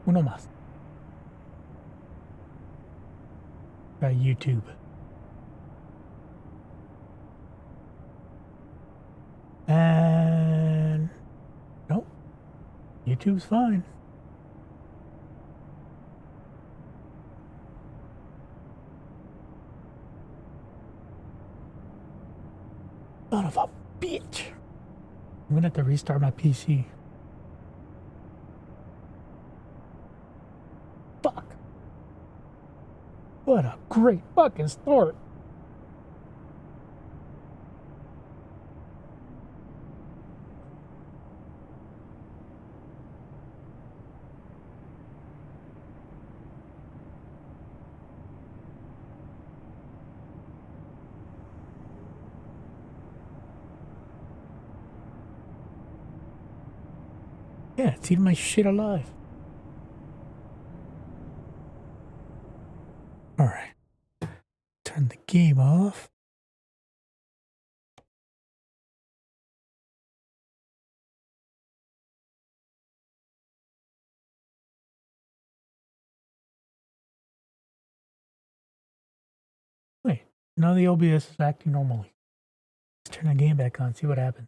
Uno más. Try YouTube. And nope. YouTube's fine. Son of a bitch. I'm gonna have to restart my PC. Fuck. What a great fucking start. Yeah, it's eating my shit alive. Alright. Turn the game off. Wait, now the OBS is acting normally. Let's turn the game back on, see what happens.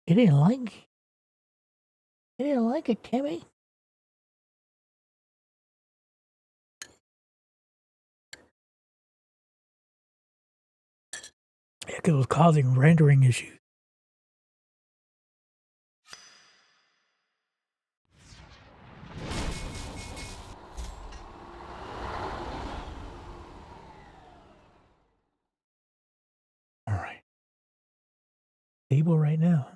It didn't like it, Timmy. Yeah, it was causing rendering issues. Alright. Stable right now.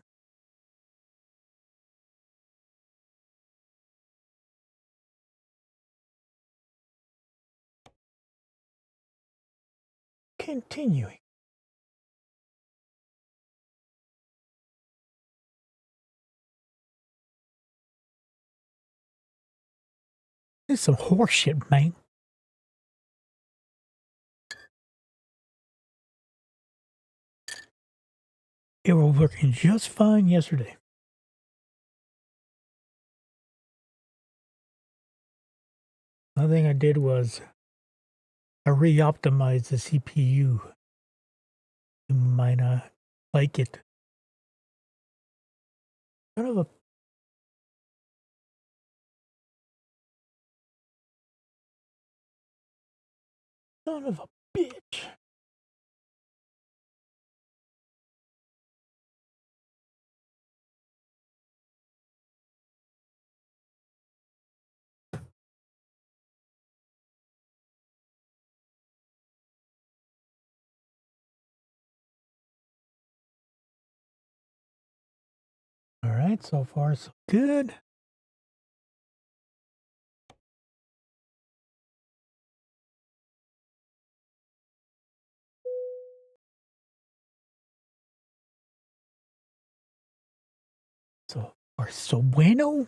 Continuing. This is some horseshit, man. It was working just fine yesterday. Another thing I did was I re-optimized the CPU. You might not like it. Son of a bitch. Alright, so far so good. So far so bueno.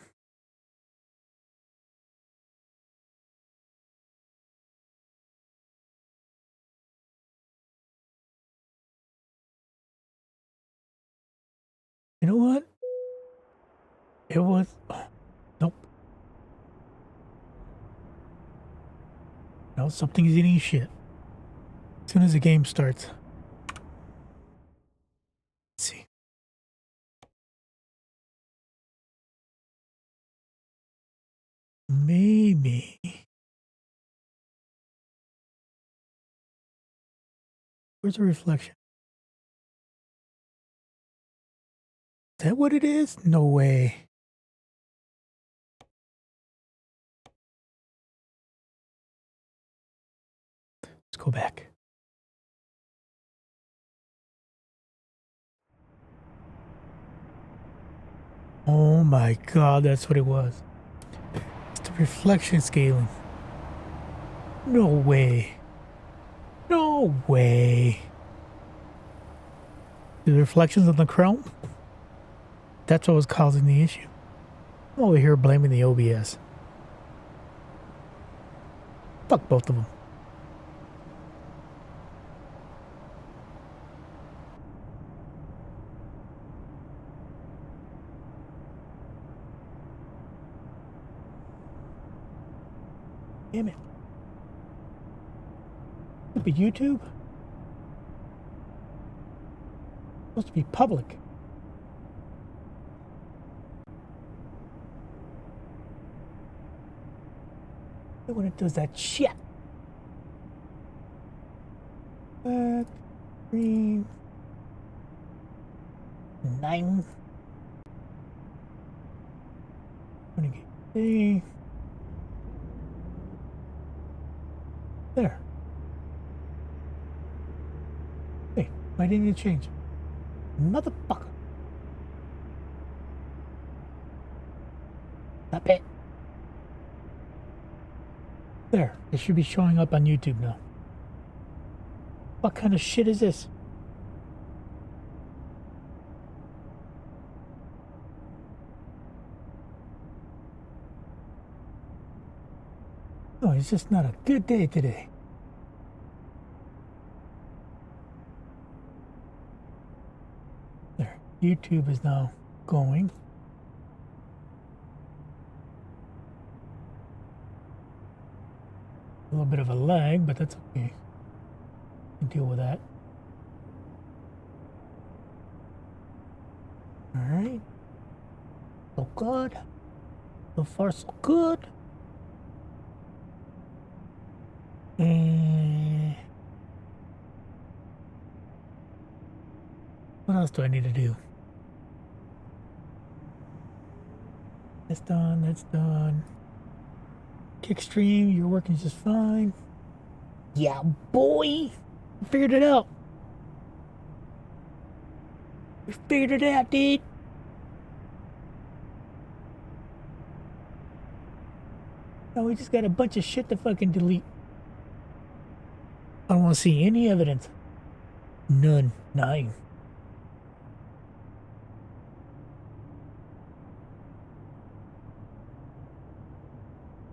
You know what? It was... Nope. No, something's eating shit. As soon as the game starts. Let's see. Maybe. Where's the reflection? Is that what it is? No way. Let's go back. Oh my god, that's what it was. It's the reflection scaling. No way. No way. The reflections on the chrome? That's what was causing the issue. I'm over here blaming the OBS. Fuck both of them. Damn it. Could be YouTube. Supposed to be public. When it does that shit. Back, green, 9. 20 there. Hey, why didn't you change? Motherfucker. Stop it. There, it should be showing up on YouTube now. What kind of shit is this? Oh, it's just not a good day today. There, YouTube is now going. A little bit of a lag, but that's okay. Can deal with that. Alright. So good. So far, so good. And what else do I need to do? That's done, that's done. Kickstream, you're working just fine. Yeah, boy! We figured it out. We figured it out, dude. Now we just got a bunch of shit to fucking delete. I don't want to see any evidence. None. 9.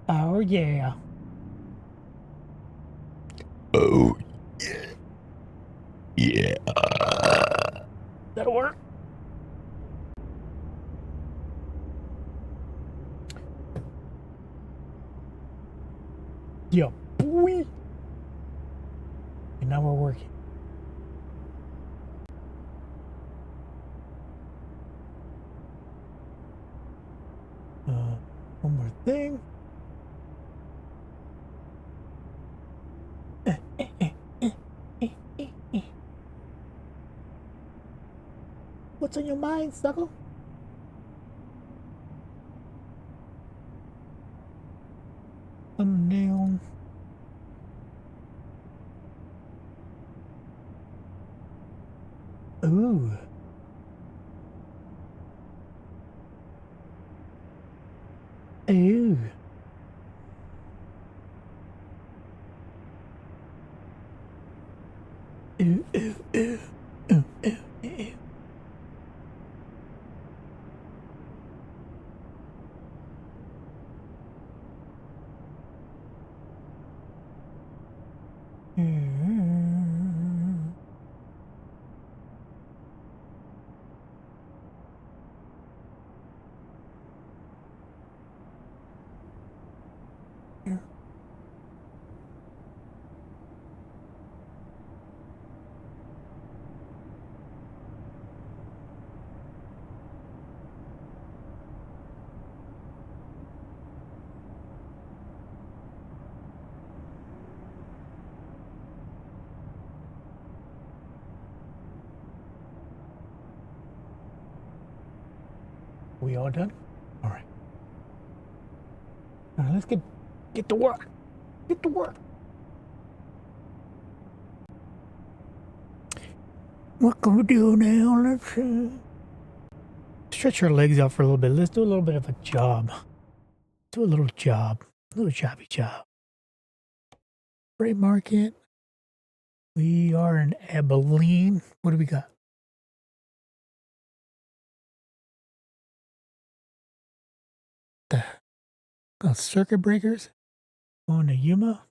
Oh, yeah. Oh, yeah. Yeah. That'll work. Yeah, boy. And now we're working. One more thing. What's on your mind, Sicko? Thumbnail. Ooh. Ooh. Ooh, ooh, ooh. Ooh, ooh, ooh. We all done? All right. All right, let's get to work. Get to work. What can we do now? Let's stretch our legs out for a little bit. Let's do a little bit of a job. Do a little job. A little jobby job. Freight market. We are in Abilene. What do we got? Circuit breakers. Going to Yuma.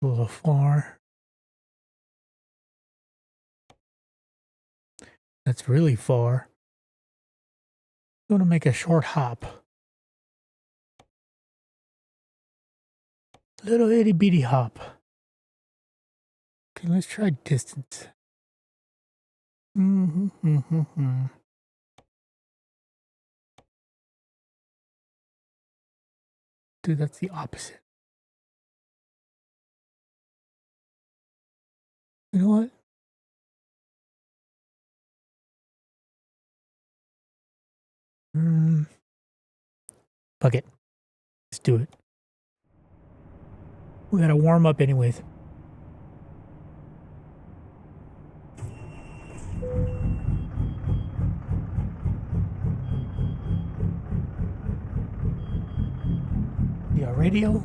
A little far. That's really far. Going to make a short hop. Little itty bitty hop. Okay, let's try distance. Dude, that's the opposite. You know what? Fuck it. Let's do it. We gotta warm up anyways. Yeah, radio.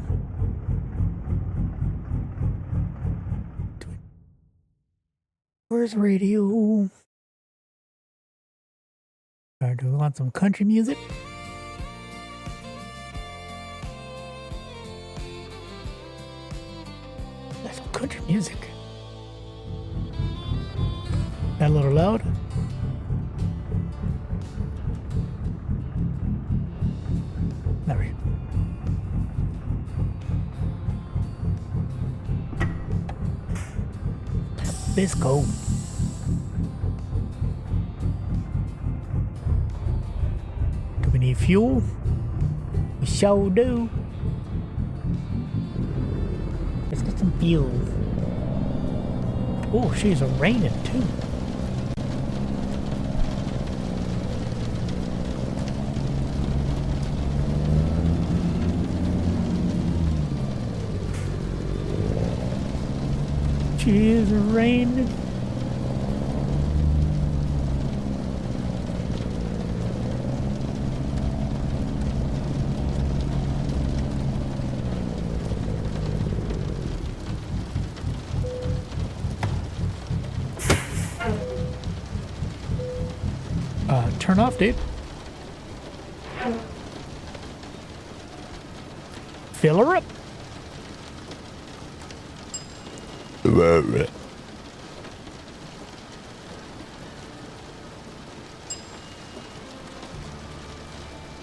Where's radio? Alright, do we want some country music? That's some country music. That a little loud? There we go. Let's go. Do we need fuel? We sure do. Let's get some fuel. Oh, she's raining too. She's raining. Turn off, dude. Fill her up.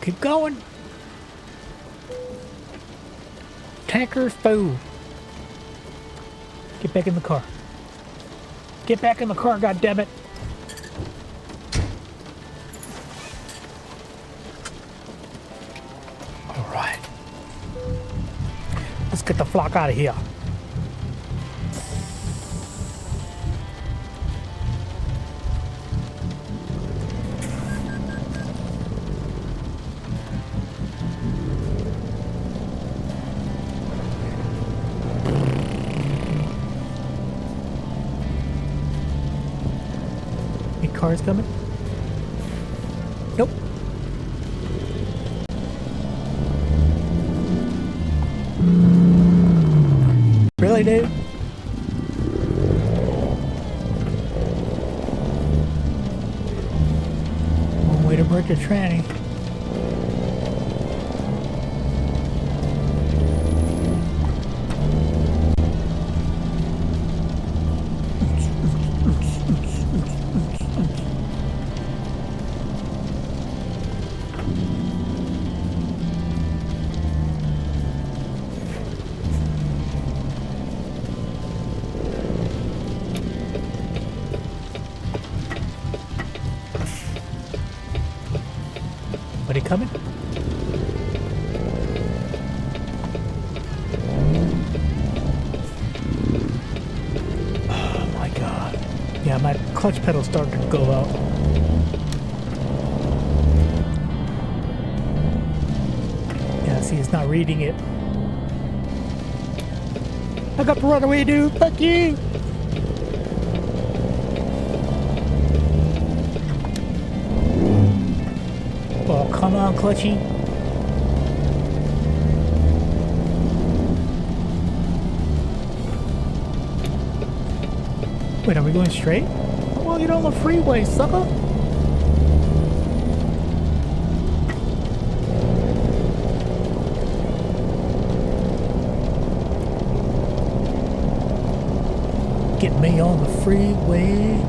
Keep going. Tanker's full. Get back in the car. Get back in the car, goddammit. All right. Let's get the flock out of here. Cars coming? Nope. Really, dude? One way to break a tranny. Coming? Oh my god. Yeah, my clutch pedal started to go out. Yeah, see, it's not reading it. I got to run away, dude. Fuck you. Oh, come on, Clutchy. Wait, are we going straight? Well, get on the freeway, sucker. Get me on the freeway.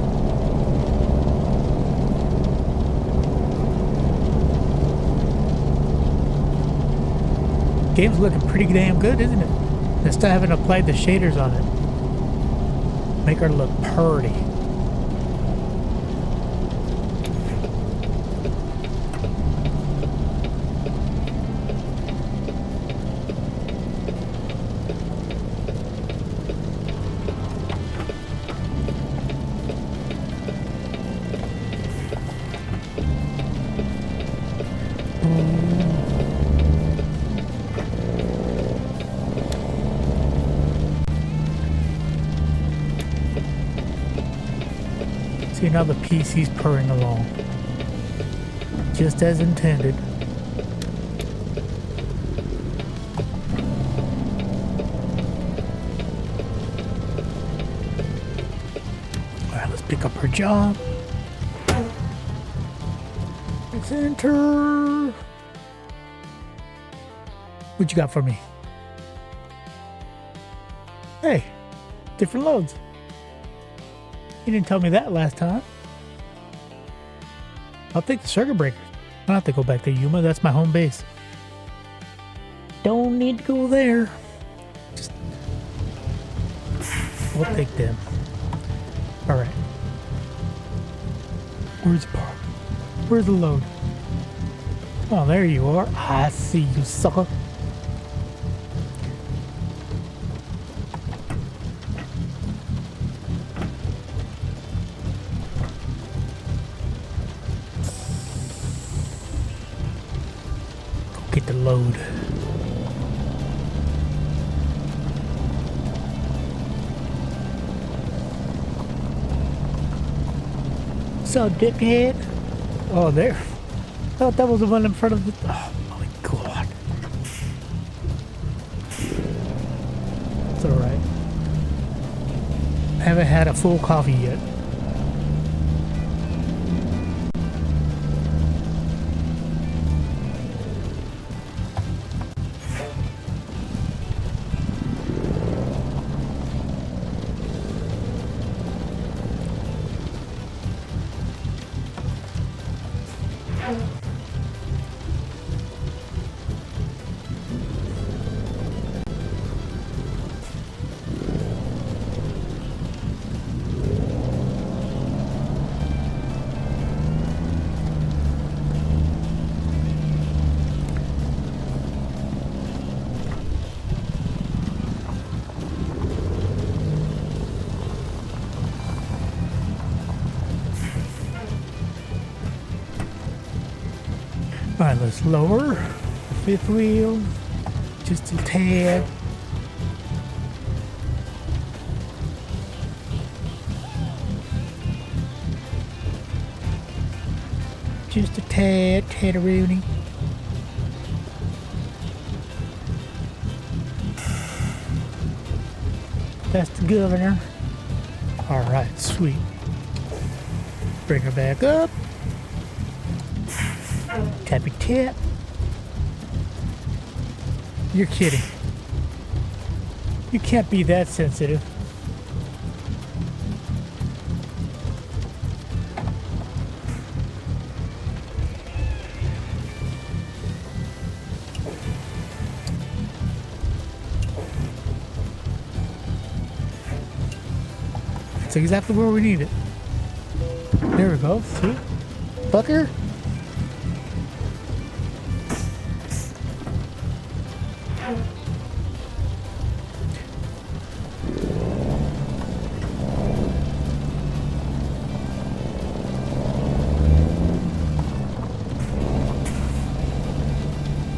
Game's looking pretty damn good, isn't it? I still haven't applied the shaders on it. Make her look pretty. See, now the PC's purring along. Just as intended. Alright, let's pick up her job. Let's enter. What you got for me? Hey, different loads. You didn't tell me that last time. I'll take the circuit breakers. I don't have to go back to Yuma. That's my home base. Don't need to go there. Just... we'll take them. Alright. Where's the part? Where's the load? Oh, there you are. I see you, sucker. Get the load. So, dickhead. Oh, there. I thought that was the one in front of the... oh, my God. It's alright. I haven't had a full coffee yet. Alright, let's lower the fifth wheel just a tad. Just a tad, tad-a-rooney. That's the governor. Alright, sweet. Bring her back up. Tappy tap. You're kidding. You can't be that sensitive. That's exactly where we need it. There we go. See? Fucker.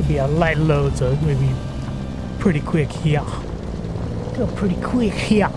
Be a light load, so it's gonna be pretty quick here. Go pretty quick here.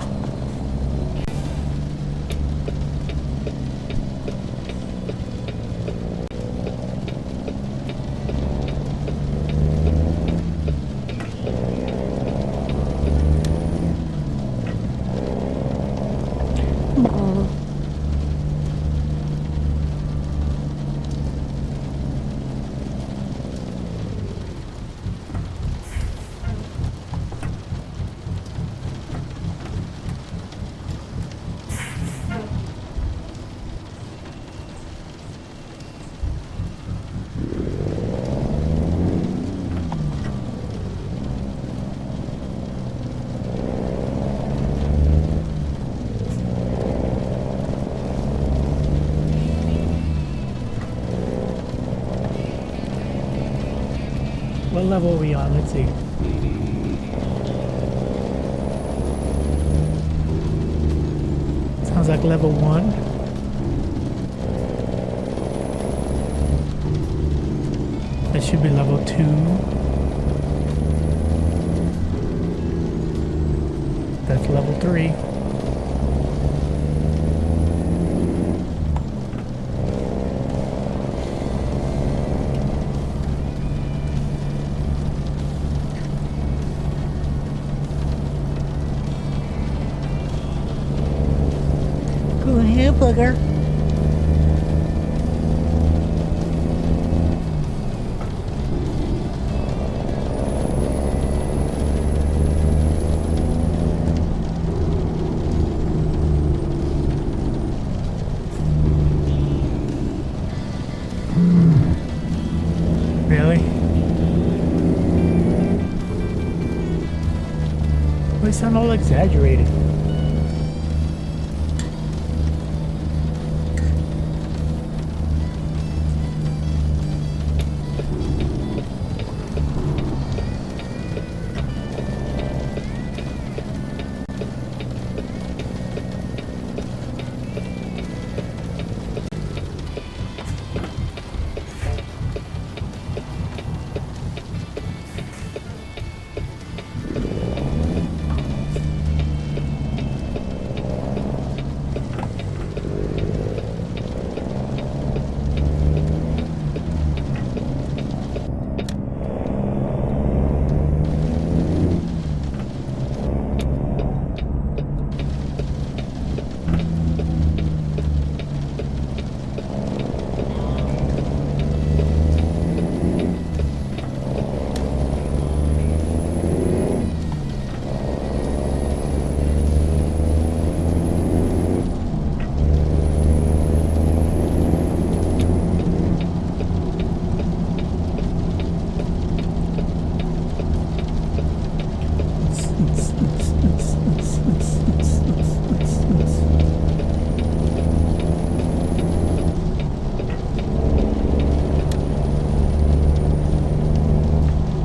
level are we on? Let's see. Sounds like level 1. That should be level 2. That's level 3. Go ahead, bugger. Really? They sound all exaggerated.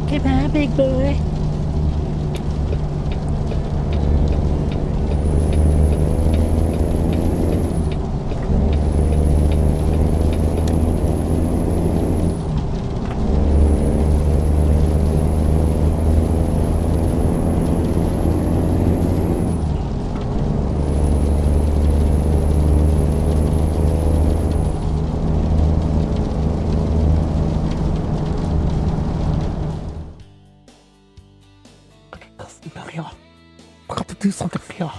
Come on, big boy. I got to do something here.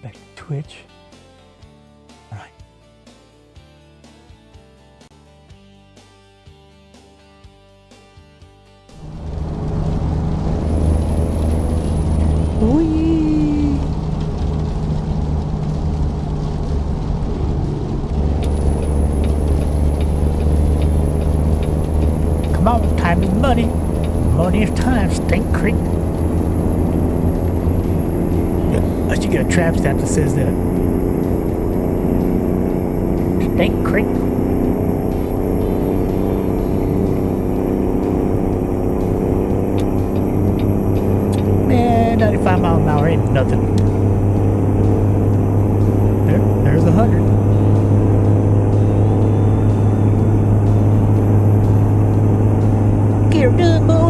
Back to Twitch. Alright. Whee! Come on, time is money. Money is time, Stink Creek. I should get a tramp stamp that says that. Stink Creek. Man, 95 miles an hour ain't nothing. There's 100. Get her done, boys.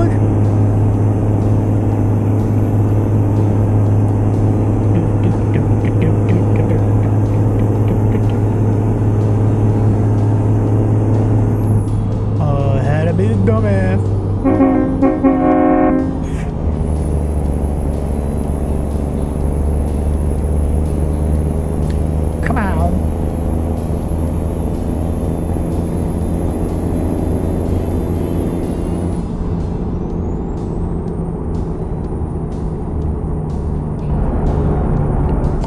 Oh, had a big dumbass. Come on.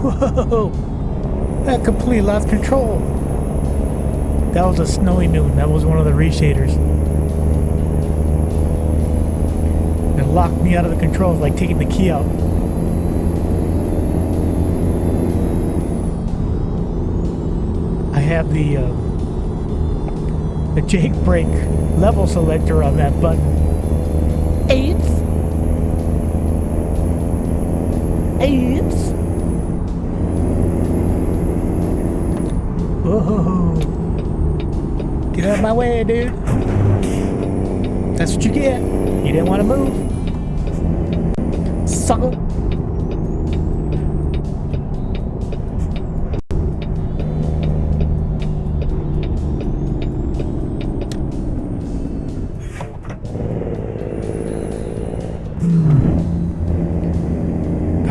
Whoa! That completely lost control. That was a snowy noon. That was one of the reshaders. It locked me out of the controls, like taking the key out. I have the the Jake brake level selector on that button. Eighth. Whoa. Get out of my way, dude. That's what you get. You didn't want to move. Sucker.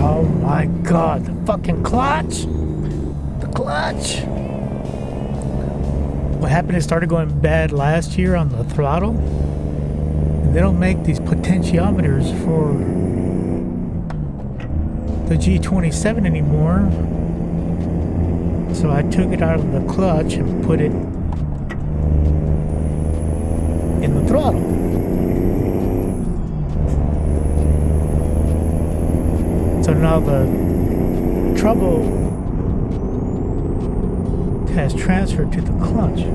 Oh my God, the fucking clutch. The clutch. What happened is it started going bad last year on the throttle. And they don't make these potentiometers for the G27 anymore. So I took it out of the clutch and put it in the throttle. So now the trouble has transferred to the clutch.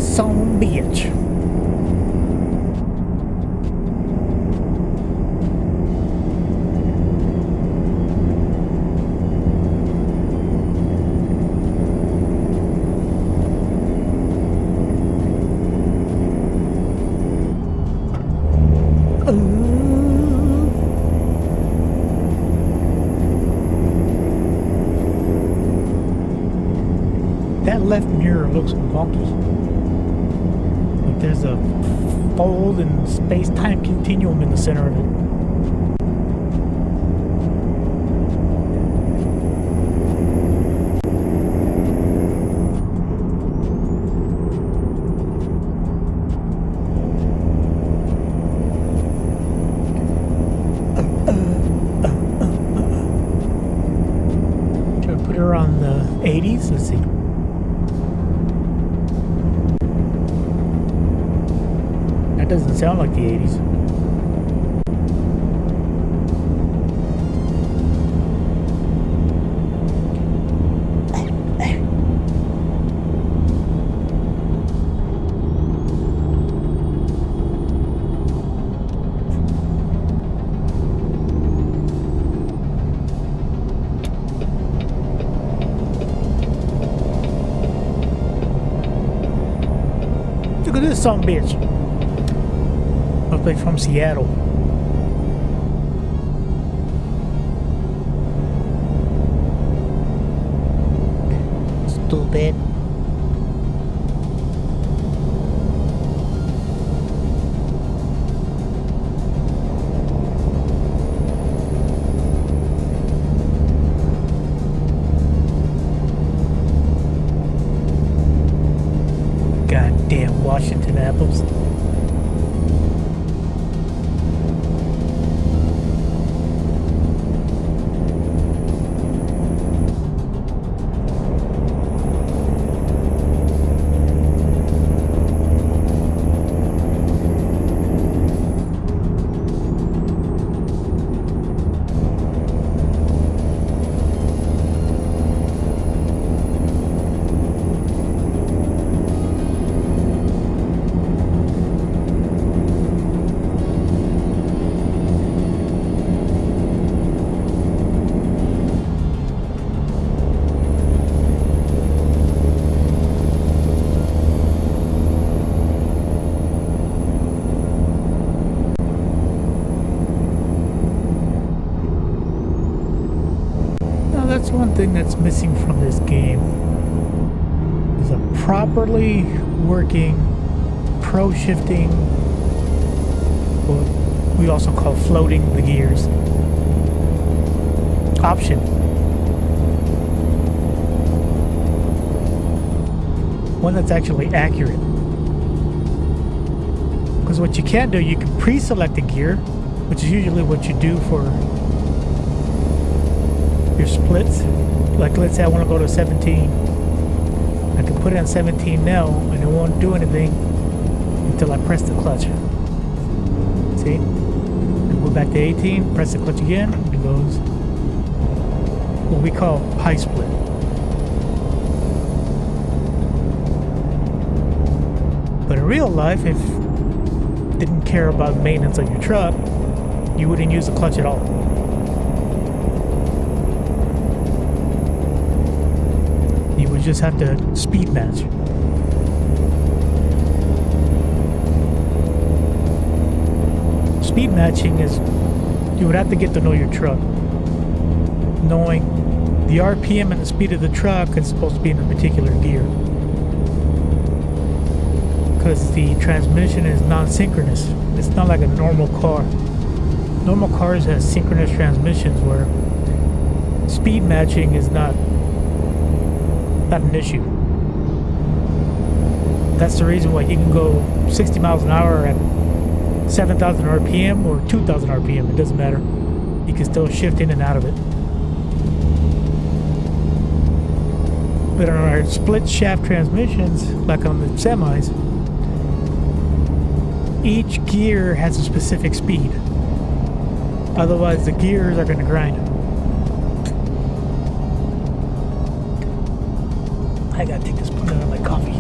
Some bitch. That left mirror looks wonky. Like there's a fold and space-time continuum in the center of it. Should I put her on the 80s? Let's see. Doesn't sound like the 80s. Look at this son of a bitch. Must be from Seattle. Stupid. Goddamn Washington apples. That's one thing that's missing from this game is a properly working pro shifting, what we also call floating the gears option. One that's actually accurate. Because what you can do, you can pre-select a gear, which is usually what you do for your splits. Like let's say I want to go to 17. I can put it on 17 now and it won't do anything until I press the clutch. See? And go back to 18, press the clutch again, and it goes. what we call high split. But in real life, if you didn't care about maintenance on your truck, you wouldn't use the clutch at all. You would just have to speed match. Speed matching is, you would have to get to know your truck. Knowing the RPM and the speed of the truck is supposed to be in a particular gear. Because the transmission is non-synchronous. It's not like a normal car. Normal cars have synchronous transmissions where speed matching is not an issue. That's the reason why you can go 60 miles an hour at 7,000 RPM or 2,000 RPM. It doesn't matter. You can still shift in and out of it. But on our split shaft transmissions, like on the semis, each gear has a specific speed. Otherwise, the gears are going to grind. I gotta take this put out of my coffee.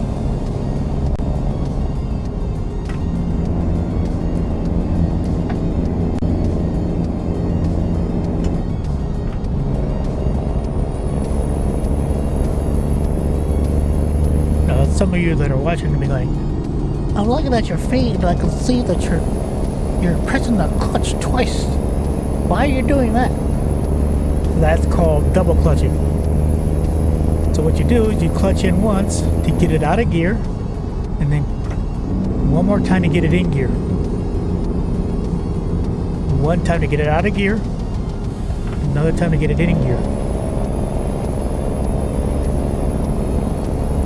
Now, some of you that are watching me like, I'm looking at your feed, but I can see that you're pressing the clutch twice. Why are you doing that? That's called double clutching. So what you do is you clutch in once to get it out of gear, and then one more time to get it in gear. One time to get it out of gear, another time to get it in gear.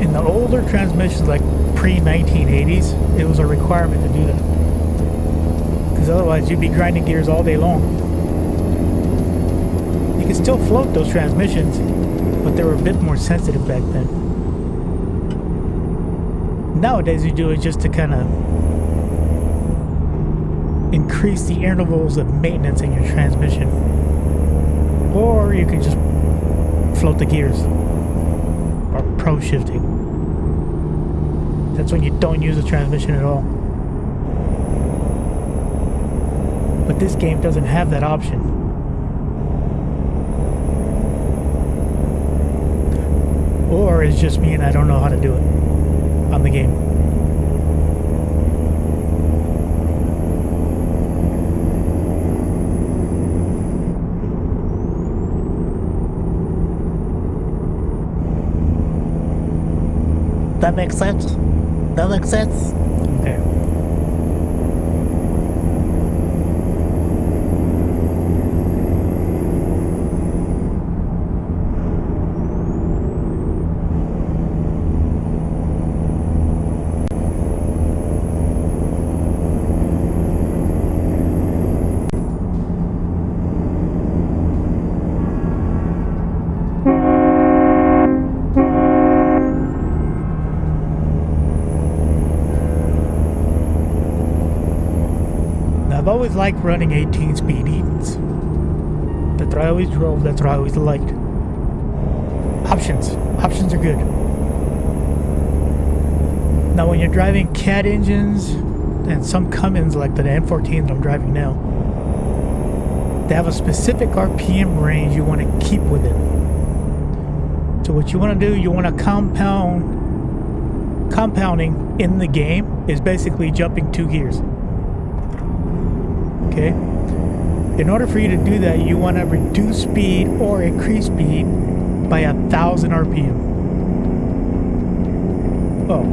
In the older transmissions, like pre-1980s, it was a requirement to do that. Because otherwise you'd be grinding gears all day long. You can still float those transmissions, but they were a bit more sensitive back then. Nowadays you do it just to kind of increase the intervals of maintenance in your transmission. Or you can just float the gears. Or pro shifting. That's when you don't use the transmission at all. But this game doesn't have that option. Or it's just me and I don't know how to do it on the game. That makes sense? That makes sense? Okay. I've always liked running 18-speed Edens. That's what I always drove. That's what I always liked. Options are good. Now when you're driving CAT engines and some Cummins like the M14 that I'm driving now, they have a specific RPM range you want to keep within. So what you want to do, you want to compounding in the game is basically jumping 2 gears. Okay? In order for you to do that, you want to reduce speed or increase speed by 1,000 RPM. Oh,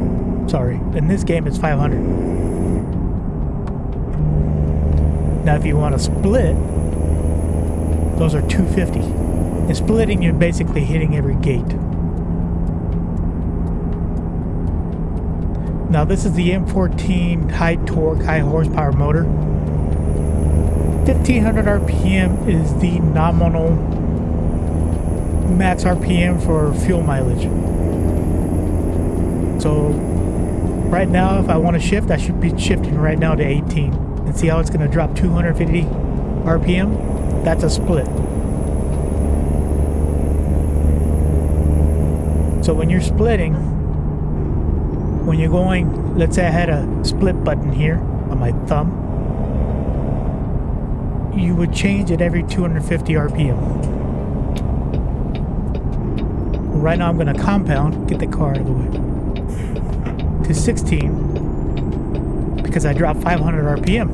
sorry. In this game, it's 500. Now, if you want to split, those are 250. In splitting, you're basically hitting every gate. Now, this is the M14 high torque, high horsepower motor. 1500 RPM is the nominal max RPM for fuel mileage. So right now, if I want to shift, I should be shifting right now to 18. And see how it's going to drop 250 RPM? That's a split. So when you're splitting, when you're going, let's say I had a split button here on my thumb, you would change it every 250 RPM. Right now I'm going to compound, get the car out of the way, to 16 because I dropped 500 RPM.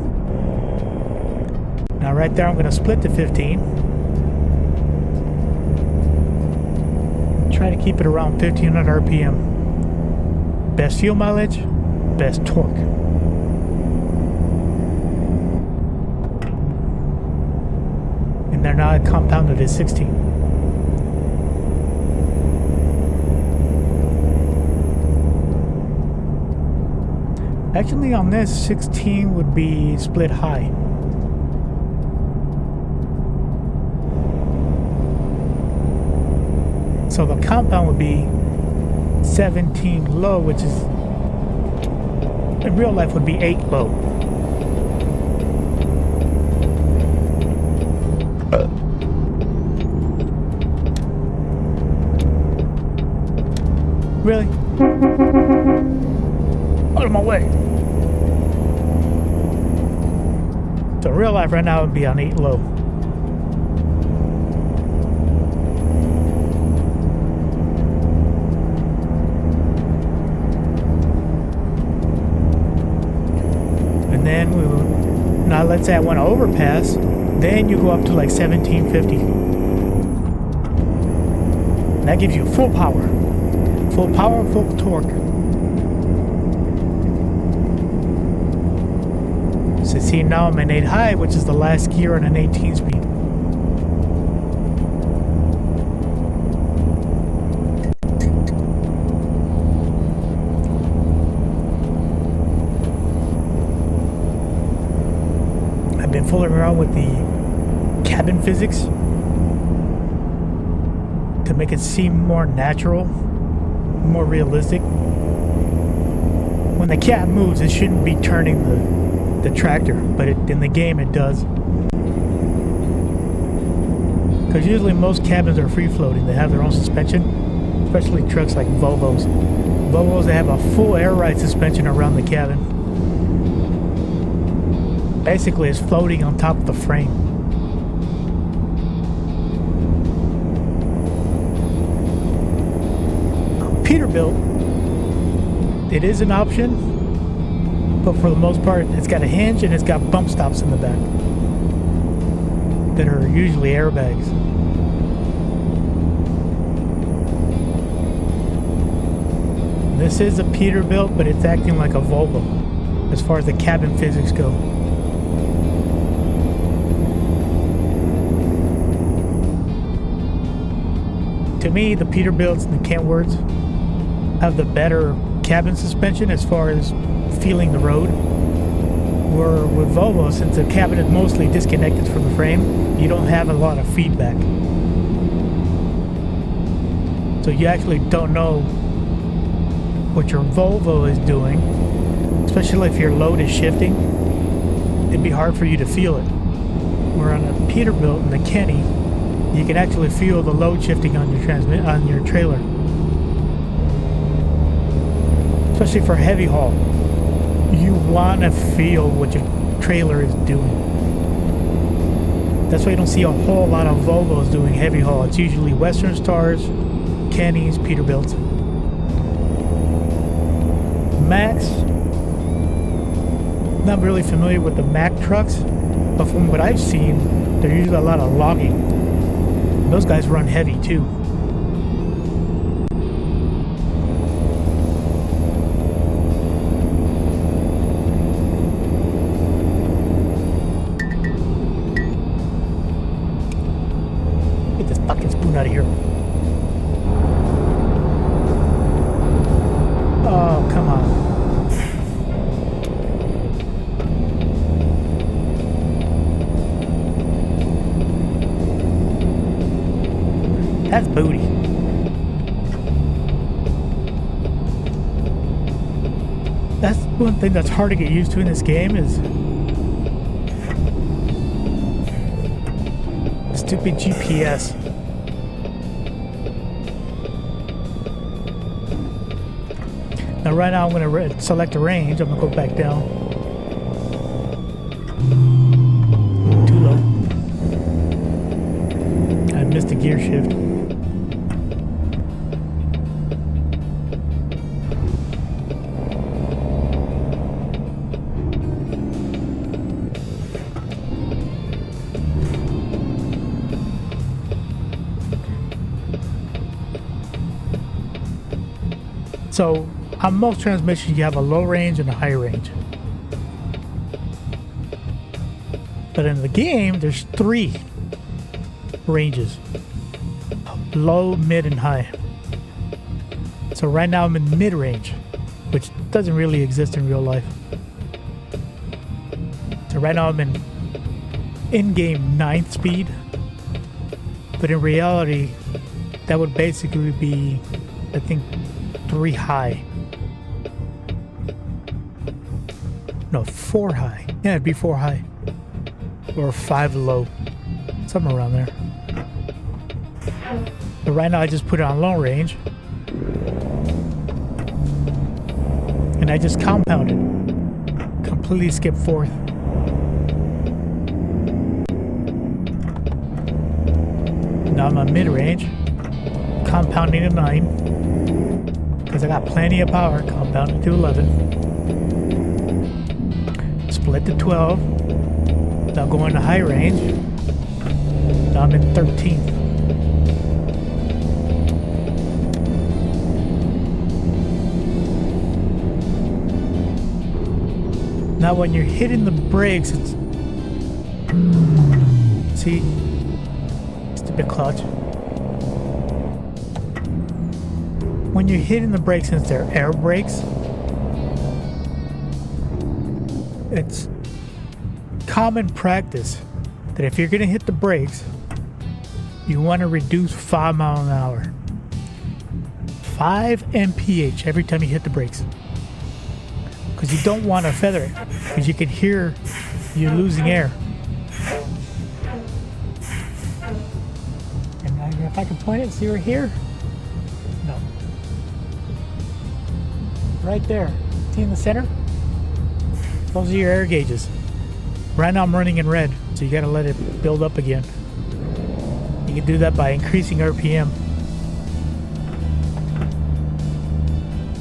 Now right there I'm going to split to 15. Try to keep it around 1500 RPM. Best fuel mileage, best torque. And then now I compounded at 16. Actually on this, 16 would be split high. So the compound would be 17 low, which is in real life would be 8 low. Really? Out of my way. So real life right now would be on 8 low. Then we will, now let's say I want to overpass, then you go up to like 1750. And that gives you full power, full torque. So see, now I'm in 8 high, which is the last gear on an 18 speed. Fooling around with the cabin physics to make it seem more natural, more realistic. When the cab moves, it shouldn't be turning the tractor, but in the game it does. Because usually most cabins are free floating. They have their own suspension, especially trucks like Volvos. Volvos, they have a full air ride suspension around the cabin. Basically, it's floating on top of the frame. Peterbilt, it is an option, but for the most part, it's got a hinge and it's got bump stops in the back that are usually airbags. This is a Peterbilt, but it's acting like a Volvo as far as the cabin physics go. To me, the Peterbilts and the Kentworths have the better cabin suspension as far as feeling the road. Where with Volvo, since the cabin is mostly disconnected from the frame, you don't have a lot of feedback. So you actually don't know what your Volvo is doing, especially if your load is shifting. It'd be hard for you to feel it. Where on a Peterbilt and the Kenny, you can actually feel the load shifting on your trailer, especially for heavy haul. You want to feel what your trailer is doing. That's why you don't see a whole lot of Volvos doing heavy haul. It's usually Western Stars, Kennys, Peterbilts. Max, not really familiar with the Mack trucks, but from what I've seen, they're usually a lot of logging. Those guys run heavy too. Get this fucking spoon out of here. Oh, come on. That's booty. That's one thing that's hard to get used to in this game is stupid GPS. right now I'm going to select a range. I'm going to go back down. Too low. I missed the gear shift. So on most transmissions, you have a low range and a high range. But in the game, there's 3 ranges: low, mid, and high. So right now I'm in mid-range, which doesn't really exist in real life. So right now I'm in-game 9th speed, but in reality, that would basically be, I think, 3 high. No, 4 high. Yeah, it'd be 4 high. Or 5 low. Somewhere around there. But right now I just put it on long range. And I just compounded. Completely skipped 4th. Now I'm on mid-range. Compounding to 9. Because I got plenty of power, compounded to 11. Split to 12. Now going to high range. Now I'm in 13th. Now when you're hitting the brakes, it's... See? Stupid clutch. When you're hitting the brakes, since they're air brakes, it's common practice that if you're going to hit the brakes, you want to reduce 5 miles an hour. 5 mph every time you hit the brakes. Because you don't want to feather it, because you can hear you're losing air. And if I can point it, see right here? No. Right there. See in the center? Those are your air gauges. Right now I'm running in red, so you gotta let it build up again. You can do that by increasing RPM.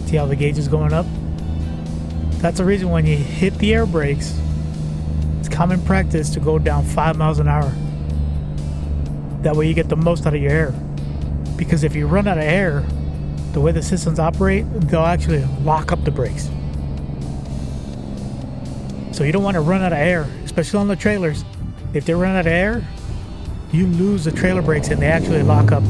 See how the gauge is going up? That's the reason when you hit the air brakes, it's common practice to go down 5 miles an hour. That way you get the most out of your air. Because if you run out of air, the way the systems operate, they'll actually lock up the brakes. So you don't want to run out of air, especially on the trailers. If they run out of air, you lose the trailer brakes and they actually lock up.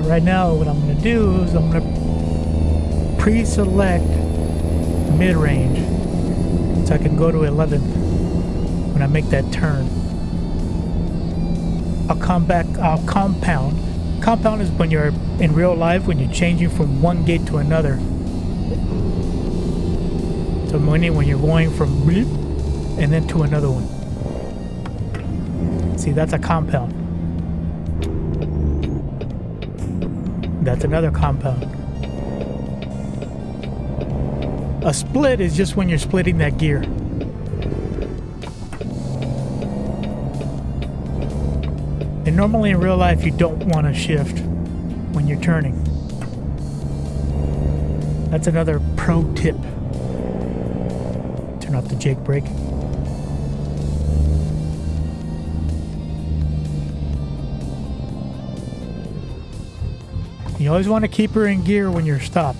Right now, what I'm going to do is I'm going to pre-select mid-range so I can go to 11th when I make that turn. I'll compound. Compound is when you're in real life, when you're changing from one gate to another. So when you're going from bleep and then to another one. See, that's a compound. That's another compound. A split is just when you're splitting that gear. And normally in real life, you don't want to shift when you're turning. That's another pro tip. Turn off the jake brake. You always want to keep her in gear when you're stopped.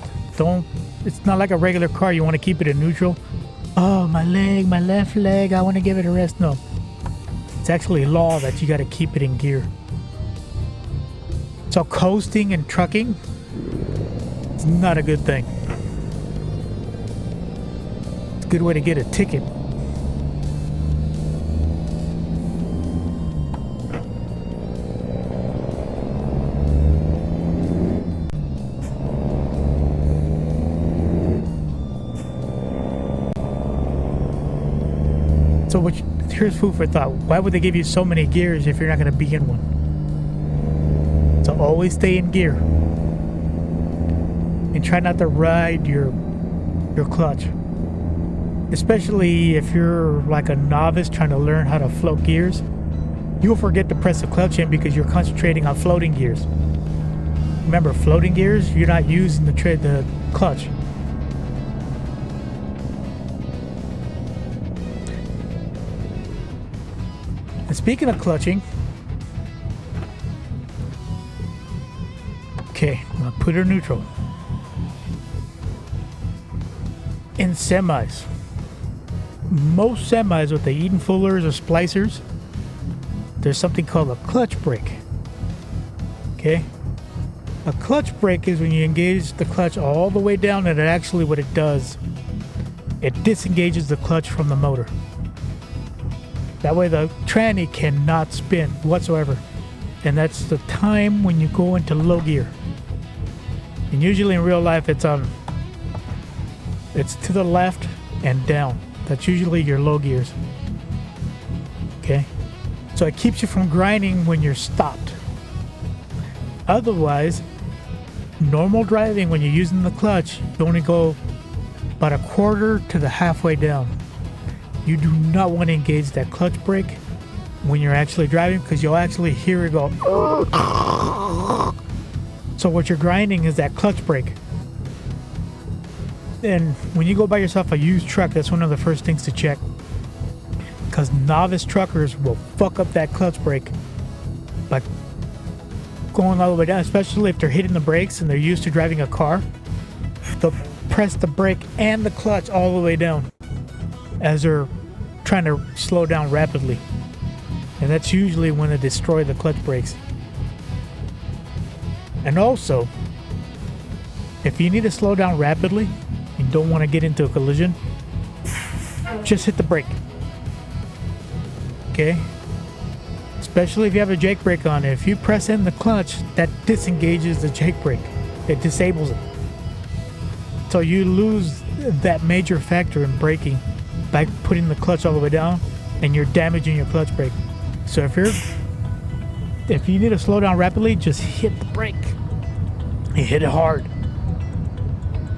It's not like a regular car. You want to keep it in neutral. Oh, my leg, my left leg, I want to give it a rest. No. It's actually law that you got to keep it in gear. So coasting and trucking is not a good thing. It's a good way to get a ticket. So here's food for thought. Why would they give you so many gears if you're not going to be in one? So always stay in gear. And try not to ride your clutch. Especially if you're like a novice trying to learn how to float gears. You'll forget to press the clutch in because you're concentrating on floating gears. Remember, floating gears, you're not using the clutch. And speaking of clutching, okay, I'm gonna put her neutral. In semis, most semis with the Eden Fullers or splicers, there's something called a clutch brake. Okay, a clutch brake is when you engage the clutch all the way down, and actually what it does, it disengages the clutch from the motor. That way the tranny cannot spin whatsoever. And that's the time when you go into low gear. And usually in real life it's to the left and down. That's usually your low gears. Okay? So it keeps you from grinding when you're stopped. Otherwise, normal driving when you're using the clutch, you only go about a quarter to the halfway down. You do not want to engage that clutch brake when you're actually driving because you'll actually hear it go. So what you're grinding is that clutch brake. And when you go buy yourself a used truck, that's one of the first things to check. Because novice truckers will fuck up that clutch brake by going all the way down, especially if they're hitting the brakes and they're used to driving a car. They'll press the brake and the clutch all the way down as they're trying to slow down rapidly. And that's usually when they destroy the clutch brakes. And also, if you need to slow down rapidly, you don't want to get into a collision, just hit the brake. Okay? Especially if you have a jake brake on it. If you press in the clutch, that disengages the jake brake. It disables it. So you lose that major factor in braking by putting the clutch all the way down, and you're damaging your clutch brake. So if you need to slow down rapidly, just hit the brake. You hit it hard.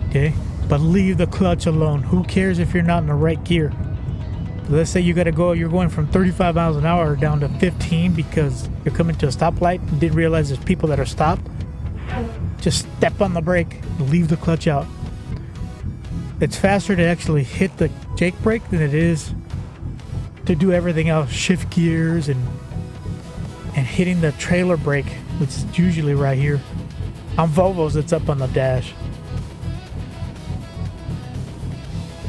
Okay? But leave the clutch alone. Who cares if you're not in the right gear? Let's say you're going from 35 miles an hour down to 15 because you're coming to a stoplight and didn't realize there's people that are stopped. Just step on the brake and leave the clutch out. It's faster to actually hit the jake brake than it is to do everything else, shift gears and hitting the trailer brake, which is usually right here. On Volvos, it's up on the dash.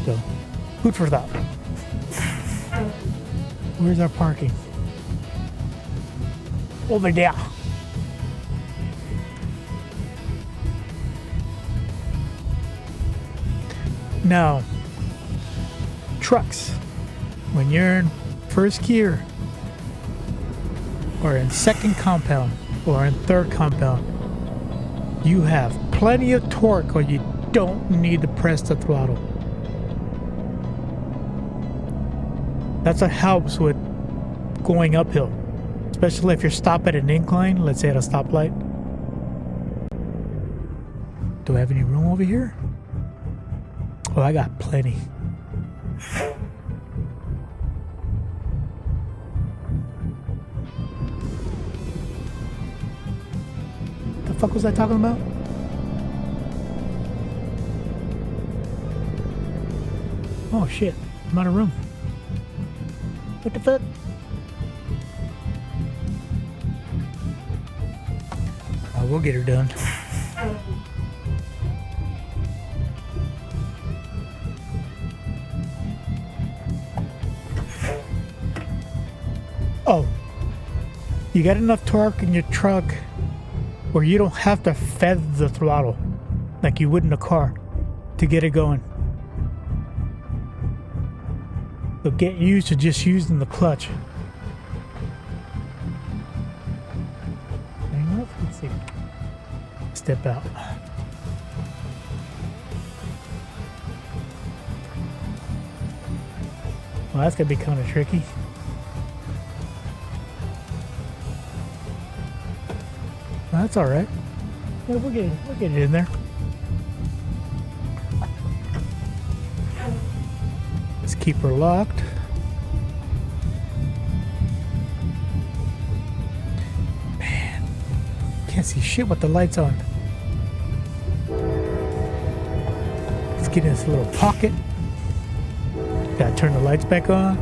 So, food for thought. Where's our parking? Over there. Now, trucks, when you're in first gear, or in second compound, or in third compound, you have plenty of torque or you don't need to press the throttle. That's what helps with going uphill, especially if you're stopped at an incline, let's say at a stoplight. Do I have any room over here? Oh, I got plenty. The fuck was I talking about? Oh shit, I'm out of room. What the fuck? Oh, we'll get her done. Oh, you got enough torque in your truck where you don't have to feather the throttle like you would in a car to get it going. So get used to just using the clutch. Hang up. Let's see. Step out. Well, that's gonna be kind of tricky. Well, that's all right. Yeah, we'll get it in there. Let's keep her locked. Man, can't see shit with the lights on. Let's get in this little pocket. Gotta turn the lights back on.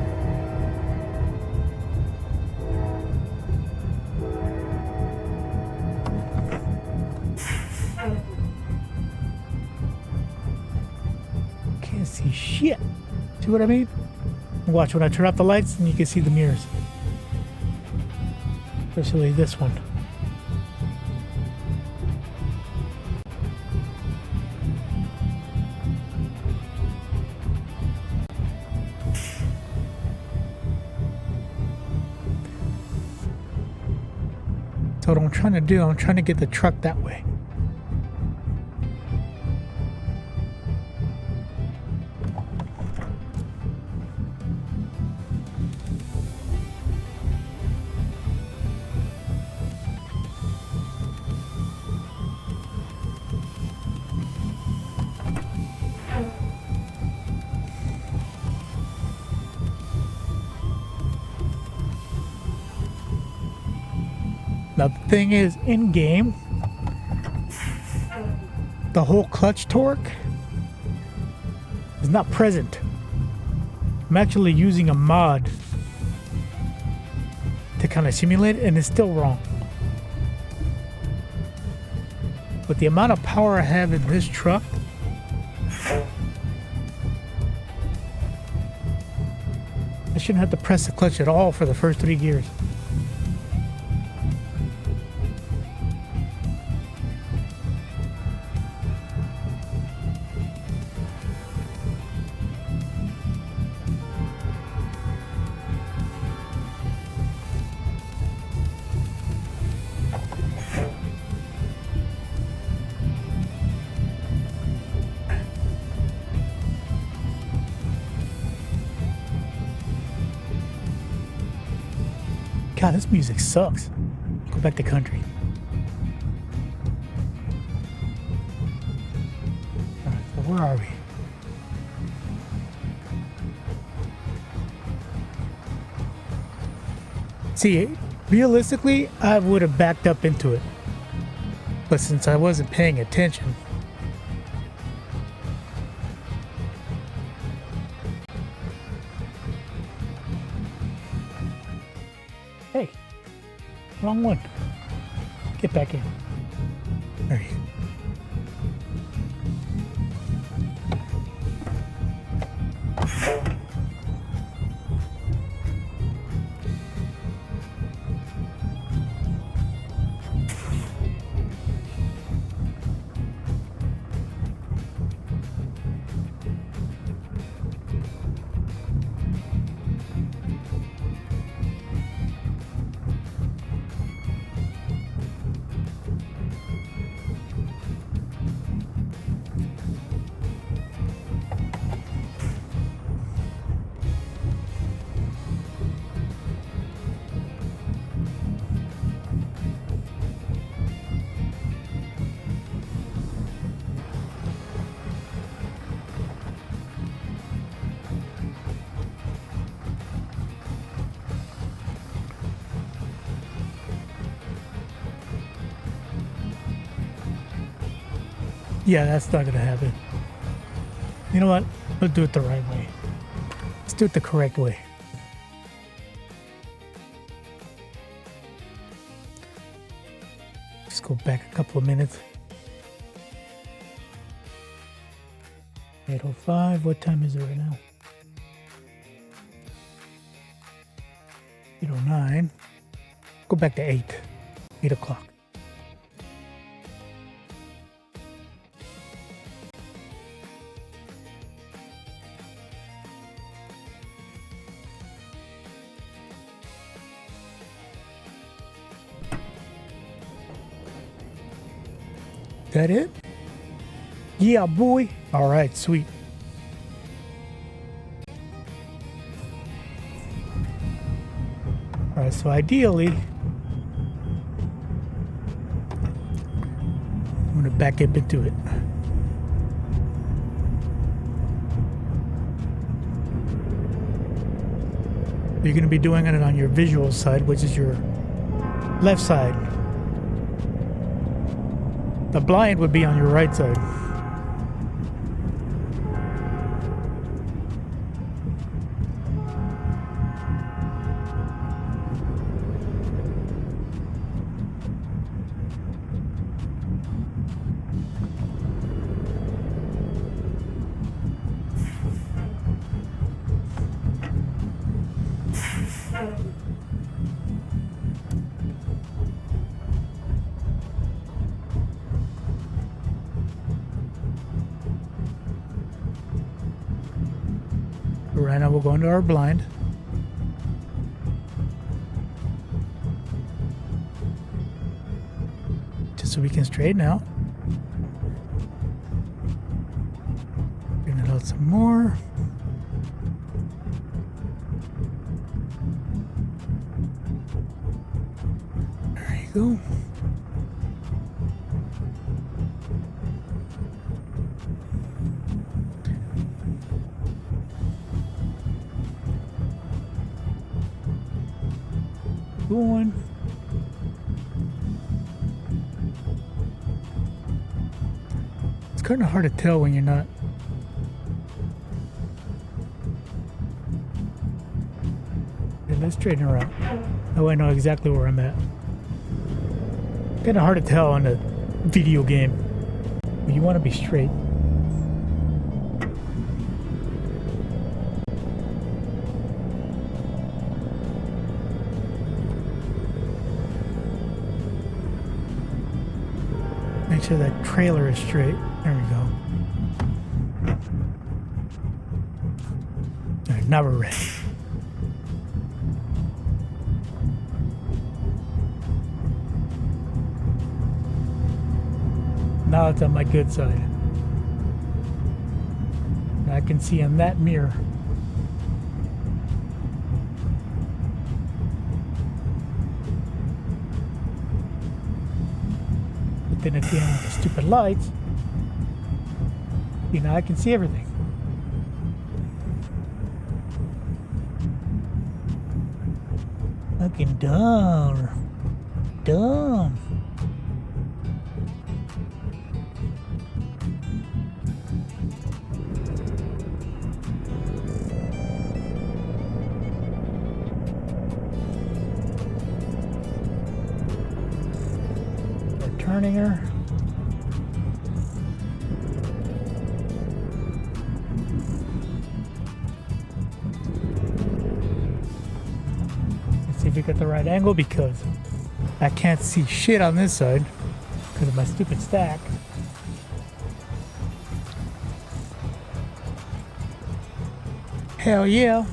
Can't see shit. See what I mean? Watch when I turn off the lights and you can see the mirrors. Especially this one. So what I'm trying to do, I'm trying to get the truck that way. Now the thing is, in game, the whole clutch torque is not present. I'm actually using a mod to kind of simulate it, and it's still wrong. With the amount of power I have in this truck, I shouldn't have to press the clutch at all for the first 3 gears. God, this music sucks. Go back to country. Alright, so where are we? See, realistically, I would have backed up into it. But since I wasn't paying attention, hey, wrong one. Get back in. There you go. Yeah, that's not gonna happen. You know what? Let's do it the right way. Let's do it the correct way. Just go back a couple of minutes. 8:05. What time is it right now? 8:09. Go back to 8 o'clock. that it? Yeah, boy. All right, sweet. All right, so ideally, I'm going to back up into it. You're going to be doing it on your visual side, which is your left side. The blind would be on your right side. Right now we'll go into our blind. Just so we can straighten out. Bring it out some more. There you go. Going. It's kind of hard to tell when you're not. Okay, let's straighten her out. Oh, I know exactly where I'm at. Kind of hard to tell on a video game. But you want to be straight. Make sure that trailer is straight. There we go. All right, now we're ready. Now it's on my good side. I can see in that mirror. Then at the end with the stupid lights, you know, I can see everything. Fucking dumb. Dumb. Turning her. Let's see if we get the right angle because I can't see shit on this side because of my stupid stack. Hell yeah.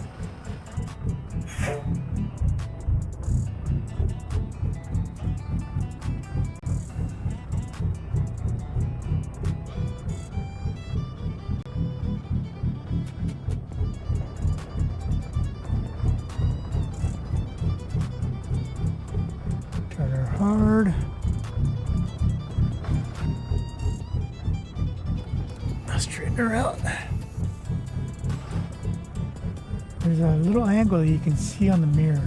Hard. I'll straighten her out. There's a little angle that you can see on the mirror.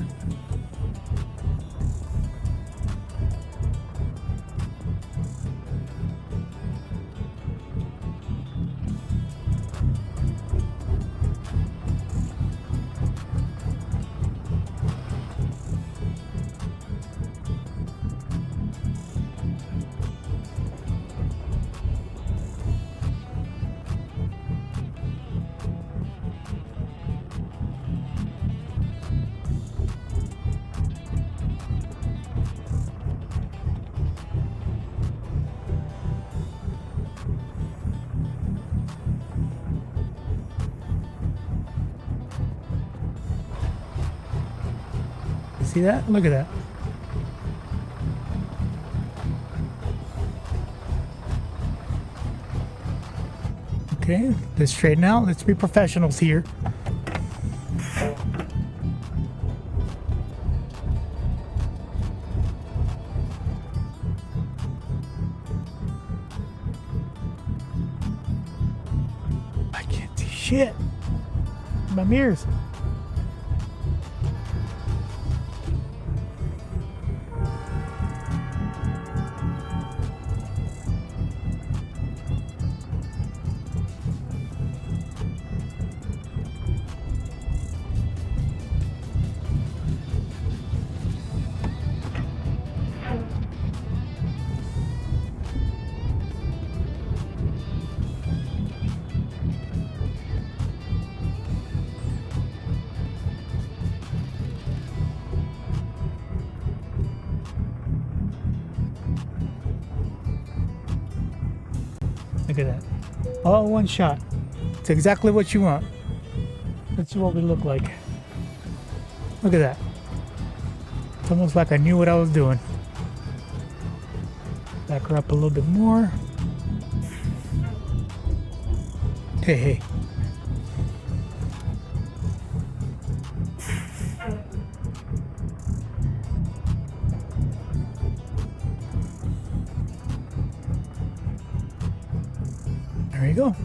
See that? Look at that. Okay, let's straighten out. Let's be professionals here. I can't see shit. My mirrors. Look at that. All one shot. It's exactly what you want. Let's see what we look like. Look at that. It's almost like I knew what I was doing. Back her up a little bit more. Hey, hey. There you go.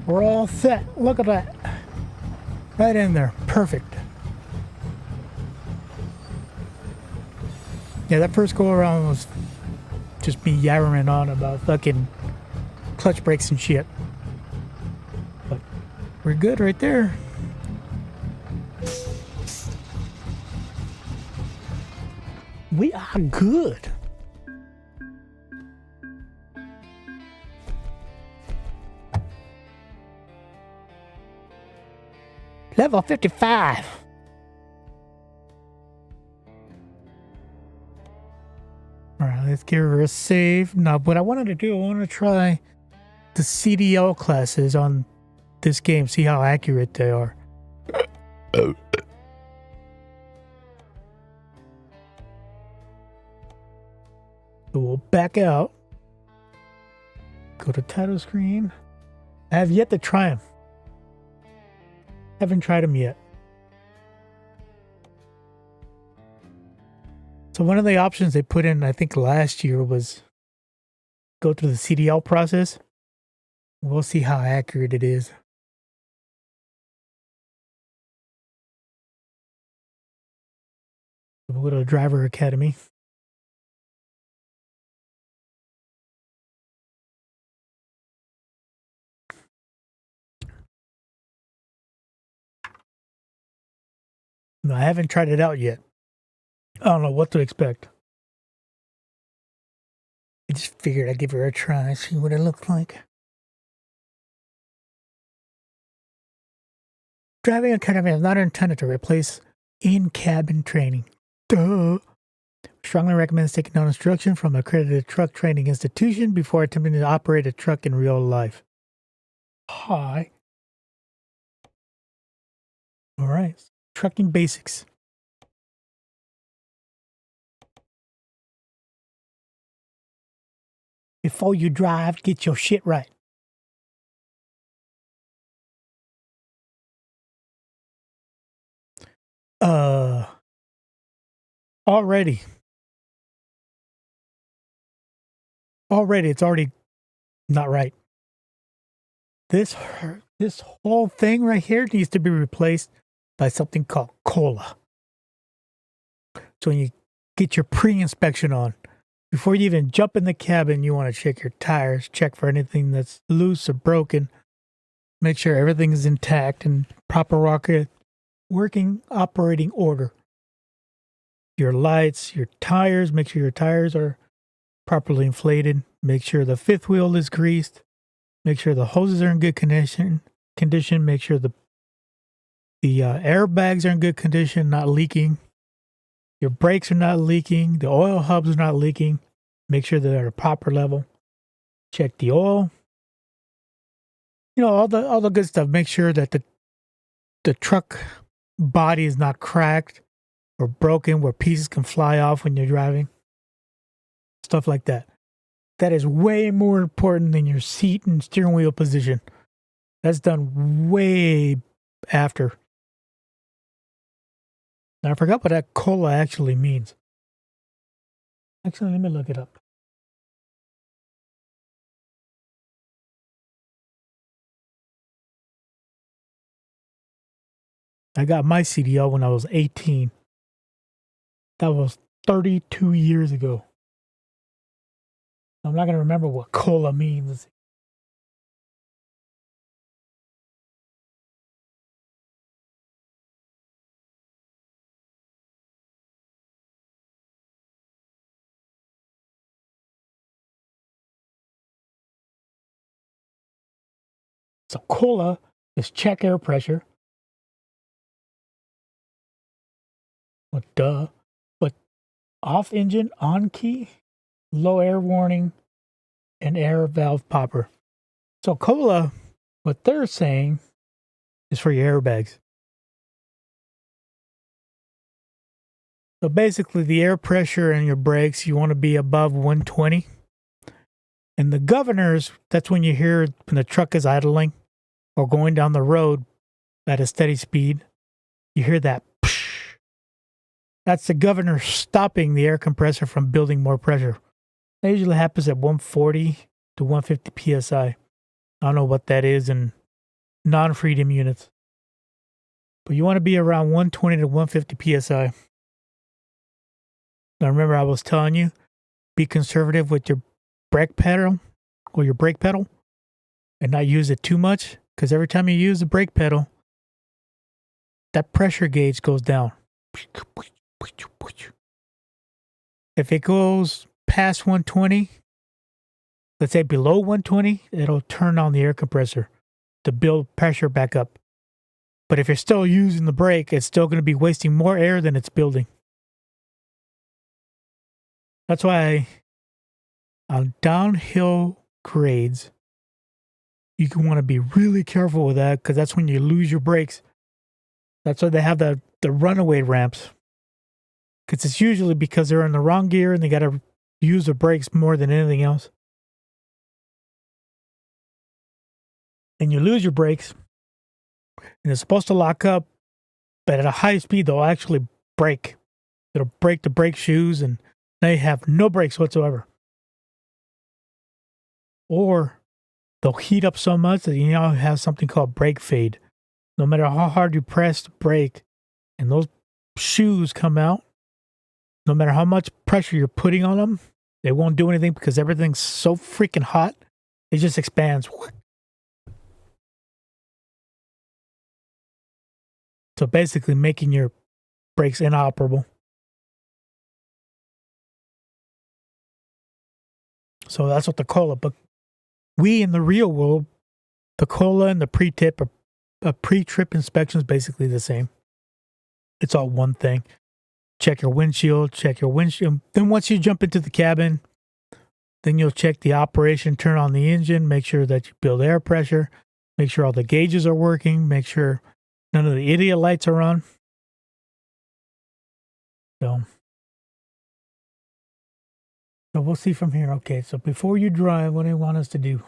We're all set. Look at that. Right in there. Perfect. Yeah, that first go around was just me yammering on about fucking clutch brakes and shit. But we're good right there. We are good. Level 55. Alright, let's give her a save. Now, what I wanted to do, I want to try the CDL classes on this game, see how accurate they are. So we'll back out. Go to title screen. I have yet to try them. Haven't tried them yet. So one of the options they put in, I think last year, was go through the CDL process. We'll see how accurate it is. We'll go to Driver Academy. No, I haven't tried it out yet. I don't know what to expect. I just figured I'd give her a try, see what it looked like. Driving Academy is not intended to replace in-cabin training. Duh. Strongly recommends taking down instruction from an accredited truck training institution before attempting to operate a truck in real life. Hi. All right. Trucking basics. Before you drive, get your shit right. Already, it's already not right. This whole thing right here needs to be replaced by something called cola. So when you get your pre-inspection on, before you even jump in the cabin, you want to check your tires, check for anything that's loose or broken, make sure everything is intact and proper working operating order. Your lights, your tires, make sure your tires are properly inflated, make sure the fifth wheel is greased, make sure the hoses are in good condition, make sure the airbags are in good condition, not leaking. Your brakes are not leaking. The oil hubs are not leaking. Make sure they're at a proper level. Check the oil. You know, all the good stuff. Make sure that the truck body is not cracked or broken where pieces can fly off when you're driving. Stuff like that. that is way more important than your seat and steering wheel position. That's done way after. Now, I forgot what that cola actually means. Actually, let me look it up. I got my CDL when I was 18. That was 32 years ago. I'm not going to remember what cola means. So cola is check air pressure. Well, duh. But off engine, on key, low air warning, and air valve popper. So cola, what they're saying, is for your airbags. So basically, the air pressure in your brakes, you want to be above 120. And the governors, that's when you hear when the truck is idling or going down the road at a steady speed, you hear that psh. That's the governor stopping the air compressor from building more pressure. That usually happens at 140 to 150 psi. I don't know what that is in non-freedom units. But you want to be around 120 to 150 psi. Now remember I was telling you, be conservative with your brake pedal or your brake pedal and not use it too much, because every time you use the brake pedal, that pressure gauge goes down. If it goes past 120, let's say below 120, it'll turn on the air compressor to build pressure back up. But if you're still using the brake, it's still going to be wasting more air than it's building. That's why on downhill grades, you can want to be really careful with that, because that's when you lose your brakes. That's why they have the runaway ramps. Because it's usually because they're in the wrong gear and they got to use the brakes more than anything else. And you lose your brakes, and it's supposed to lock up, but at a high speed, they'll actually break. It'll break the brake shoes, and now you have no brakes whatsoever. Or they'll heat up so much that you now have something called brake fade. No matter how hard you press the brake and those shoes come out, no matter how much pressure you're putting on them, they won't do anything because everything's so freaking hot. It just expands. So basically making your brakes inoperable. So that's what the cola, but we in the real world, the cola and the pre-trip inspection is basically the same. It's all one thing. Check your windshield. Then once you jump into the cabin, then you'll check the operation, turn on the engine, make sure that you build air pressure, make sure all the gauges are working, make sure none of the idiot lights are on. So we'll see from here. Okay, so before you drive, what do you want us to do?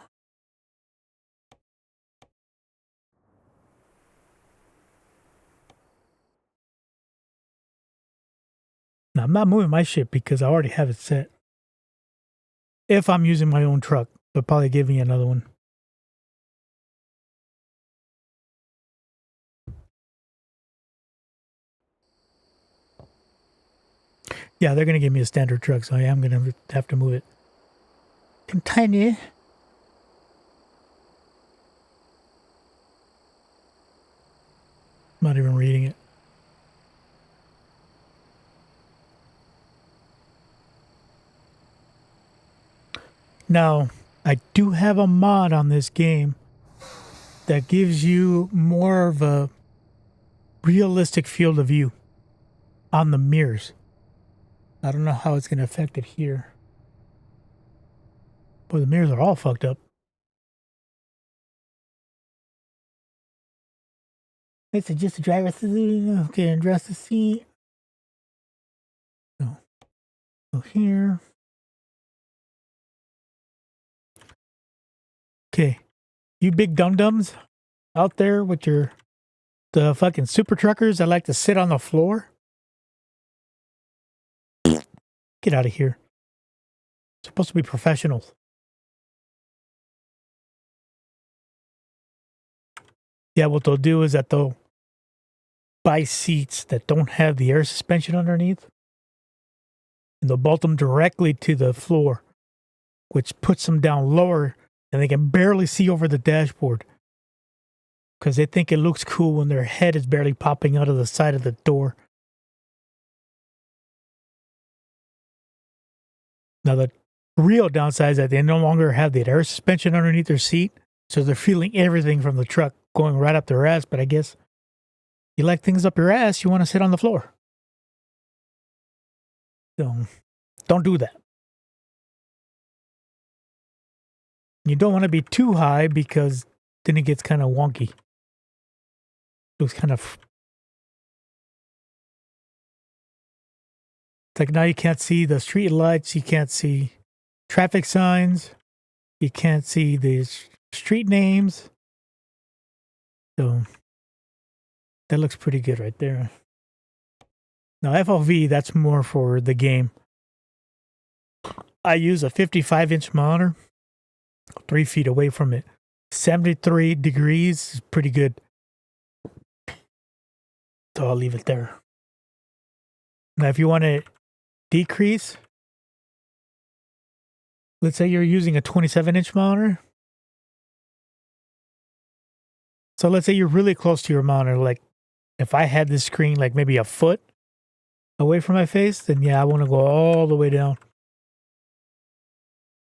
Now, I'm not moving my shit because I already have it set. If I'm using my own truck, they'll probably give me another one. Yeah, they're going to give me a standard truck, so I am going to have to move it. Continue. I'm not even reading it. Now, I do have a mod on this game that gives you more of a realistic field of view on the mirrors. I don't know how it's going to affect it here. But the mirrors are all fucked up. It's just a driver. Okay, address the seat. So here. Okay. You big dum-dums out there with the fucking super truckers that like to sit on the floor. Get out of here. Supposed to be professionals. Yeah, what they'll do is that they'll buy seats that don't have the air suspension underneath, and they'll bolt them directly to the floor, which puts them down lower, and they can barely see over the dashboard because they think it looks cool when their head is barely popping out of the side of the door. Now, the real downside is that they no longer have the air suspension underneath their seat, so they're feeling everything from the truck going right up their ass. But I guess you like things up your ass, you want to sit on the floor. So don't do that. You don't want to be too high because then it gets kind of wonky. Looks kind of... It's like now you can't see the street lights, you can't see traffic signs, you can't see the street names. So that looks pretty good right there. Now FOV, that's more for the game. I use a 55-inch monitor, 3 feet away from it. 73 degrees is pretty good. So I'll leave it there. Now if you want to decrease, let's say you're using a 27-inch monitor. So let's say you're really close to your monitor. Like if I had this screen like maybe a foot away from my face, then yeah, I want to go all the way down.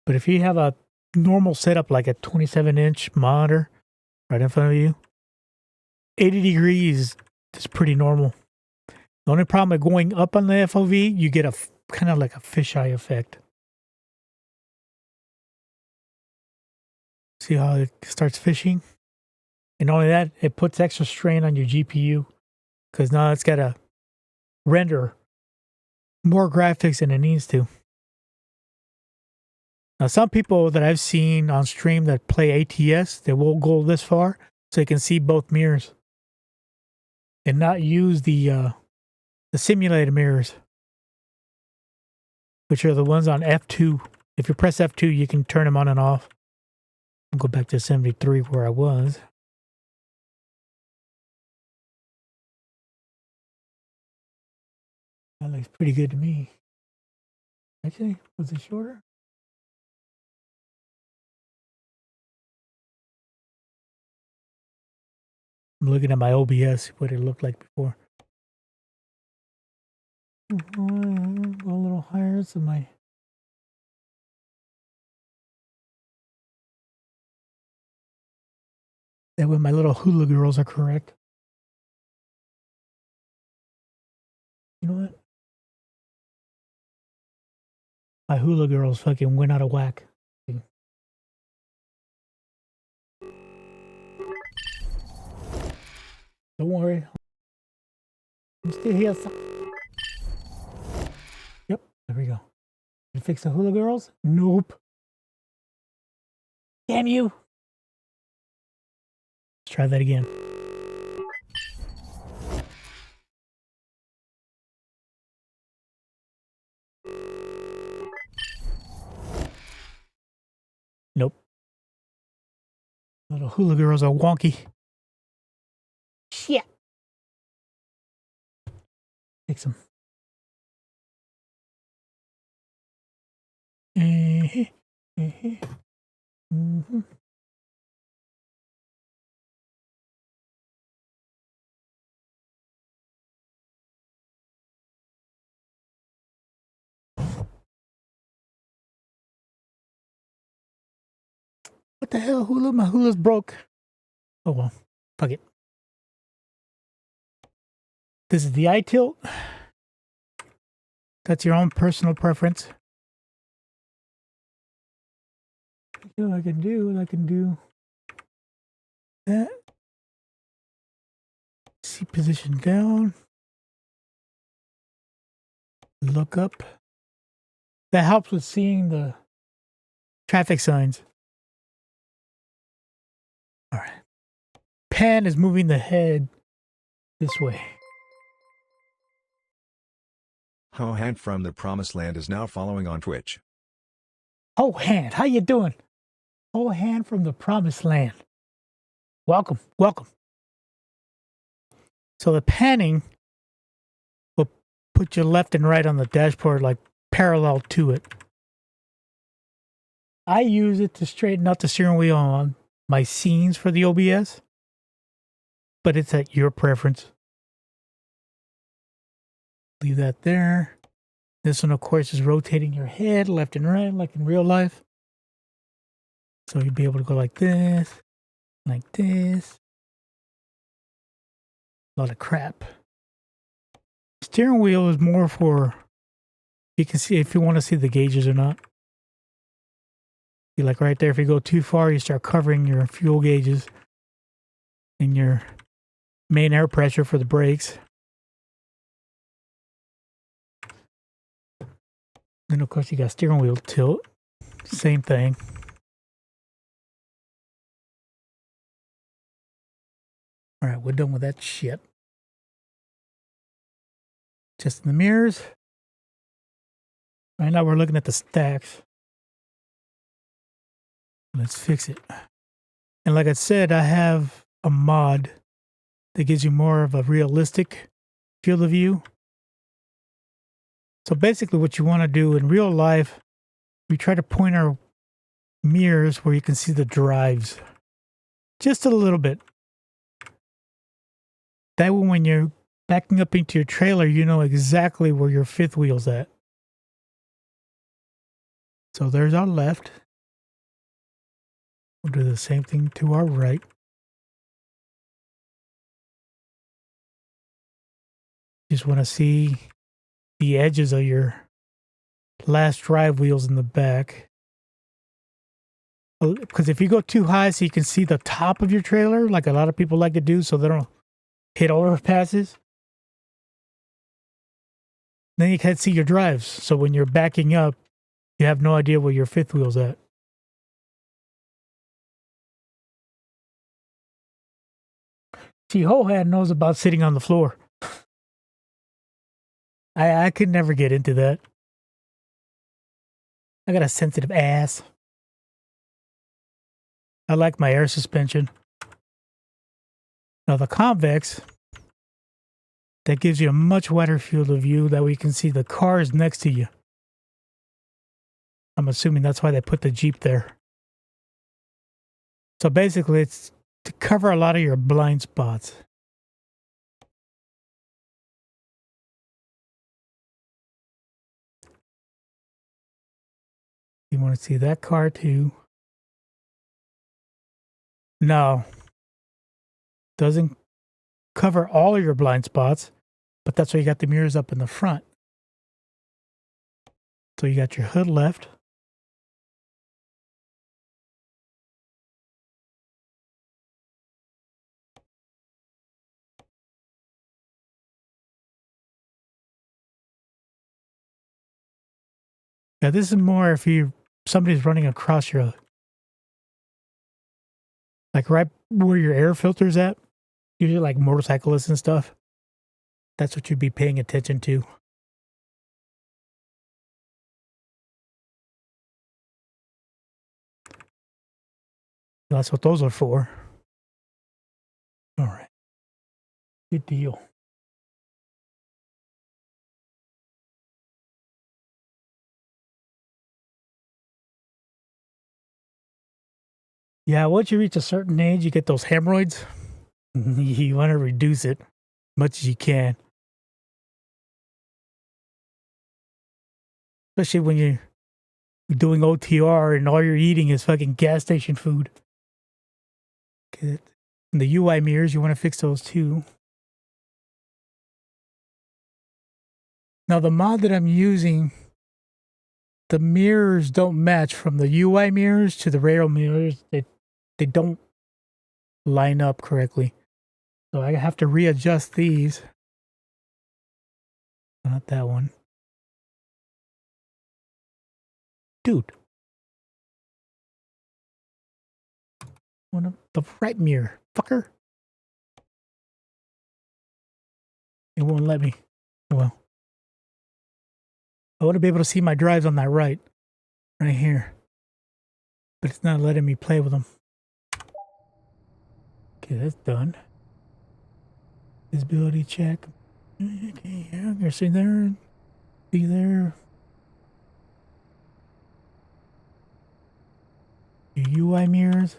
But if you have a normal setup like a 27-inch monitor right in front of you, 80 degrees is pretty normal. The only problem with going up on the FOV, you get a kind of like a fisheye effect. See how it starts fishing? And not only that, it puts extra strain on your GPU because now it's got to render more graphics than it needs to. Now, some people that I've seen on stream that play ATS, they will go this far so they can see both mirrors and not use the simulated mirrors, which are the ones on F2. If you press F2, you can turn them on and off. I'll go back to 73 where I was. That looks pretty good to me. Actually, was it shorter? I'm looking at my OBS, what it looked like before. Go a little higher, so my... That way my little hula girls are correct. You know what? My hula girls fucking went out of whack. Don't worry. I'm still here. Yep, there we go. Did you fix the hula girls? Nope. Damn you. Let's try that again. Nope. Little hula girls are wonky. Shit. Fix them. Mm-hmm. What the hell, hula? My hula's broke. Oh well, fuck it. This is the eye tilt. That's your own personal preference. You know what I can do that. Seat position down. Look up. That helps with seeing the traffic signs. All right. Pan is moving the head this way. Hohan from the Promised Land is now following on Twitch. Hohan, how you doing? Hohan from the Promised Land. Welcome, welcome. So the panning will put your left and right on the dashboard like parallel to it. I use it to straighten out the steering wheel on my scenes for the OBS, but it's at your preference. Leave that there. This one, of course, is rotating your head left and right like in real life. So you'll be able to go like this, like this. A lot of crap. Steering wheel is more for, you can see if you want to see the gauges or not. See, like right there, if you go too far, you start covering your fuel gauges and your main air pressure for the brakes. Then, of course, you got steering wheel tilt. Same thing. All right, we're done with that shit. Just in the mirrors. Right now, we're looking at the stacks. Let's fix it. And like I said, I have a mod that gives you more of a realistic field of view. So basically what you want to do in real life, we try to point our mirrors where you can see the drives. Just a little bit. That way when you're backing up into your trailer, you know exactly where your fifth wheel's at. So there's our left. We'll do the same thing to our right. Just want to see the edges of your last drive wheels in the back. Because if you go too high so you can see the top of your trailer, like a lot of people like to do so they don't hit overpasses, then you can't see your drives. So when you're backing up, you have no idea where your fifth wheel's at. See, Hohan knows about sitting on the floor. I could never get into that. I got a sensitive ass. I like my air suspension. Now the convex, that gives you a much wider field of view. That way you can see the cars next to you. I'm assuming that's why they put the Jeep there. So basically it's to cover a lot of your blind spots. You want to see that car too? No. Doesn't cover all of your blind spots, but that's why you got the mirrors up in the front. So you got your hood left. Yeah, this is more if somebody's running across your, like right where your air filter's at, usually like motorcyclists and stuff. That's what you'd be paying attention to. That's what those are for. All right. Good deal. Yeah, once you reach a certain age, you get those hemorrhoids. You want to reduce it as much as you can. Especially when you're doing OTR and all you're eating is fucking gas station food. And the UI mirrors, you want to fix those too. Now the mod that I'm using, the mirrors don't match from the UI mirrors to the rail mirrors. They don't line up correctly. So I have to readjust these. Not that one. Dude. One of the right mirror, fucker. It won't let me. Oh, well. I want to be able to see my drives on that right here. But it's not letting me play with them. Okay, that's done. Visibility check. Okay, yeah, you're see there. See there. Your UI mirrors.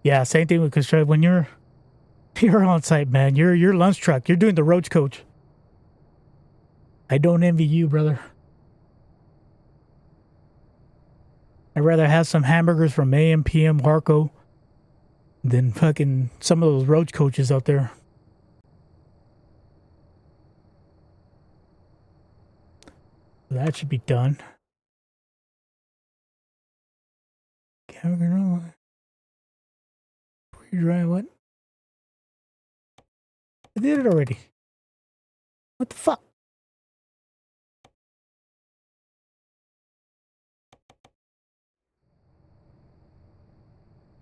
Yeah, same thing with construction. When you're on site, man, you're lunch truck. You're doing the roach coach. I don't envy you, brother. I'd rather have some hamburgers from AM, PM, Harco than fucking some of those roach coaches out there. That should be done. Pre-dry what? I did it already. What the fuck?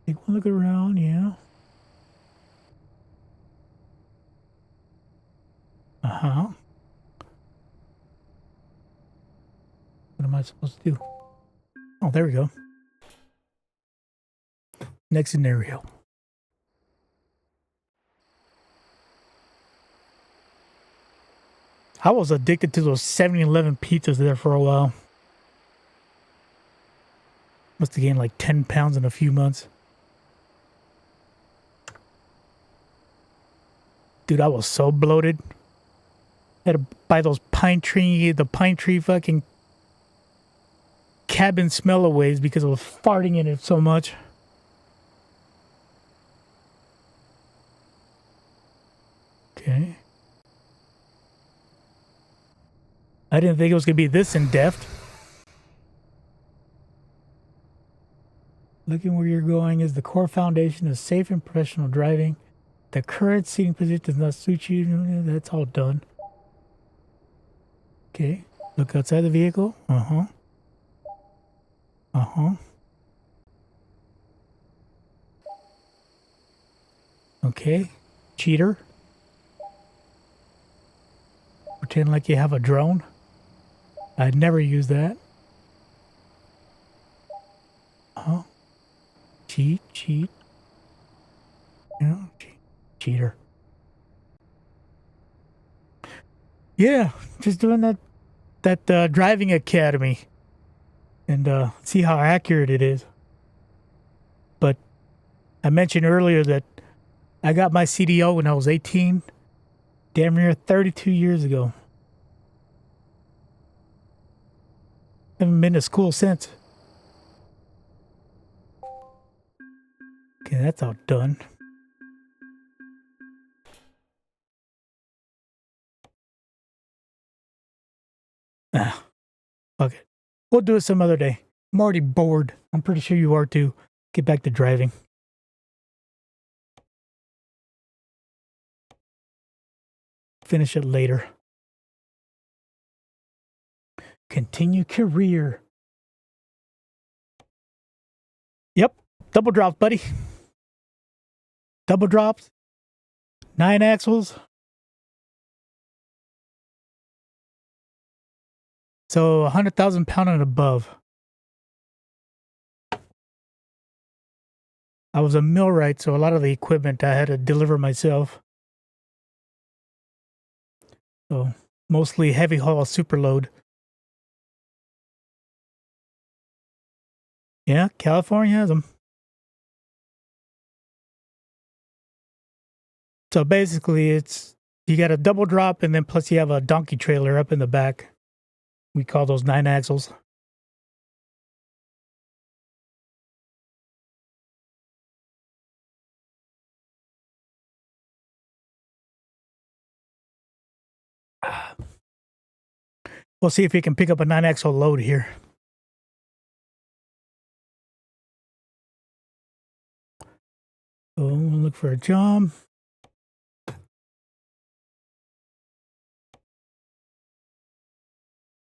Take one look around, yeah. Uh-huh. What am I supposed to do? Oh, there we go. Next scenario. I was addicted to those 7-Eleven pizzas there for a while. Must have gained like 10 pounds in a few months. Dude, I was so bloated. I had to buy those the pine tree fucking cabin smell-aways because I was farting in it so much. Okay. I didn't think it was going to be this in-depth. Looking where you're going is the core foundation of safe and professional driving. The current seating position does not suit you. That's all done. Okay. Look outside the vehicle. Uh-huh. Uh-huh. Okay. Cheater. Pretend like you have a drone. I'd never use that. Huh? Cheat. Yeah, cheater. Yeah, just doing that driving academy and see how accurate it is. But I mentioned earlier that I got my CDO when I was 18, damn near 32 years ago. Haven't been to school since. Okay, that's all done. Ah, fuck it. We'll do it some other day. I'm already bored. I'm pretty sure you are too. Get back to driving. Finish it later. Continue career. Yep. Double drops, buddy. Double drops. 9 axles. So 100,000 pound and above. I was a millwright, so a lot of the equipment I had to deliver myself. So mostly heavy haul super load. Yeah, California has them. So basically you got a double drop and then plus you have a donkey trailer up in the back. We call those 9 axles. We'll see if we can pick up a 9 axle load here. So we'll look for a job.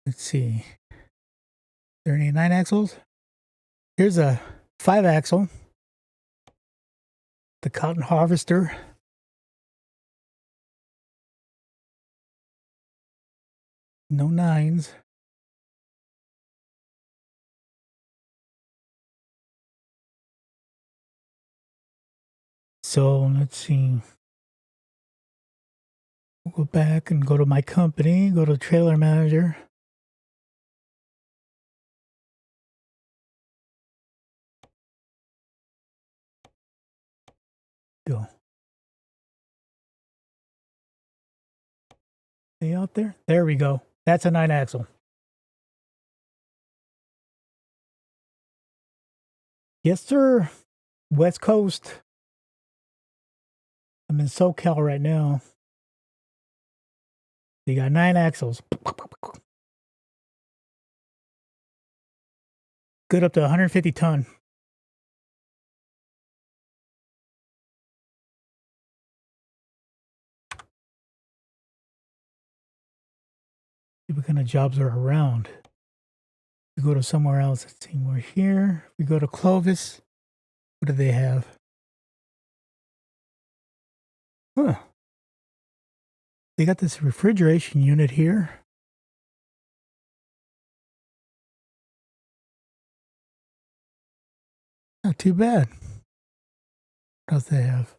Let's see. Are there any 9 axles? Here's a 5 axle. The cotton harvester. No 9s. So let's see. We'll go back and go to my company, go to trailer manager. Go. They out there? There we go. That's a 9 axle. Yes, sir. West Coast. I'm in SoCal right now. They got 9 axles. Good up to 150 ton. See what kind of jobs are around. We go to somewhere else. Let's see, we're here. We go to Clovis. What do they have? Huh. They got this refrigeration unit here. Not too bad. What else they have?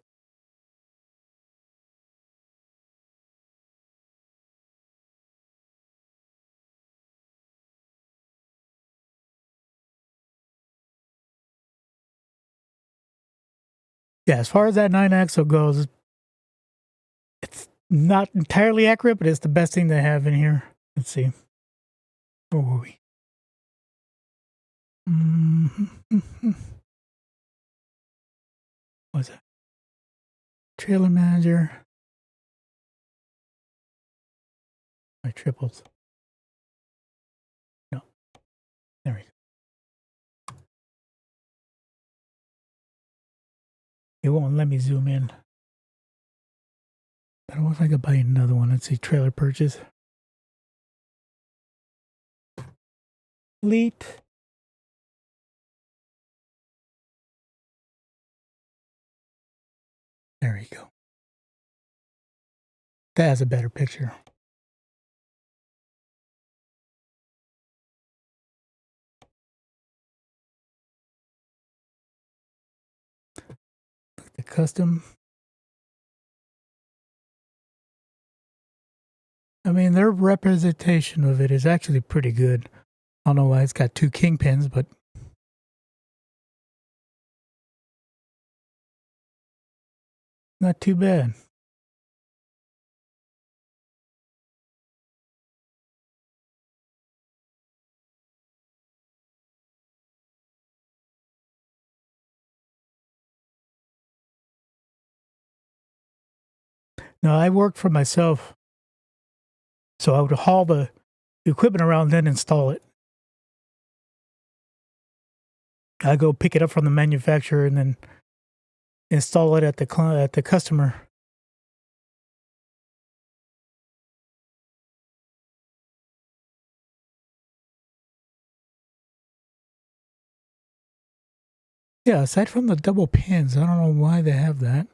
Yeah, as far as that 9 axle goes, it's not entirely accurate, but it's the best thing they have in here. Let's see. Where were we? What's that? Trailer manager. My triples. No. There we go. It won't let me zoom in. I don't know if I could buy another one. Let's see. Trailer purchase. Fleet. There you go. That has a better picture. The custom. I mean, their representation of it is actually pretty good. I don't know why it's got 2 kingpins, but not too bad. Now, I worked for myself, so I would haul the equipment around, then install it. I go pick it up from the manufacturer and then install it at the customer. Yeah, aside from the double pins, I don't know why they have that.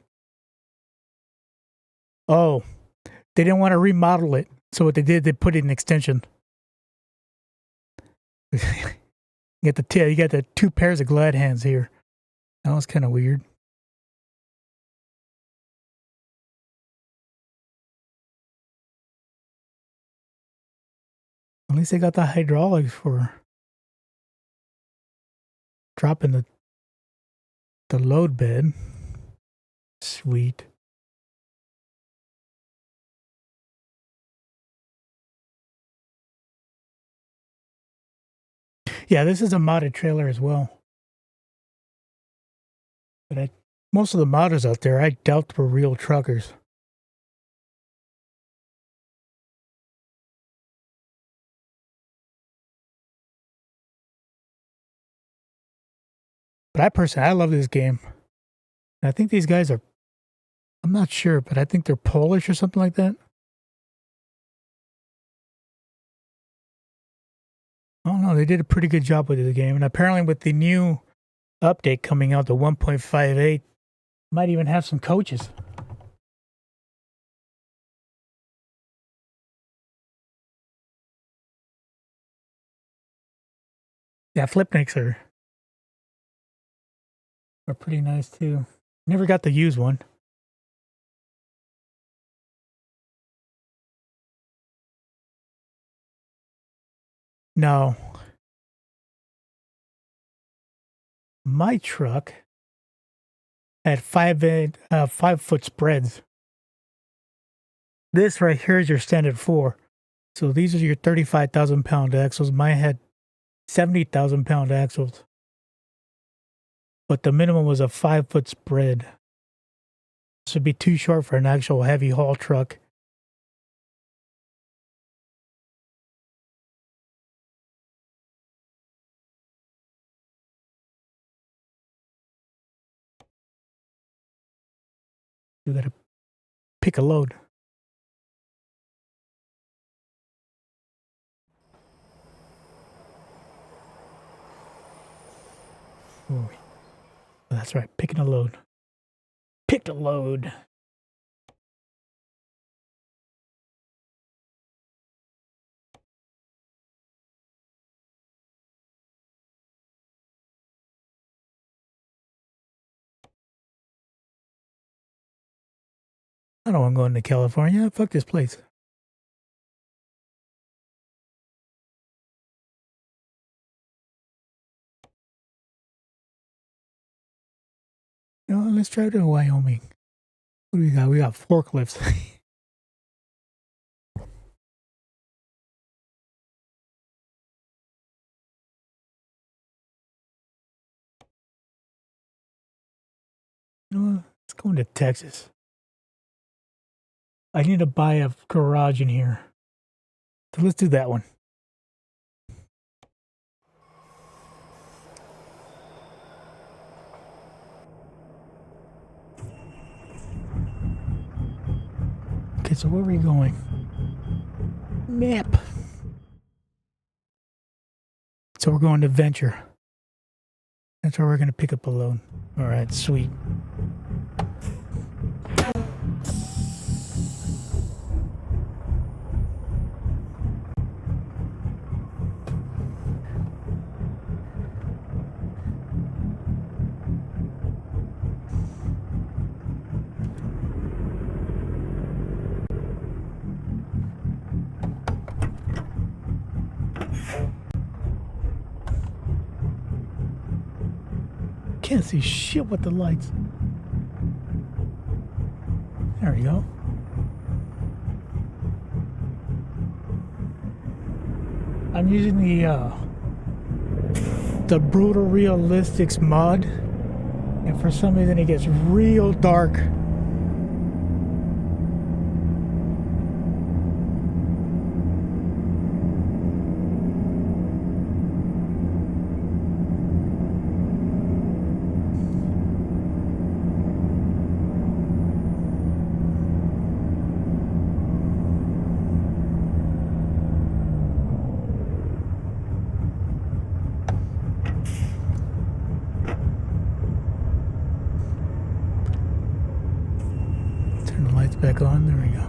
Oh, they didn't want to remodel it. So what they did, they put in an extension. You got the 2 pairs of glad hands here. That was kind of weird. At least they got the hydraulics for dropping the load bed. Sweet. Yeah, this is a modded trailer as well. But most of the modders out there, I doubt were real truckers. But I love this game. I think these guys are, I'm not sure, but I think they're Polish or something like that. I don't know. They did a pretty good job with the game. And apparently with the new update coming out, the 1.58, might even have some coaches. Yeah, flipnicks are pretty nice too. Never got to use one. No. My truck had 5-foot spreads. This right here is your standard 4. So these are your 35,000 pound axles. Mine had 70,000 pound axles. But the minimum was a 5-foot spread. This would be too short for an actual heavy haul truck. You gotta pick a load. Ooh. That's right, picking a load. Picked a load. I don't want to go into California. Fuck this place. You know, let's drive to Wyoming. What do we got? We got forklifts. You know what? Let's go into Texas. I need to buy a garage in here. So let's do that one. Okay, so where are we going? Map. So we're going to Venture. That's where we're going to pick up a load. All right, sweet. Can't see shit with the lights. There we go. I'm using the Brutal Realistics mod, and for some reason it gets real dark. Back on, there we go.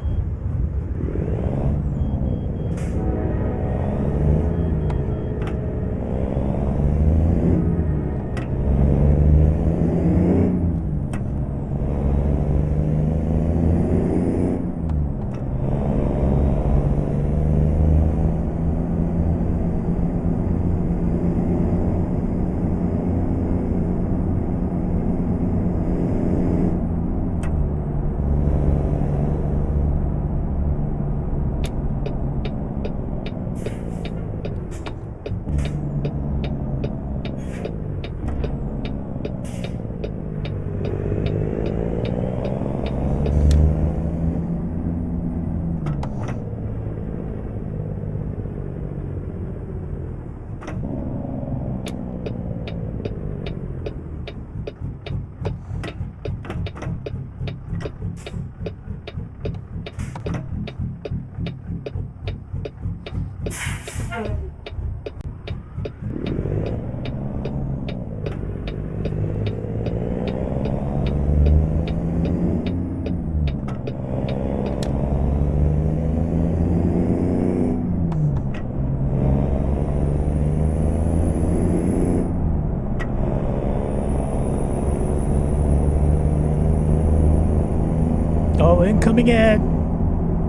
incoming ad.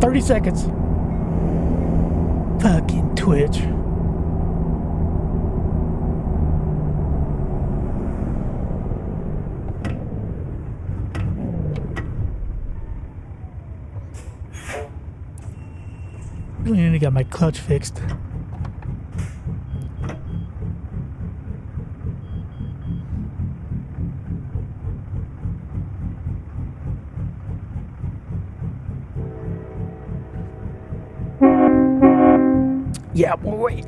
30 seconds. Fucking Twitch. Really need to get my clutch fixed. Yeah, we'll wait.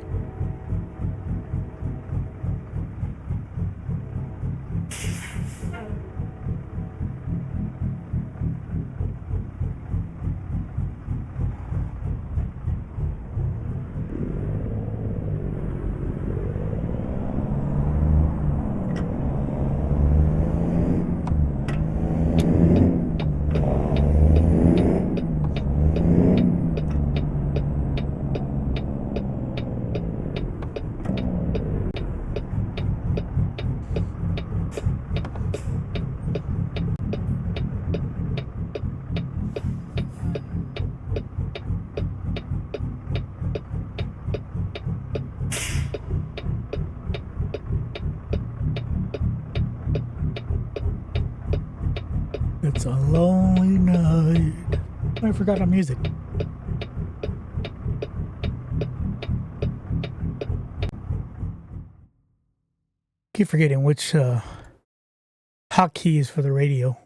It's a lonely night. I forgot our music. Keep forgetting which hotkey is for the radio.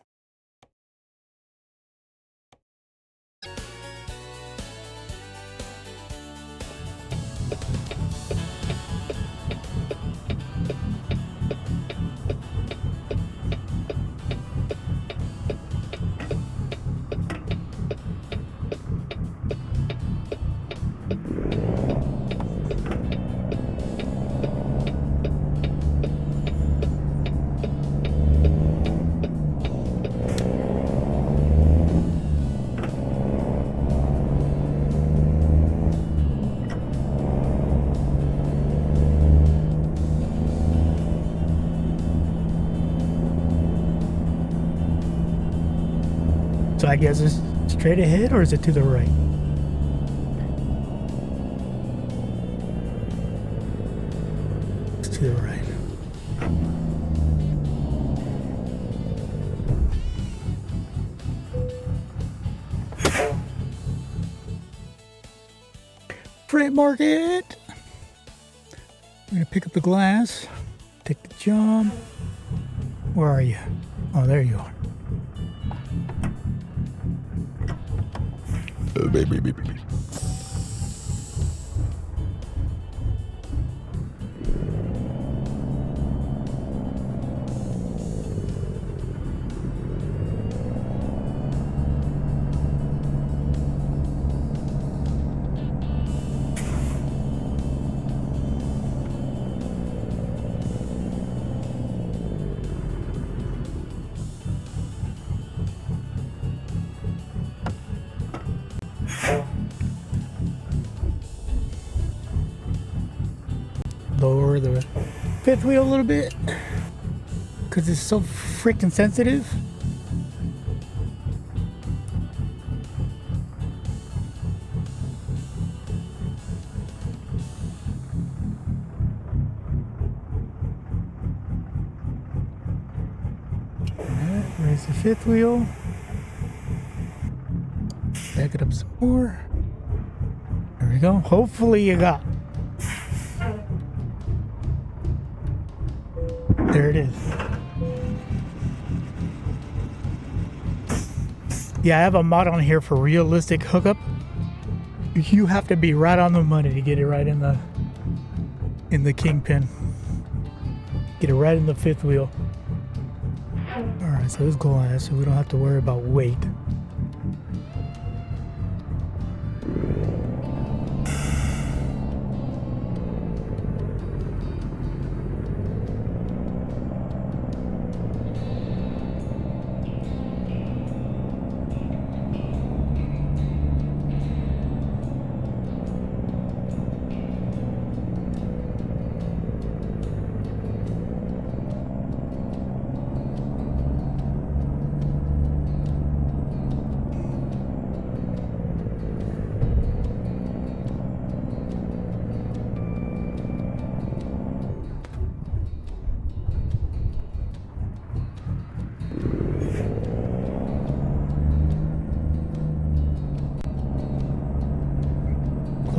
So I guess it's straight ahead, or is it to the right? It's to the right. Freight market. I'm gonna pick up the glass. Take the job. Where are you? Oh, there you are. Lower the fifth wheel a little bit because it's so freaking sensitive. Alright, raise the fifth wheel. Back it up some more. There we go. Hopefully you got. There it is. Yeah, I have a mod on here for realistic hookup. You have to be right on the money to get it right in the kingpin. Get it right in the fifth wheel. Alright, so this glass, so we don't have to worry about weight.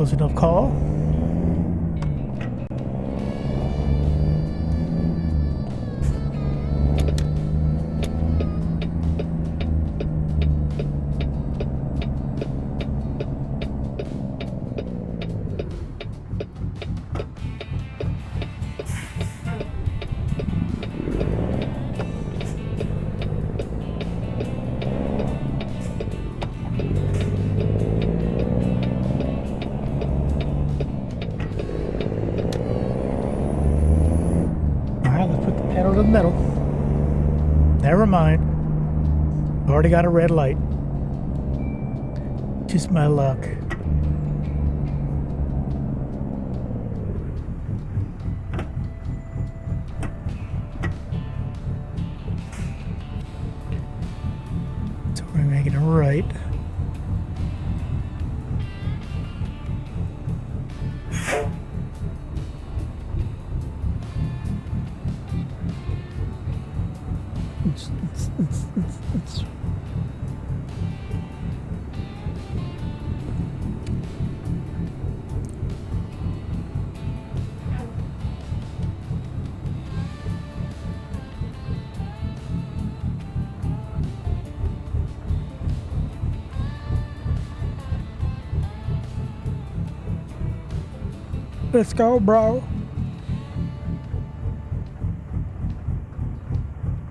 close enough call. To the middle. Never mind. Already got a red light. Just my luck. So we're making a right. Let's go, bro.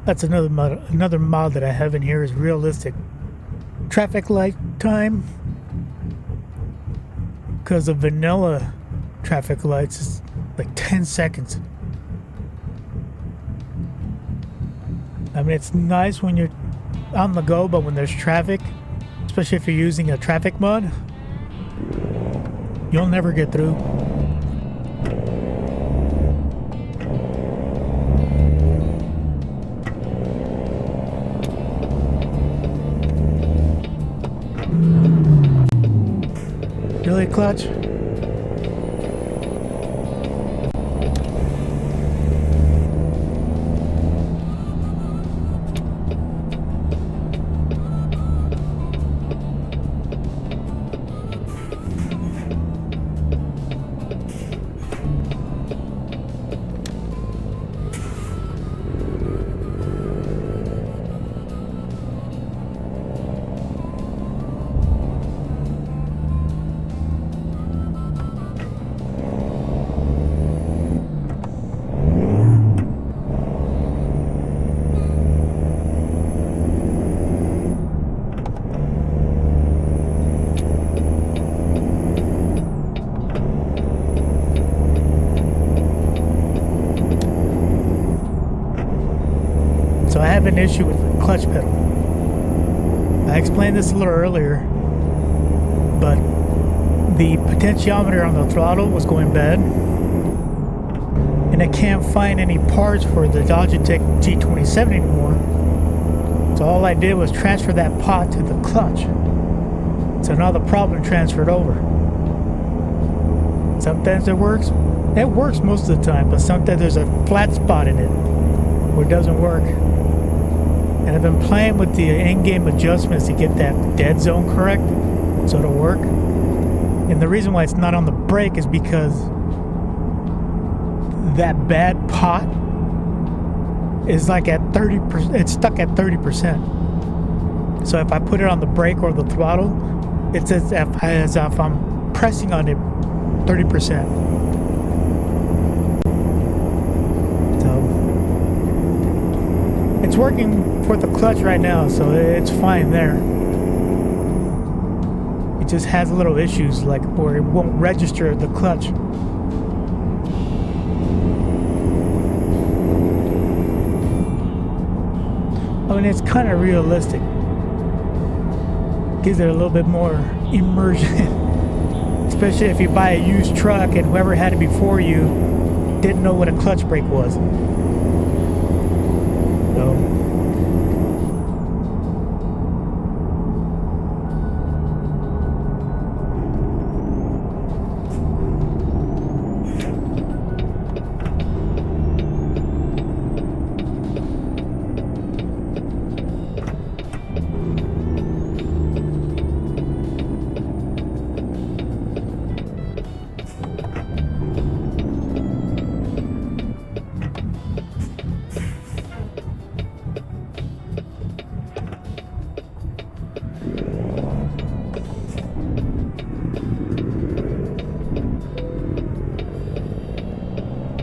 That's another mod that I have in here is realistic traffic light time. Because the vanilla traffic lights is like 10 seconds. I mean, it's nice when you're on the go, but when there's traffic, especially if you're using a traffic mod, you'll never get through. Really, clutch? So I have an issue with the clutch pedal. I explained this a little earlier, but the potentiometer on the throttle was going bad, and I can't find any parts for the Logitech G27 anymore. So all I did was transfer that pot to the clutch. So now the problem transferred over. Sometimes it works. It works most of the time, but sometimes there's a flat spot in it where it doesn't work. And I've been playing with the in-game adjustments to get that dead zone correct, so it'll work. And the reason why it's not on the brake is because that bad pot is like at 30%. It's stuck at 30%. So if I put it on the brake or the throttle, it's as if I'm pressing on it 30%. It's working for the clutch right now, so it's fine there. It just has little issues, like where it won't register the clutch. I mean, it's kind of realistic. Gives it a little bit more immersion. Especially if you buy a used truck and whoever had it before you didn't know what a clutch brake was.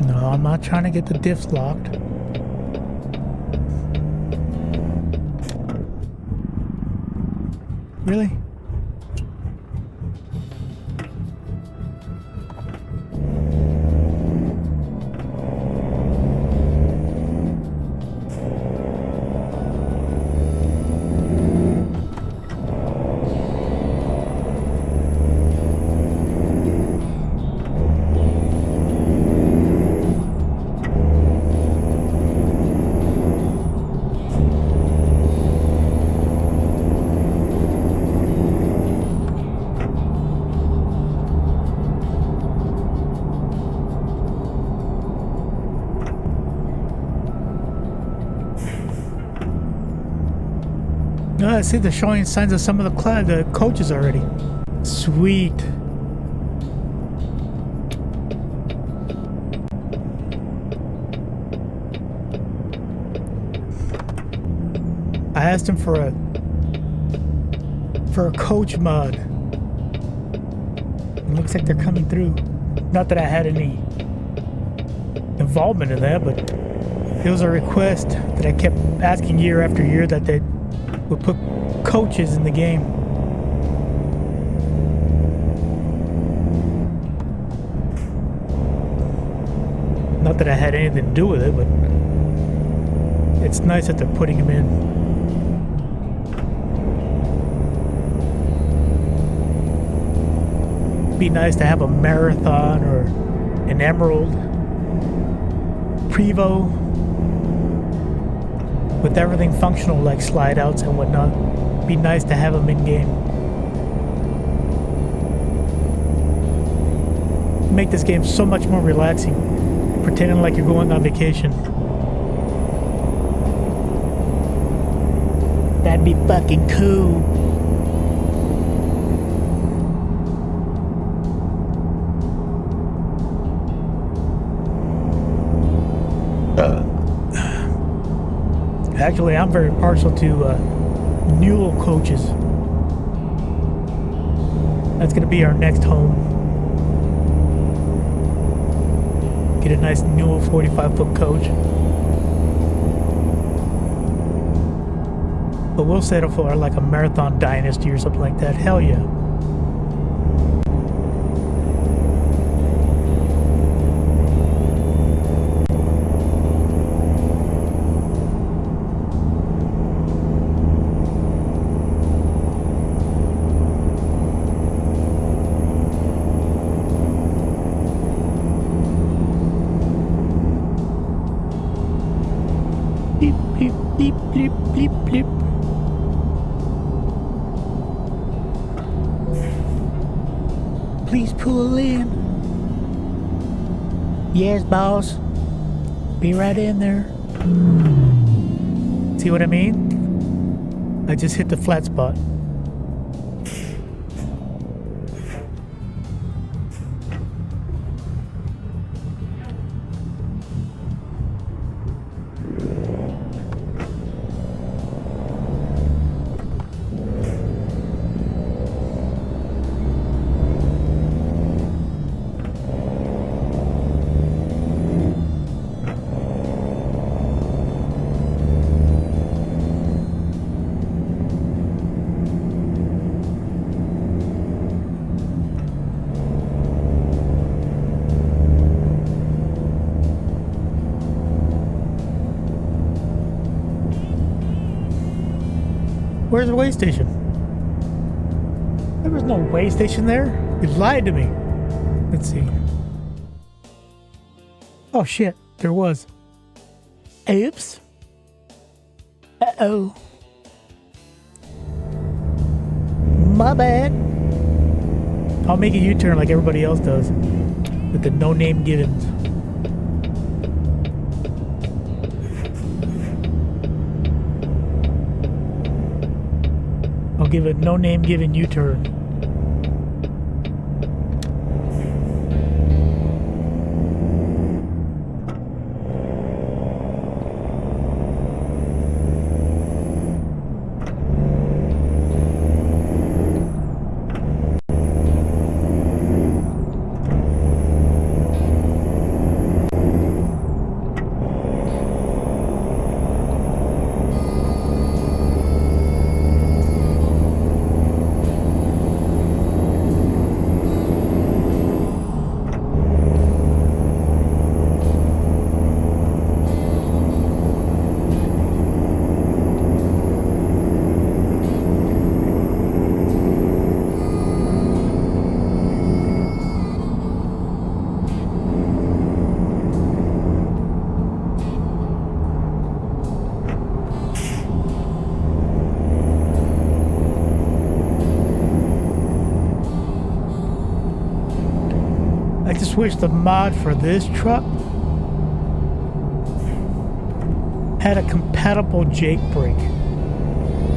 No, I'm not trying to get the diffs locked. Really? No, I see they're showing signs of some of the coaches already. Sweet. I asked him for a coach mod. It looks like they're coming through. Not that I had any involvement in that, but it was a request that I kept asking year after year that they would put coaches in the game. Not that I had anything to do with it, but it's nice that they're putting them in. Be nice to have a marathon or an emerald prevo with everything functional like slide outs and whatnot. Be nice to have them in game. Make this game so much more relaxing, pretending like you're going on vacation. That'd be fucking cool. Actually, I'm very partial to mule coaches. That's going to be our next home. Get a nice mule 45-foot coach. But we'll settle for like a marathon dynasty or something like that. Hell yeah. Bleep, bleep, bleep, bleep, bleep, bleep. Please pull in. Yes, boss. Be right in there. See what I mean? I just hit the flat spot. Where's the way station? There was no way station there. You lied to me. Let's see. Oh shit, there was. Oops. Uh-oh. My bad. I'll make a U-turn like everybody else does. With the no-name givens. I'll give a no-name given U-turn. wish the mod for this truck had a compatible Jake brake,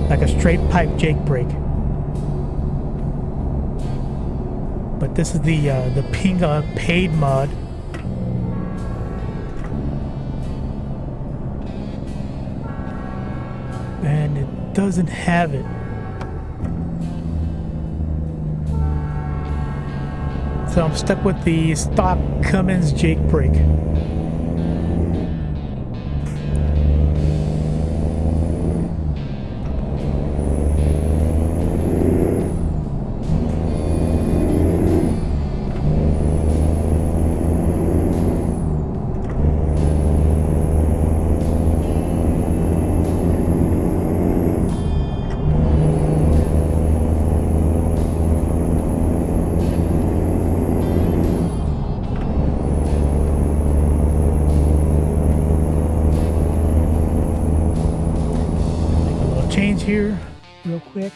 like a straight pipe Jake brake. But this is the Pinga paid mod. And it doesn't have it. So I'm stuck with the stock Cummins Jake brake. Here real quick.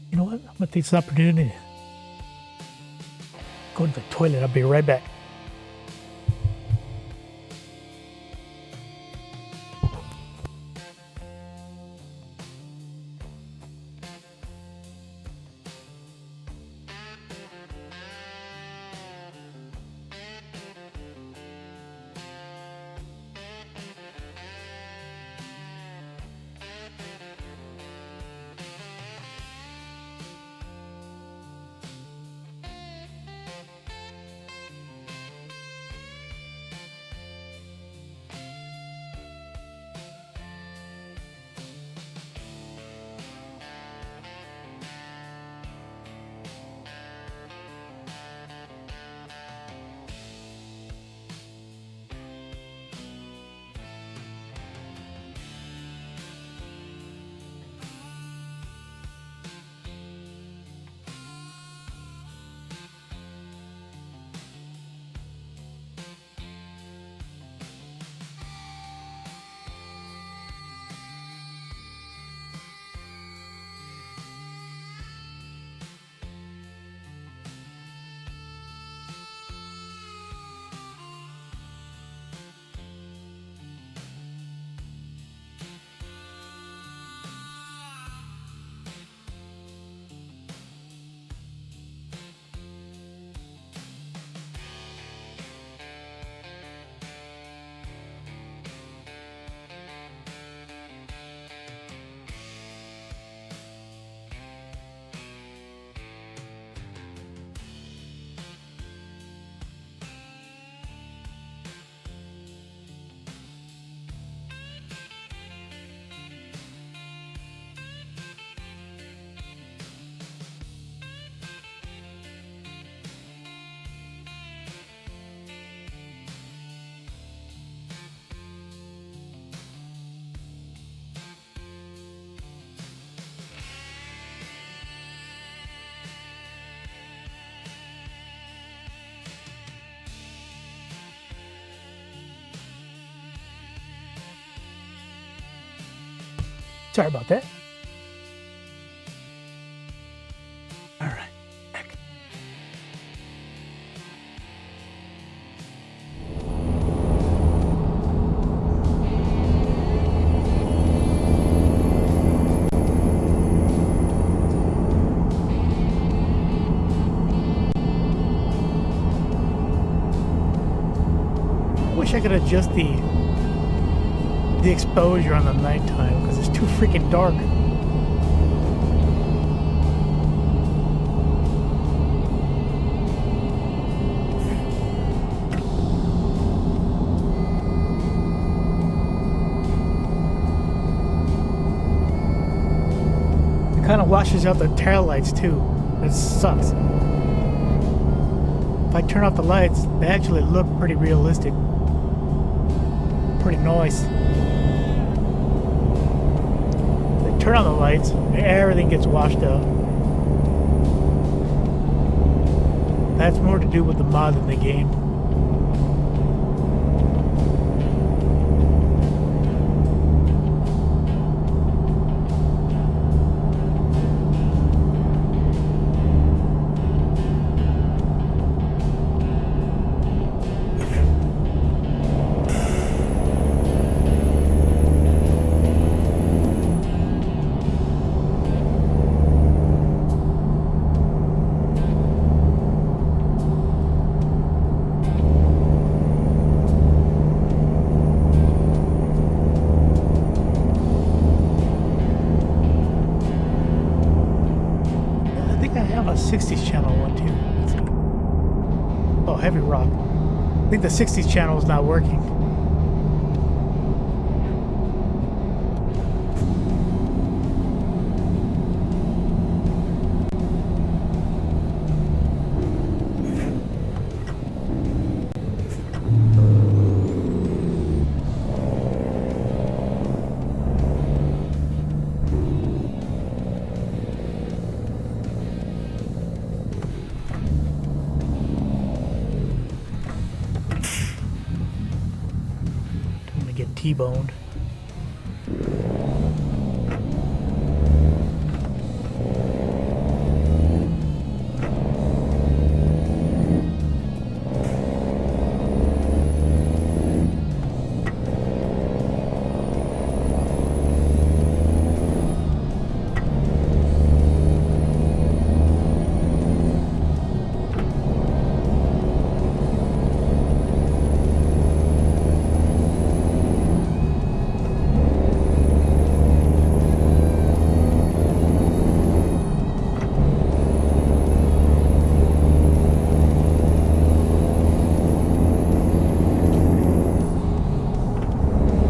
You know what? I'm gonna take this opportunity. Go to the toilet. I'll be right back. Sorry about that. All right. Back. I wish I could adjust the exposure on the nighttime because it's too freaking dark. It kind of washes out the tail lights too. It sucks. If I turn off the lights, they actually look pretty realistic. Pretty nice. Turn on the lights, everything gets washed out. That's more to do with the mod than the game. I think I have a 60s channel one too. Let's see. Oh, heavy rock. I think the 60s channel is not working. Get T-boned.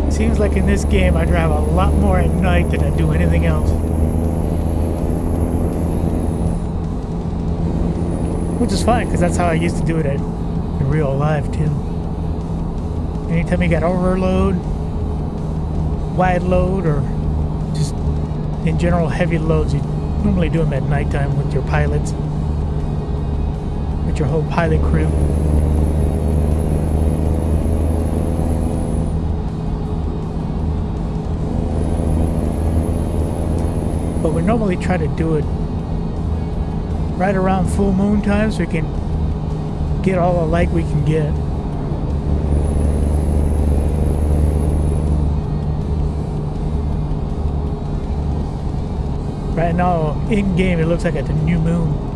Seems like in this game I drive a lot more at night than I do anything else. Which is fine, because that's how I used to do it in real life too. Anytime you got overload, wide load, or just in general heavy loads, you normally do them at nighttime with your pilots, with your whole pilot crew. But we normally try to do it right around full moon time so we can get all the light we can get. Right now, in game, it looks like it's a new moon.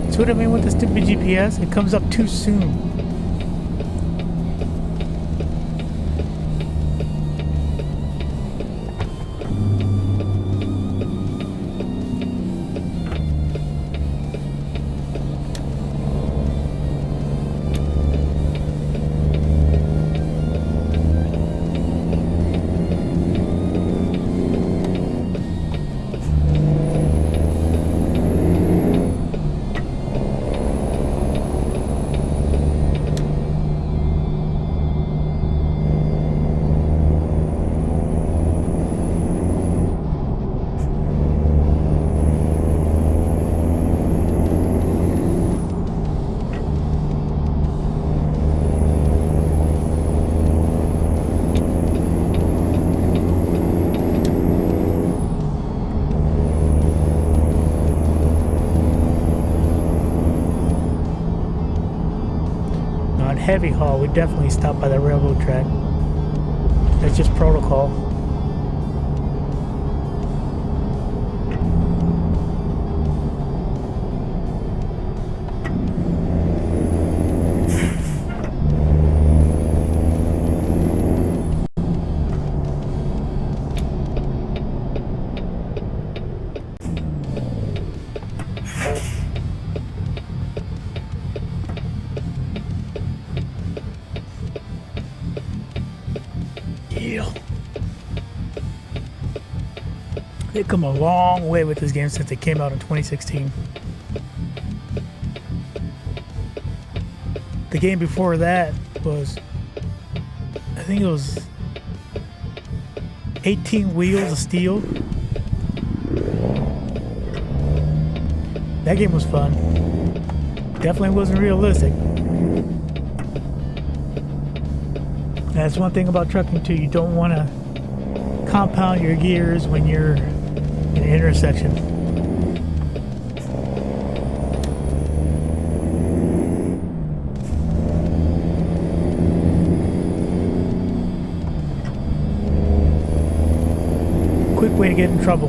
See what I mean with the stupid GPS? It comes up too soon. Heavy haul, we definitely stop by the railroad track. That's just protocol. They've come a long way with this game since it came out in 2016. The game before that was, I think it was 18 Wheels of Steel. That game was fun. Definitely wasn't realistic. That's one thing about trucking too. You don't want to compound your gears when you're in an intersection. Quick way to get in trouble.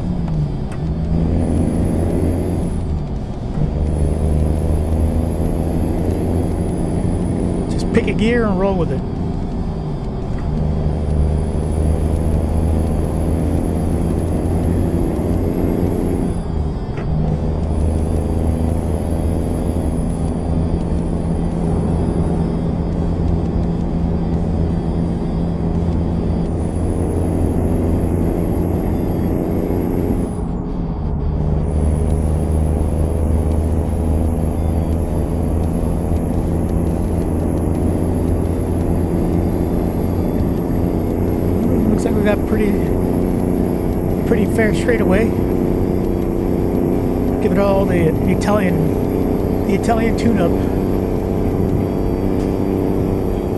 Just pick a gear and roll with it. Got pretty fair straightaway. Give it all the Italian tune-up.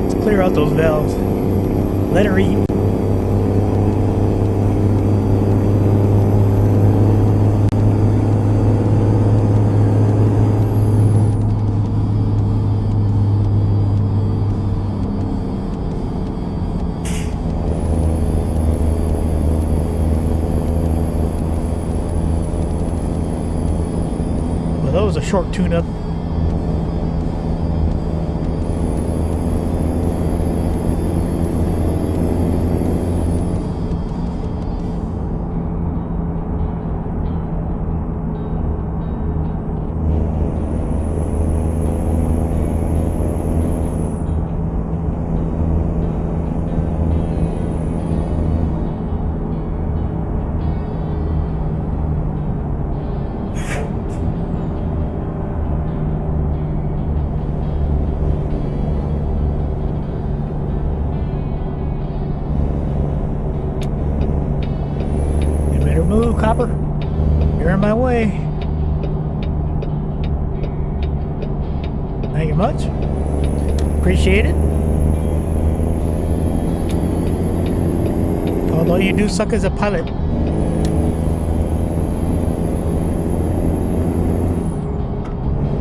Let's clear out those valves. Let her eat. That was a short tune-up. Move, copper. You're in my way. Thank you much. Appreciate it. Although you do suck as a pilot.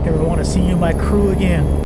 Never want to see you in my crew again.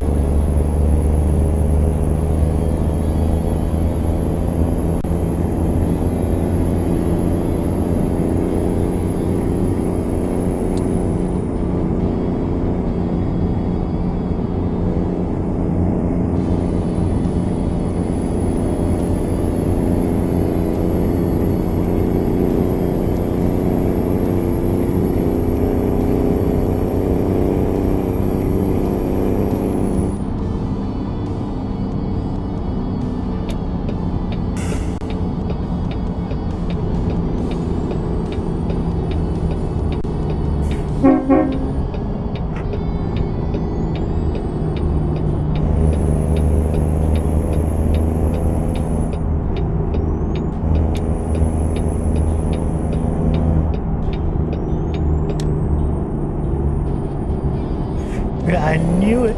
I knew it.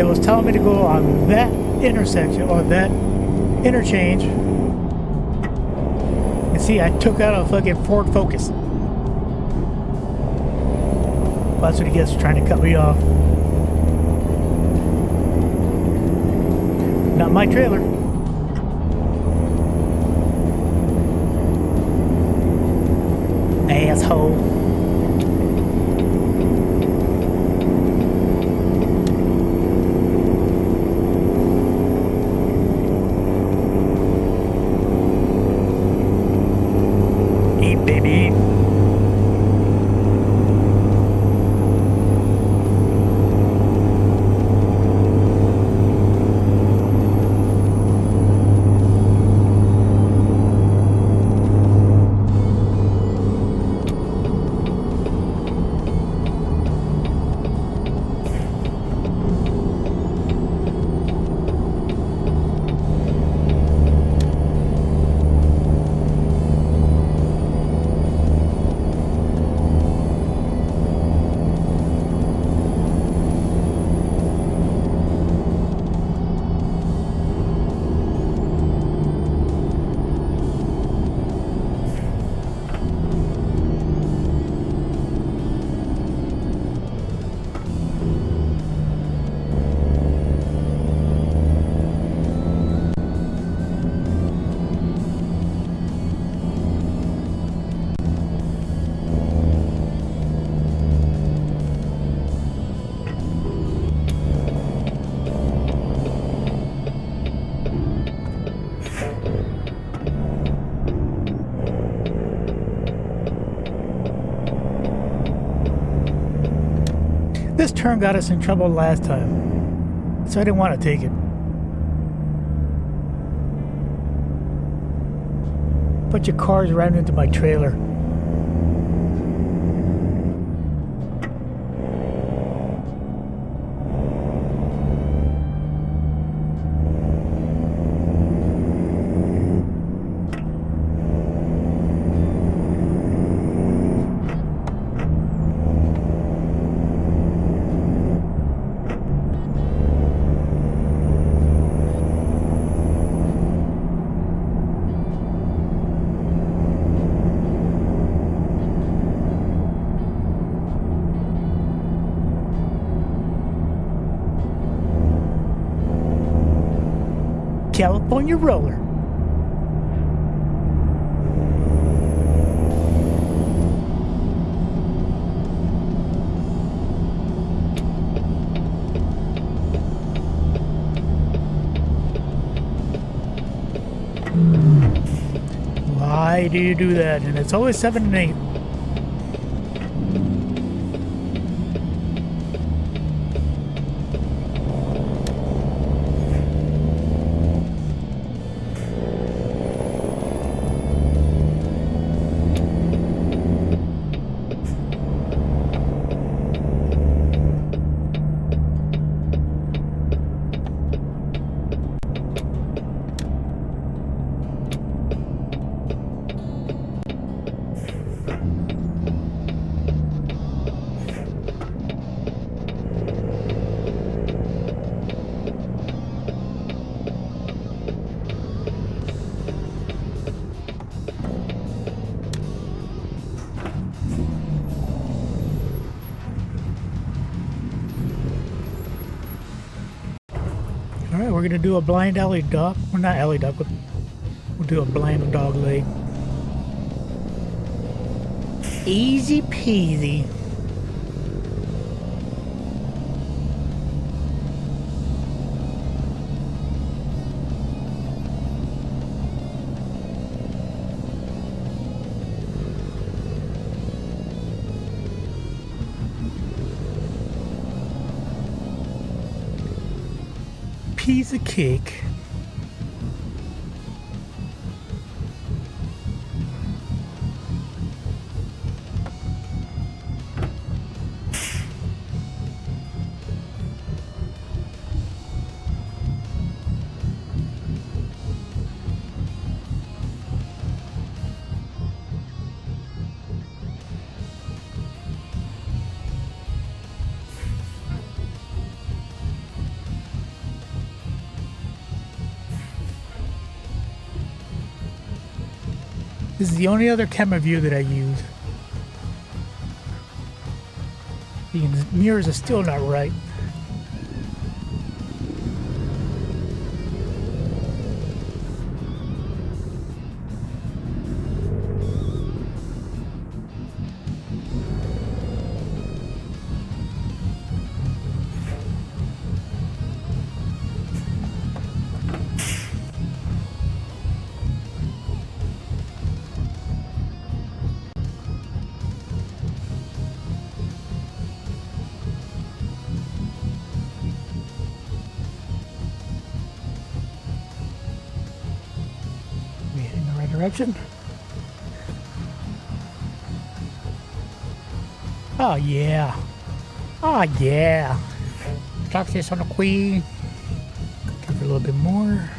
It was telling me to go on that intersection or that interchange. And see, I took out a fucking Ford Focus. Well, that's what he gets for trying to cut me off. Not my trailer. Asshole. Baby. this turn got us in trouble last time, so I didn't want to take it. Bunch of cars ran into my trailer. California roller. Why do you do that? And it's always 7 and 8. Alright, we're gonna do a blind alley duck. Well, not alley duck, but we'll do a blind dog leg. Easy peasy. Piece of cake. This is the only other camera view that I use. The mirrors are still not right. Direction. Oh yeah. Oh yeah. Talk this on the queen. Give her a little bit more.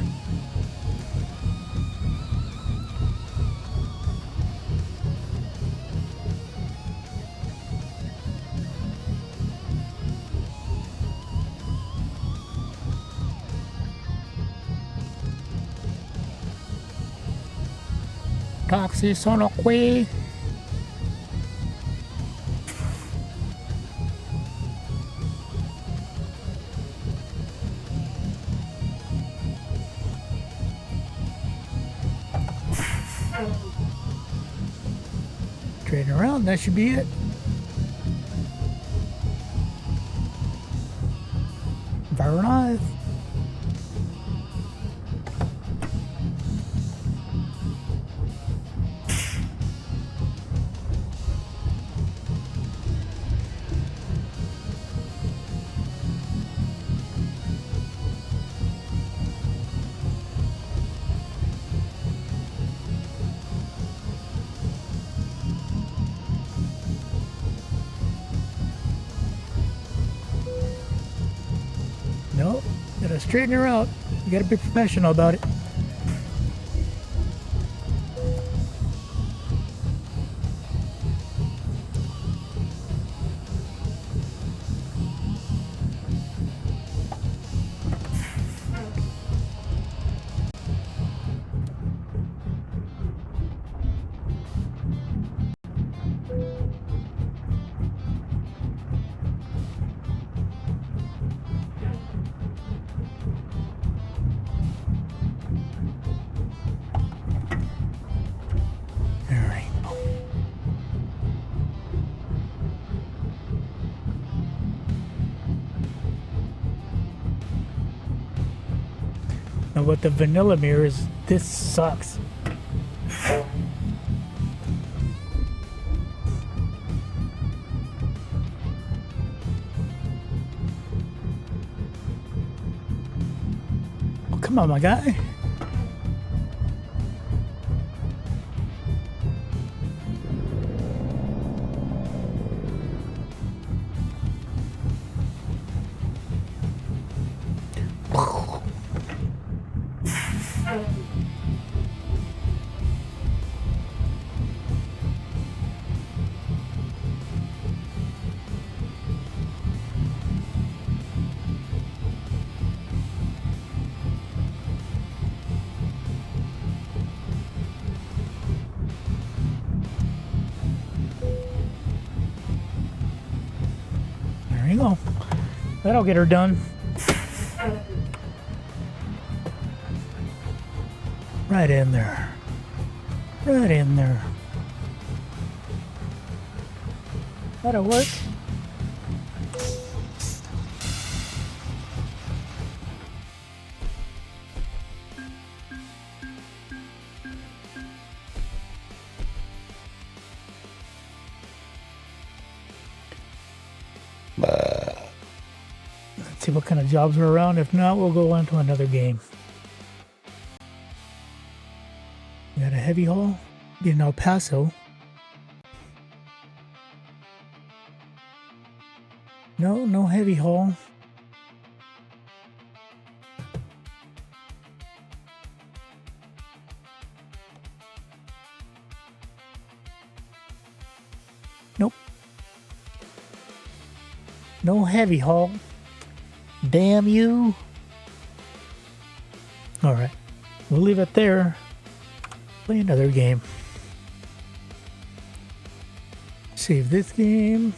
Taxi sono qui. Straighten around, that should be it. Very nice. straighten her out. You gotta be professional about it. Now what the vanilla mirror is, this sucks. Oh, come on, my guy. There you go. That'll get her done. Right in there. Right in there. That'll work. Let's see what kind of jobs are around. If not, we'll go on to another game. We got a heavy haul in El Paso. No heavy haul. Nope. No heavy haul. Damn you. All right. We'll leave it there. Play another game. Save this game.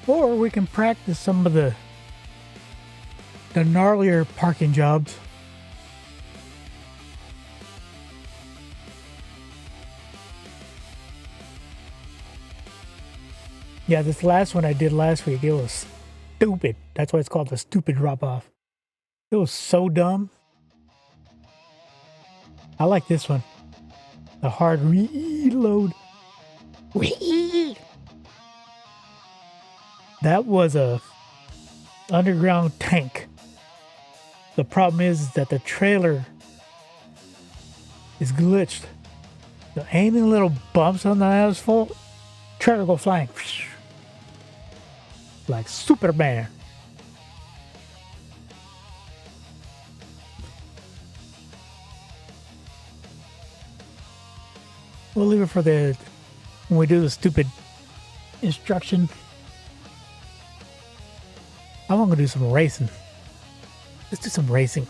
Or we can practice some of the gnarlier parking jobs. Yeah, this last one I did last week, it was stupid. That's why it's called the stupid drop-off. It was so dumb. I like this one. The hard reload. That was a underground tank. The problem is that the trailer is glitched. So any little bumps on the asphalt, trailer go flying. Like Superman. We'll leave it for when we do the stupid instruction. I want to do some racing. Let's do some racing.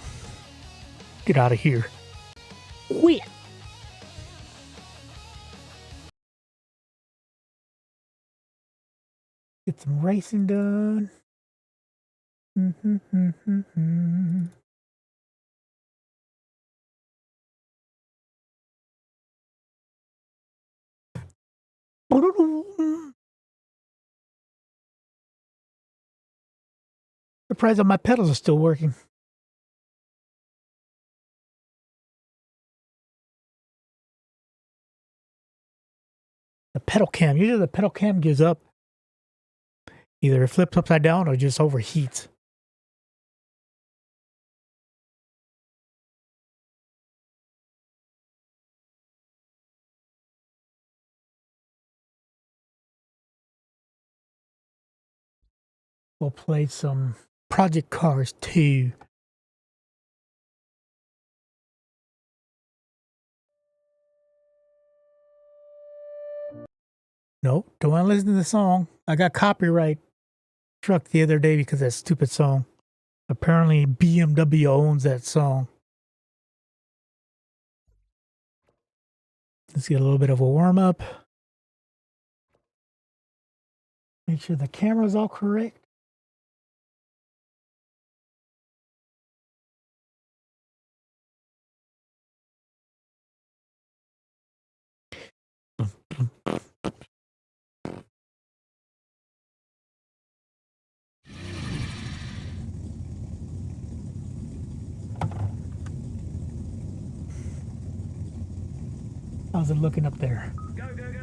Get out of here. Wait. Get some racing done. Surprised that my pedals are still working. The pedal cam. Usually the pedal cam gives up. Either it flips upside down or just overheats. we'll play some Project Cars 2. Nope, don't want to listen to the song. I got copyright struck the other day because of that stupid song. Apparently BMW owns that song. Let's get a little bit of a warm-up. Make sure the camera's all correct. How's it looking up there? Go, go, go.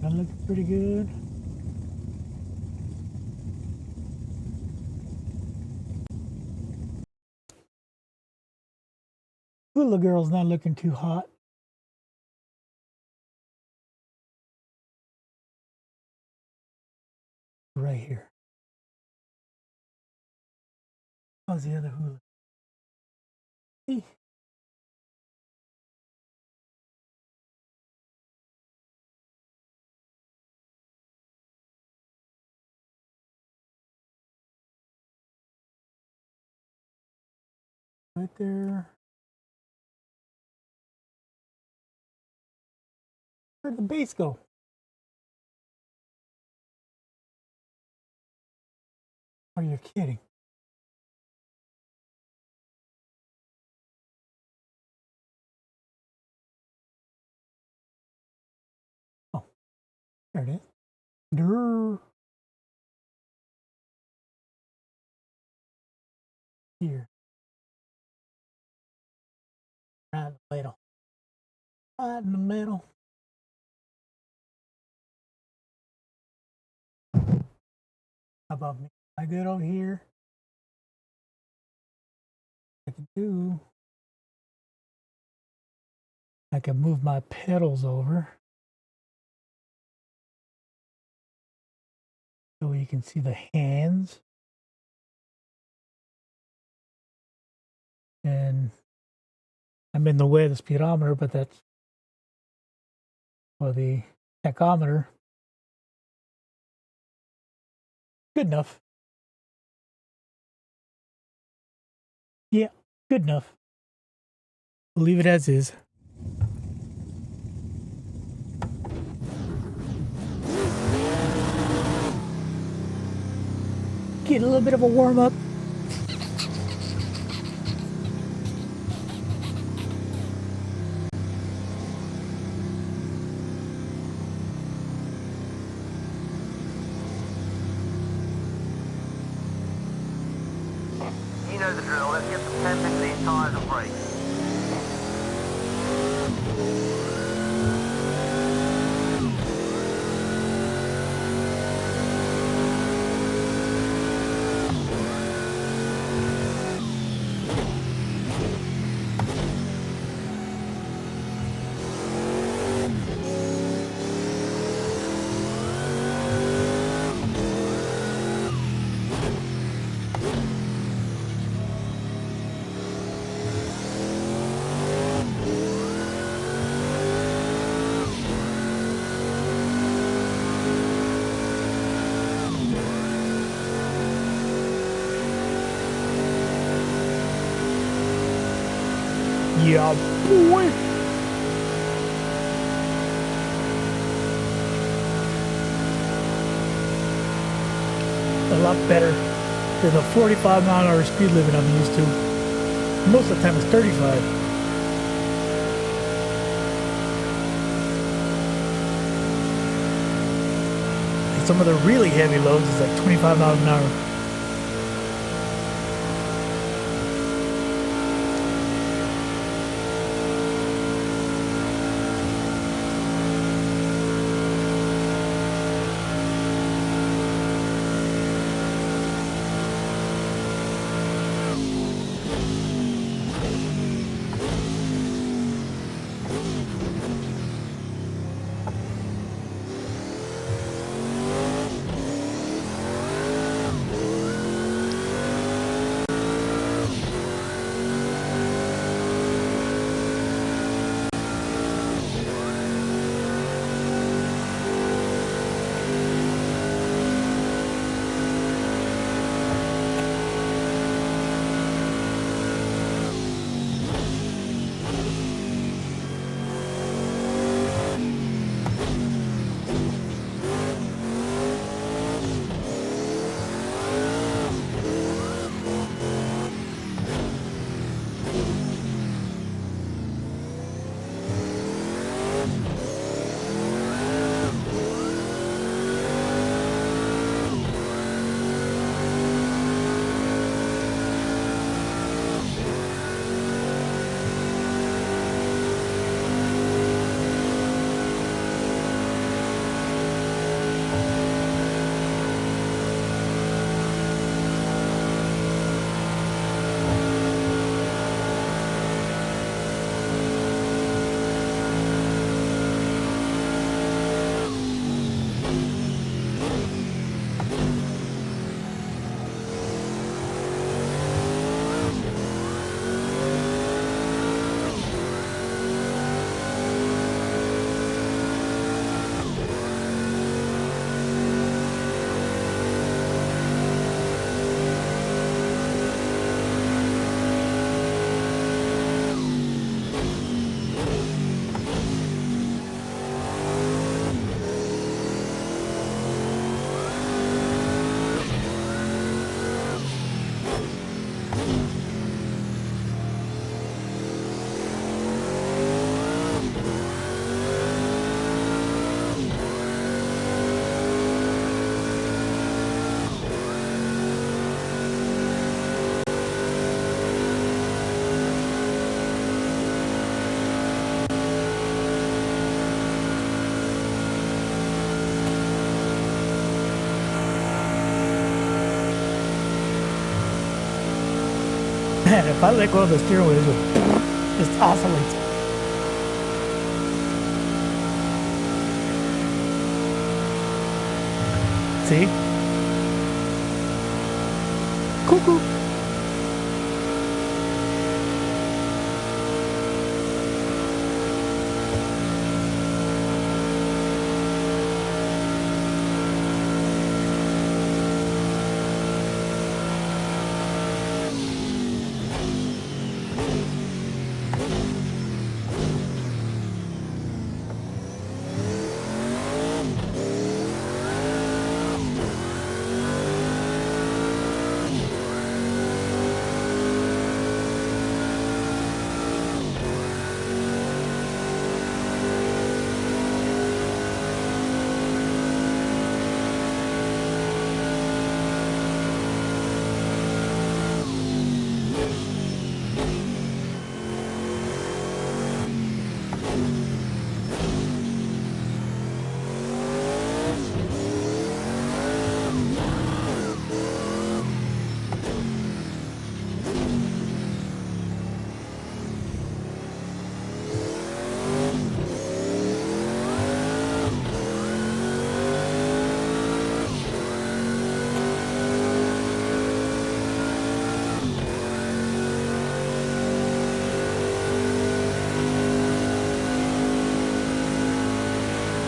That looks pretty good. Hula girl's not looking too hot. Right here. How's the other hula? See? Right there. Where'd the base go? Are you kidding? Oh, there it is. Durr. Here. Right in the middle. Right in the middle. How about me? I good over here? I can do. I can move my pedals over so you can see the hands. And I'm in the way of the speedometer, but that's for the tachometer. Good enough. Yeah, good enough. We'll leave it as is. Get a little bit of a warm up. You know the drill. Let's get some 10-15 tires and brakes. Yeah, boy. A lot better than the 45-mile-an-hour speed limit I'm used to. Most of the time it's 35. And some of the really heavy loads is like 25 miles an hour. Man, if I let go of the steering wheel, it just oscillates. See? Cuckoo.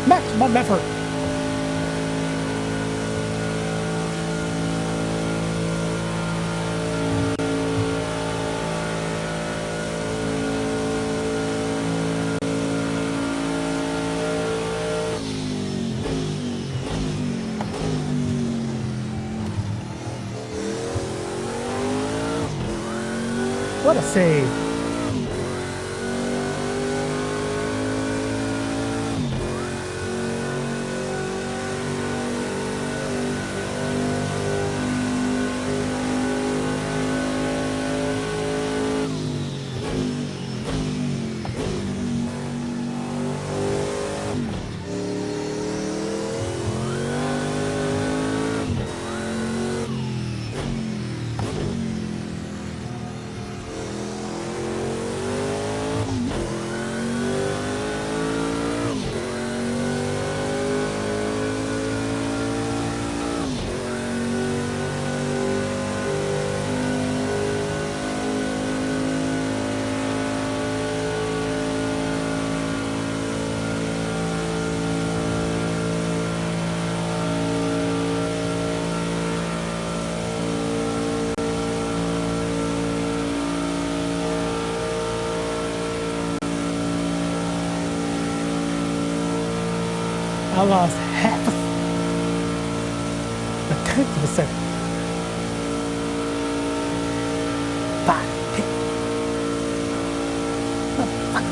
Maximum effort. What a save. I lost half a tenth of a second. 5, 10. Oh, fuck.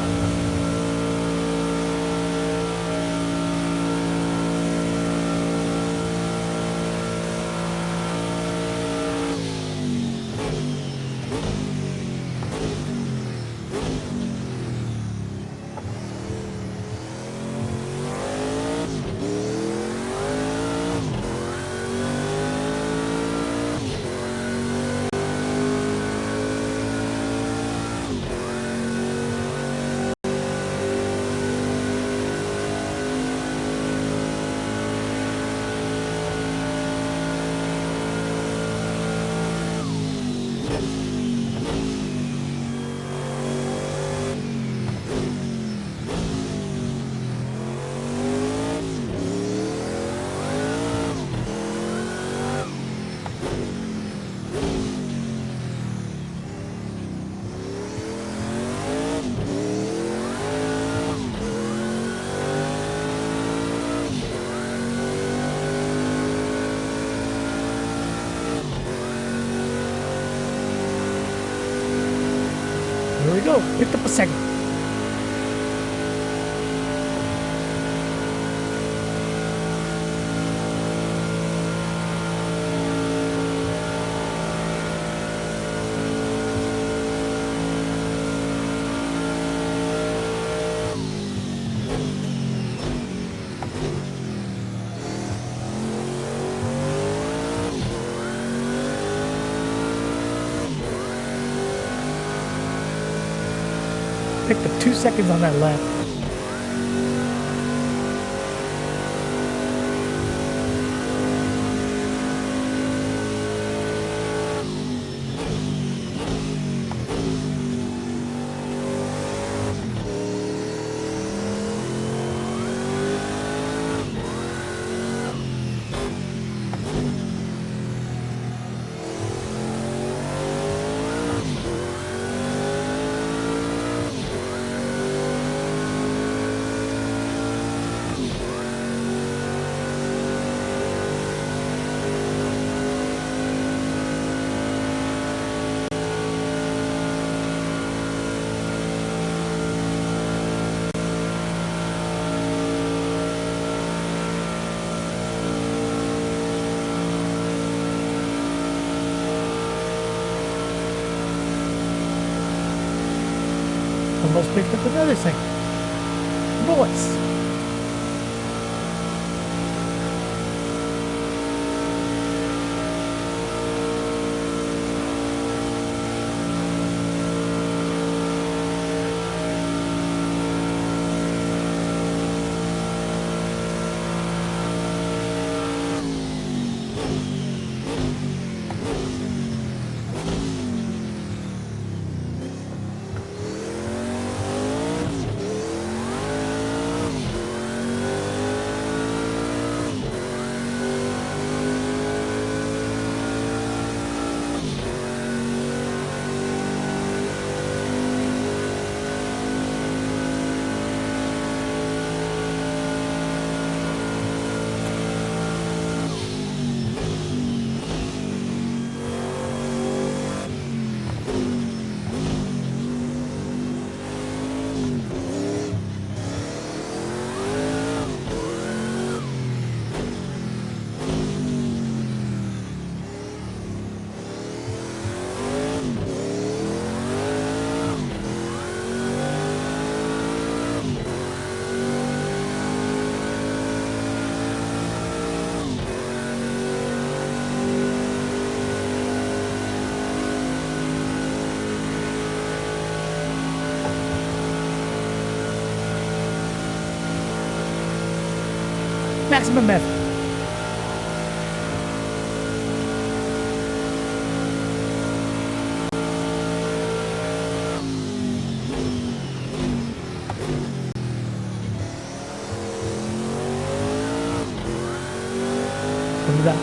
Here we go. Picked up a second. 2 seconds on that lap. Almost picked up another thing. Bullets. Maximum method. What do we got?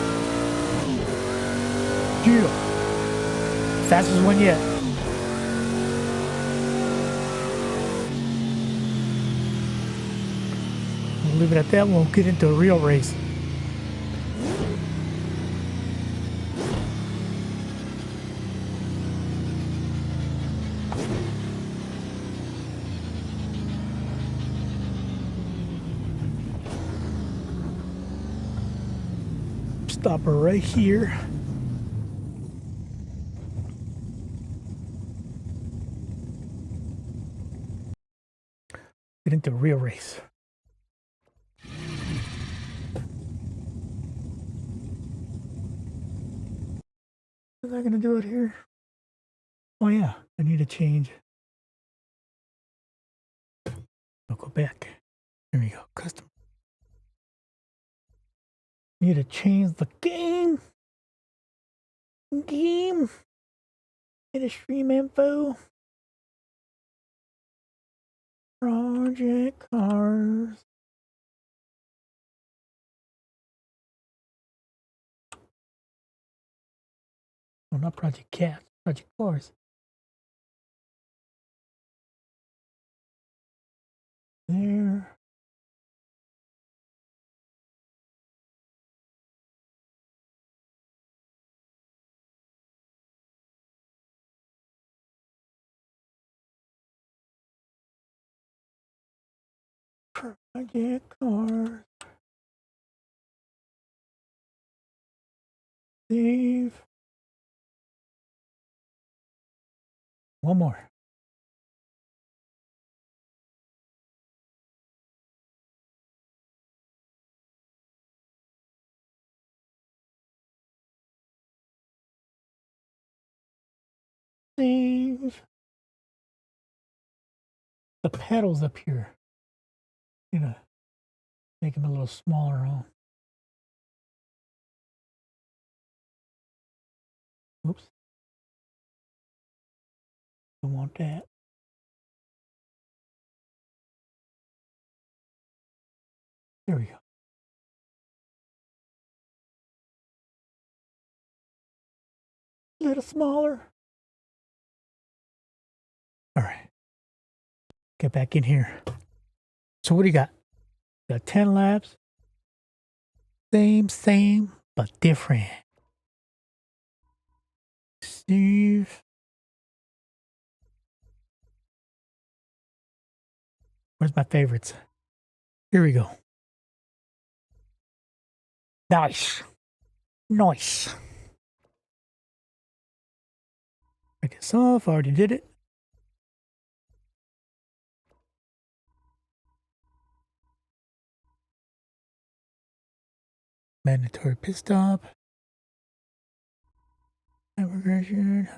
Yeah. Fastest one yet. We'll leave it at that. We'll get into a real race. Stop her right here. Get into a real race. Is that gonna do it here? Oh yeah, I need to change. I'll go back. There we go. Custom. Need to change the game. Get a stream info. Project cars. Oh, not Project Cats. Project Cars. There. Project Cars. Save. One more. Save. the pedals up here. You know, make them a little smaller, huh? Oops. Don't want that. There we go. A little smaller. All right. Get back in here. So what do you got? You got 10 laps. Same, but different. Steve. Where's my favorites? Here we go. Nice. Nice. Take this off. I already did it. Mandatory pit stop. Regression.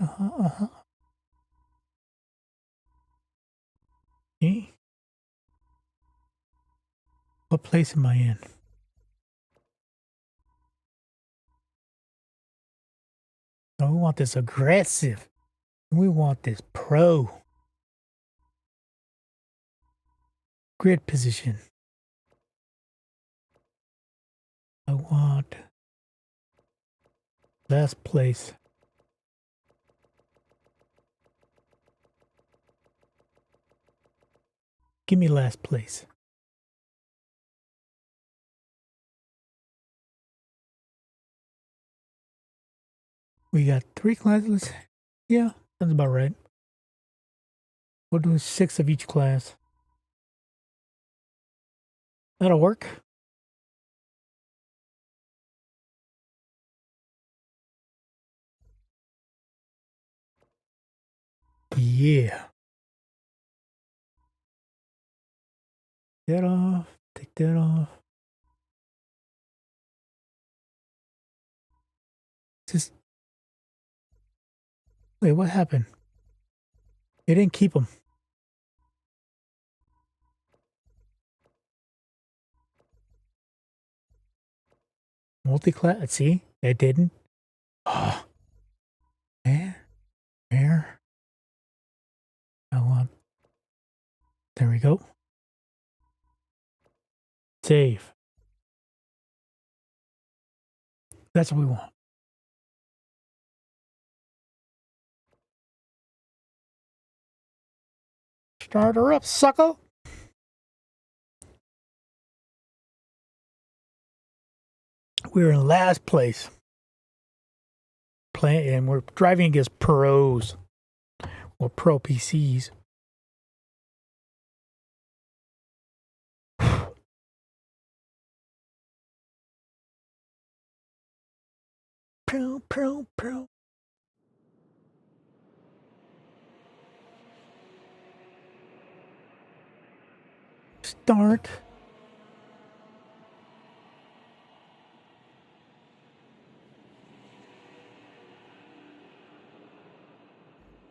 See? What place am I in? Oh, we want this aggressive. We want this pro. Grid position. I want last place. Give me last place. We got 3 classes. Yeah, that's about right. We'll do 6 of each class. That'll work. Yeah. That off. Take that off. Just wait. What happened? They didn't keep them. Multi-class. See, it didn't. Oh, man. Where? I want. There we go. Save. That's what we want. Start her up, sucker. We're in last place. And we're driving against pros or pro PCs. Pro. Start.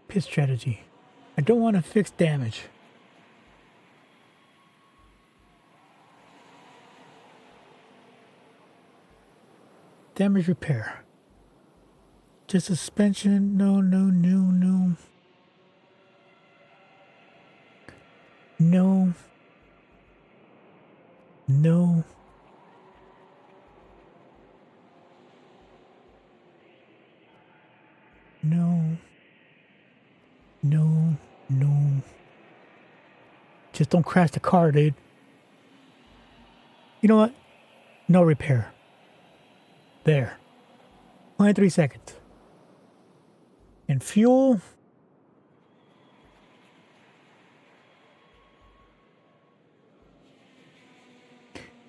Pit strategy. I don't want to fix damage. Damage repair. Just suspension. No. No. Just don't crash the car, dude. You know what? No repair. There. 23 seconds. And fuel.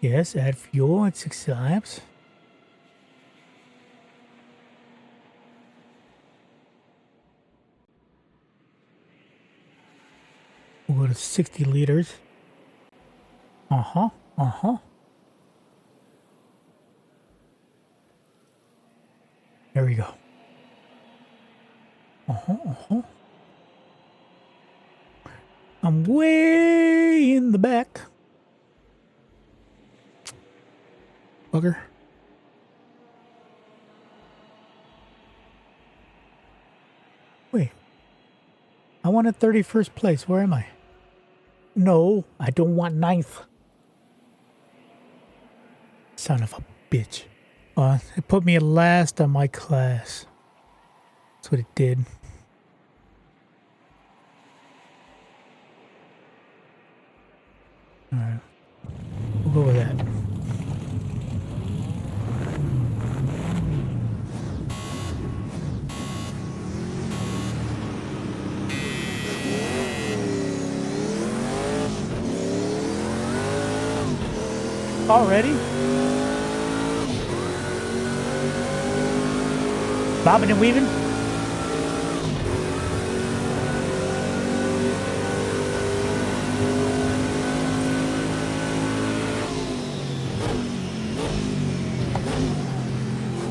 Yes, add fuel at 6 laps. We'll go to 60 liters. There we go. I'm way in the back. Bugger. Wait. I wanted 31st place. Where am I? No, I don't want 9th. Son of a bitch. It put me last on my class. That's what it did. Alright. We'll go with that. Already? Bobbing and weaving?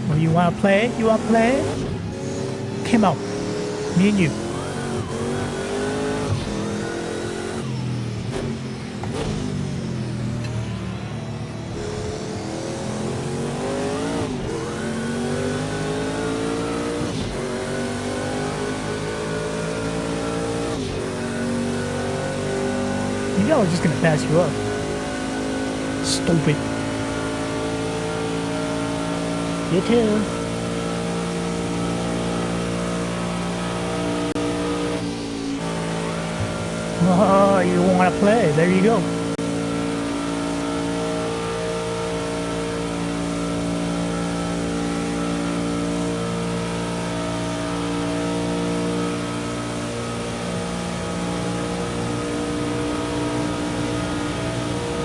Well, you want to play? You want to play? Come out. Me and you. You know I was just going to pass you up. Stupid. You too. Oh, you want to play? There you go.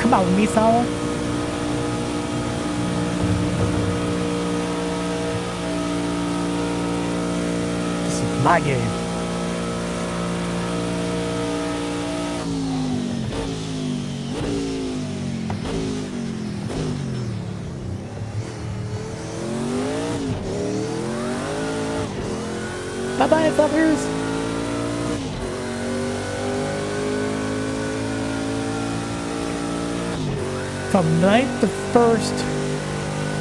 Come on, Miso. This is my game. Bye-bye, fuckers. From 9th to 1st,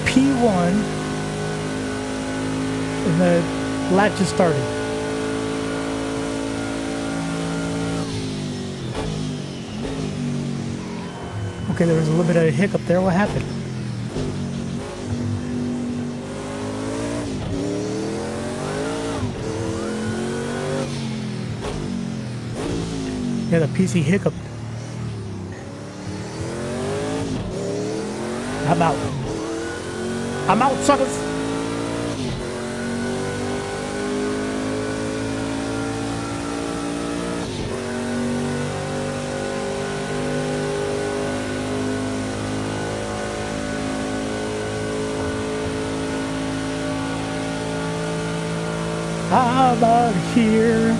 P1, and the lap just started. Okay, there was a little bit of a hiccup there. What happened? Yeah, the PC hiccuped. I'm out. I'm out, suckers! I'm out here.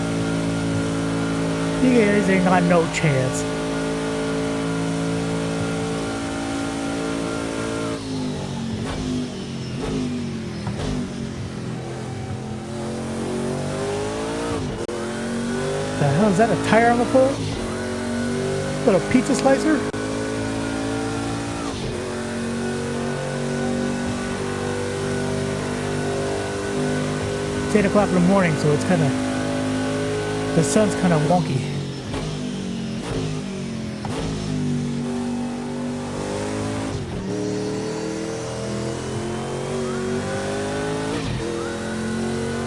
You guys ain't got no chance. The hell is that? A tire on the floor? Little pizza slicer? It's 8 o'clock in the morning, so it's kind of, the sun's kind of wonky.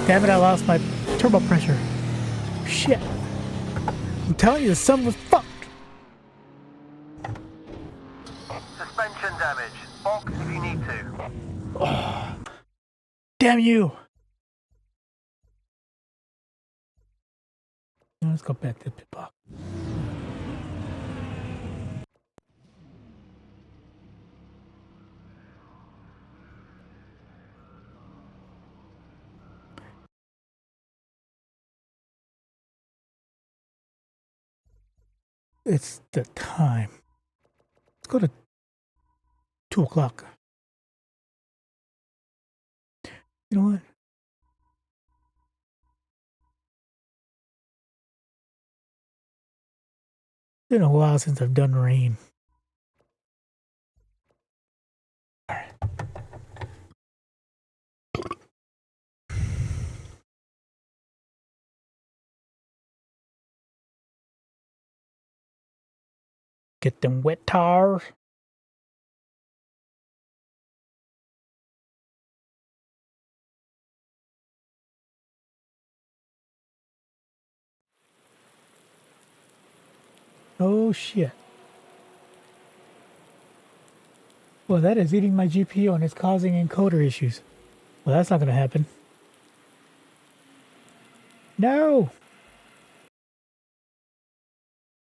Damn it, I lost my turbo pressure. Shit. I'm telling you, the sun was fucked. Suspension damage. Box if you need to. Oh, damn you. Now let's go back to the pit box. It's the time. Let's go to 2 o'clock. You know what? It's been a while since I've done rain. Get them wet tires. Oh shit. Well, that is eating my GPU and it's causing encoder issues. Well, that's not going to happen. No!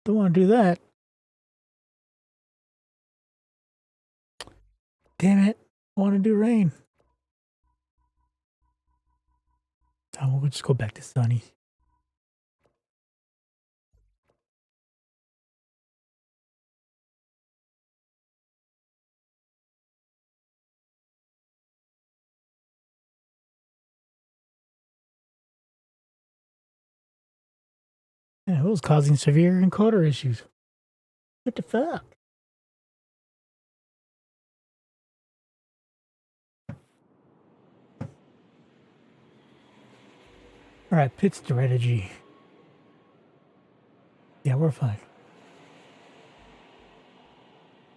Don't want to do that. Damn it. I want to do rain. Oh, we'll just go back to sunny. Yeah, it was causing severe encoder issues. What the fuck? Alright, pit strategy. Yeah, we're fine.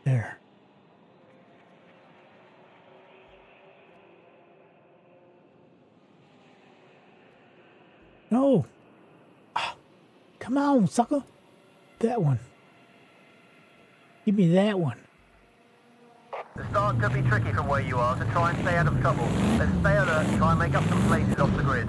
There. No! Ah, come on, sucker! That one. Give me that one. The start could be tricky from where you are, so try and stay out of trouble. Let's stay alert and try and make up some places off the grid.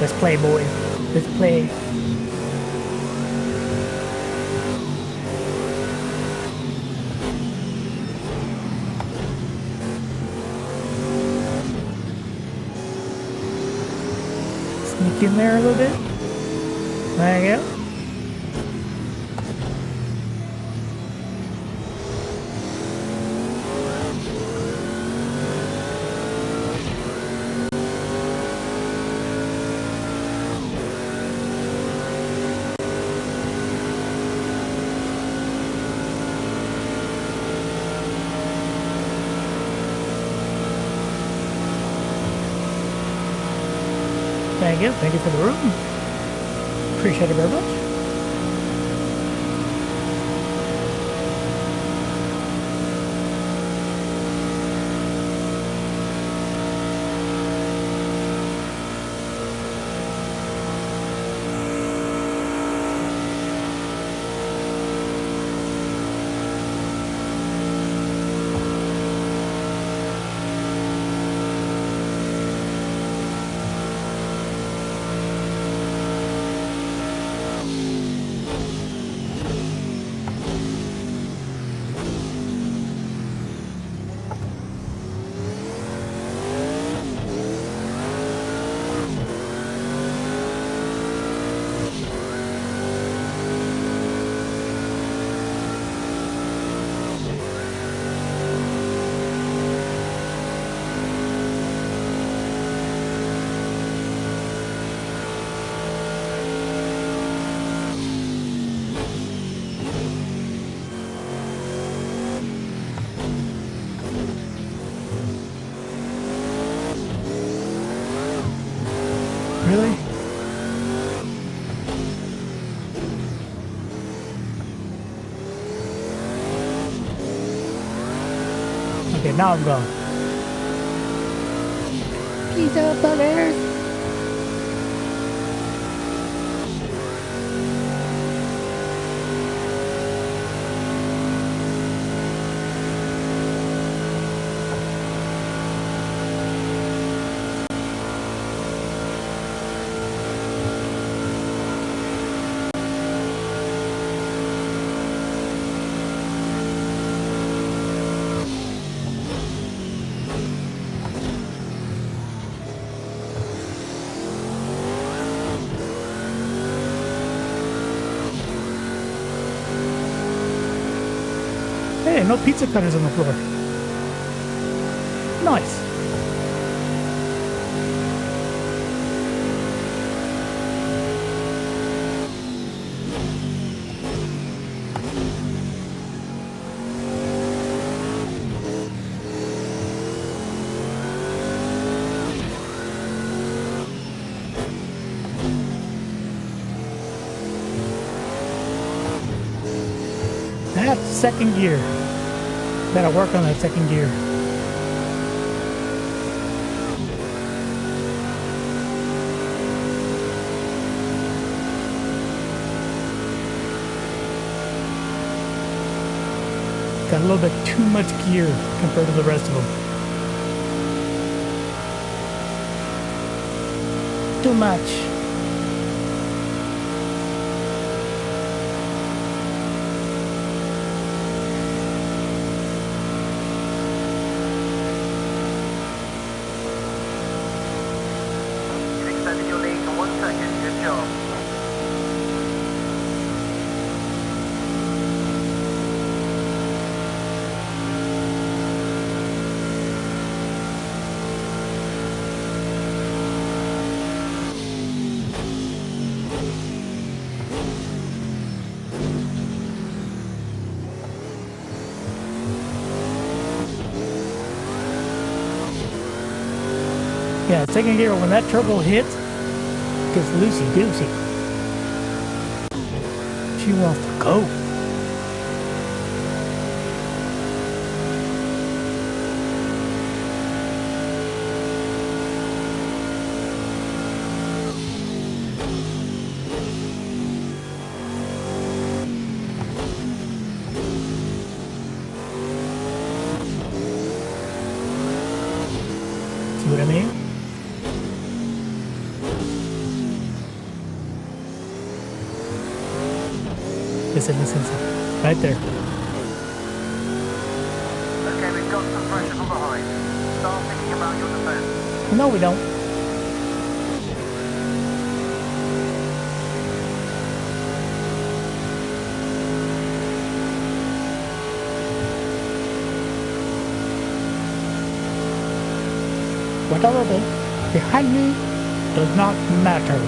Let's play, boys. Let's play. Sneak in there a little bit. There you go. Thank you. Thank you for the room. Appreciate it very much. Really? Okay, now I'm gone. Peace out, buggers. Hey, no pizza cutters on the floor. Nice. That's second gear. Gotta work on that second gear. Got a little bit too much gear compared to the rest of them. Too much. You've extended your lead for 1 second. Good job. Yeah, second gear, when that turbo hits, gets loosey-goosey. She wants to go. See what I mean? Listen, listen, listen. Right there. Okay, we've got some pressure from behind. Start thinking about your defense. No, we don't. Whatever behind me does not matter.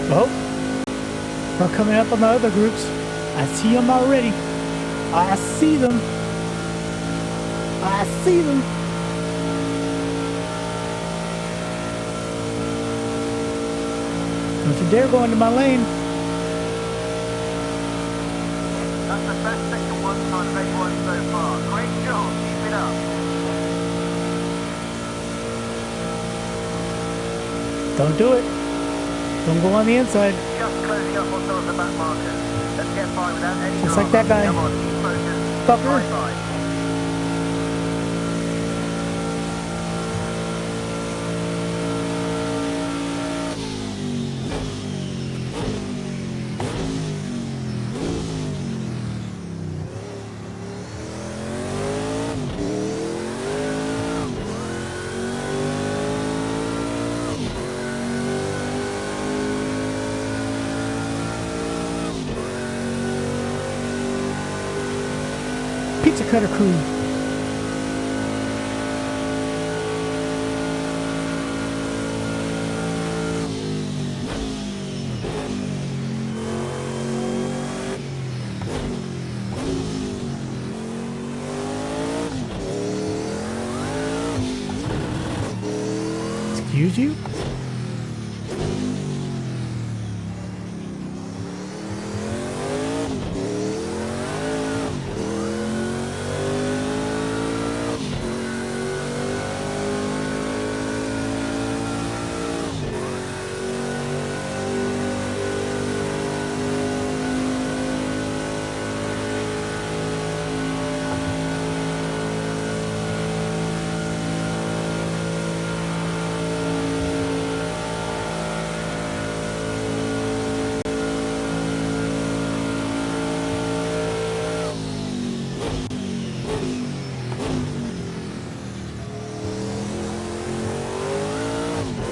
Oh, we're coming up on the other groups. I see them already. I see them. I see them. Don't you dare go into my lane. That's the best sector 1 time of anyone so far. Great job. Keep it up. Don't do it. Don't go on the inside. Just closing up on some of the back markers. Let's get by without any Just like that drama. guy. Come on, keep focused. Fucker. Bye-bye. Pizza cutter crew. confuse you?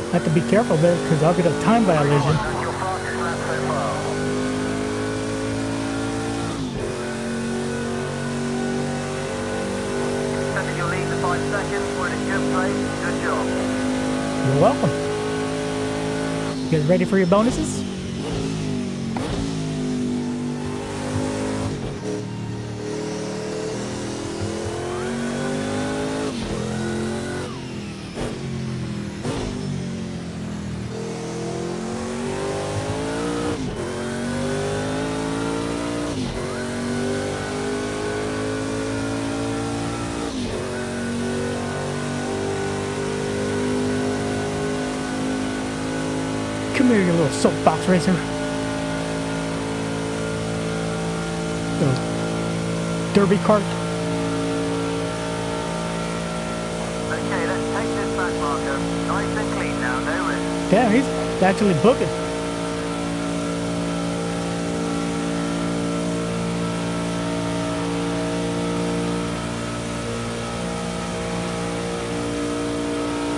I have to be careful there because I'll get a time violation. That's your fastest lap so far. Extended your lead to 5 seconds. We're in a good place. Good job. You're welcome. You guys ready for your bonuses? Come here, you little soapbox racer. Little derby cart. Okay, let's take this back marker. Nice and clean now, no risk. Damn, he's actually booking.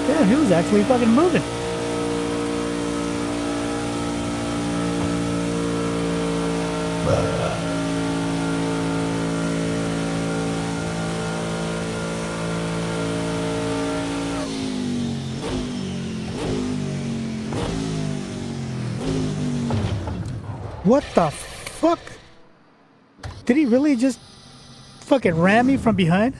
Damn, he was actually fucking moving. What the fuck? Did he really just fucking ram me from behind?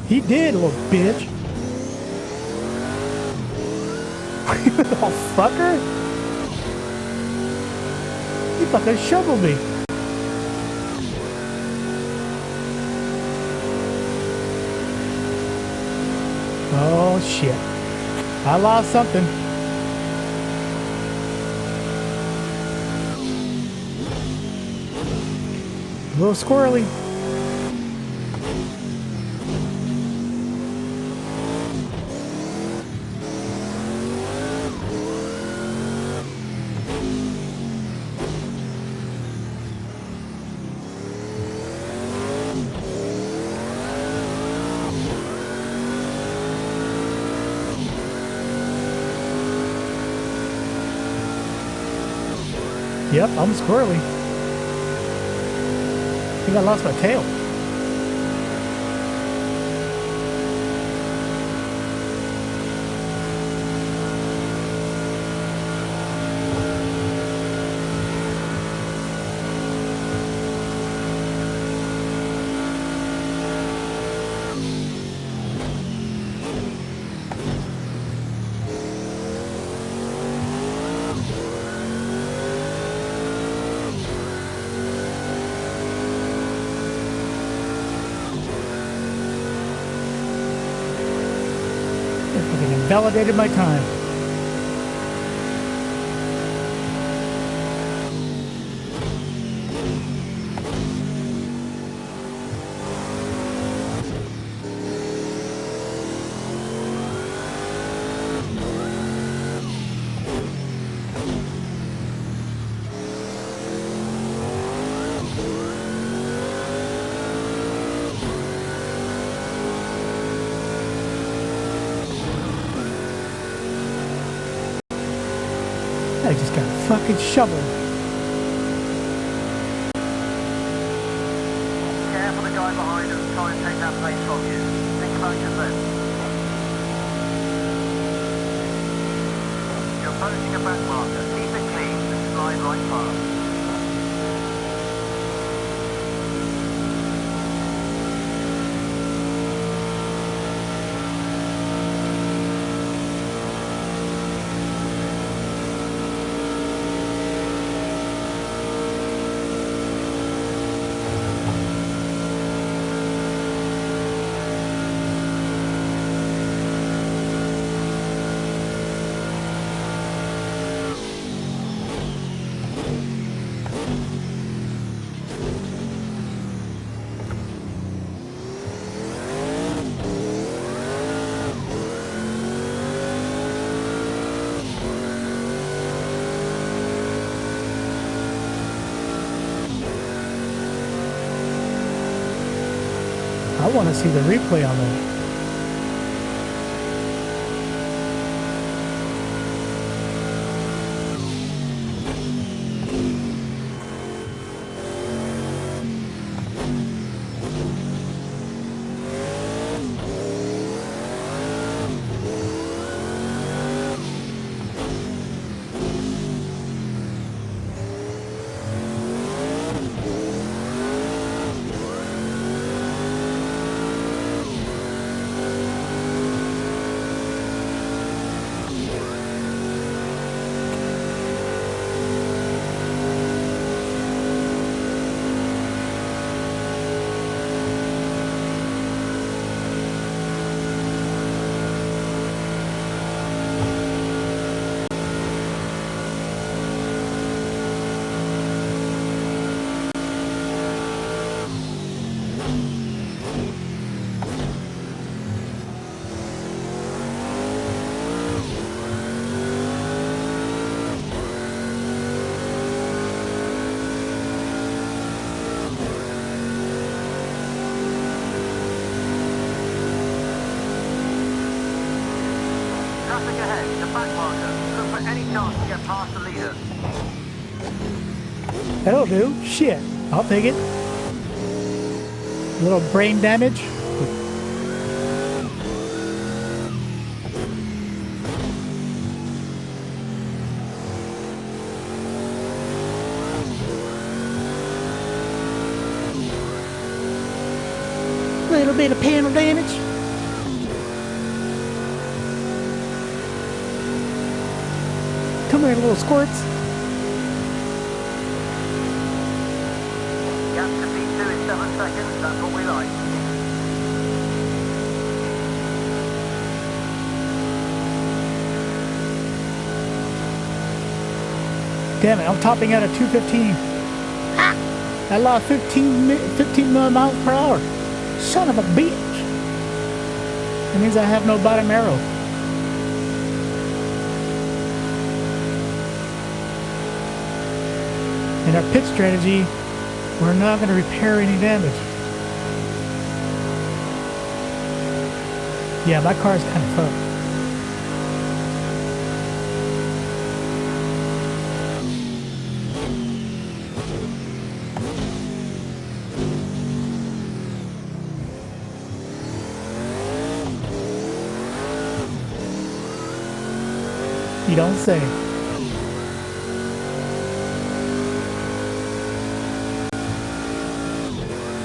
He did, little bitch. Oh, fucker. He fucking shoveled me. Oh, shit. I lost something. A little squirrely. Yep, I'm squirrely. I think I lost my tail. Validated my time. I just got fucking shoveled. Careful the guy behind us try and take that place from you. Think about your left. You're approaching a back marker. Keep it clean and slide right past. I want to see the replay on that. Traffic ahead, the back marker. Look for any chance to get past the leader. That'll do. Shit. I'll take it. A little brain damage. Little bit of panel damage. Come here, little squirts. Gap to P2 is 7 seconds. That's what we like. Damn it, I'm topping out at 215. Ah! I lost 15 miles per hour. Son of a bitch. That means I have no bottom arrow. In our pit strategy, we're not going to repair any damage. Yeah, my car's kind of fucked. You don't say.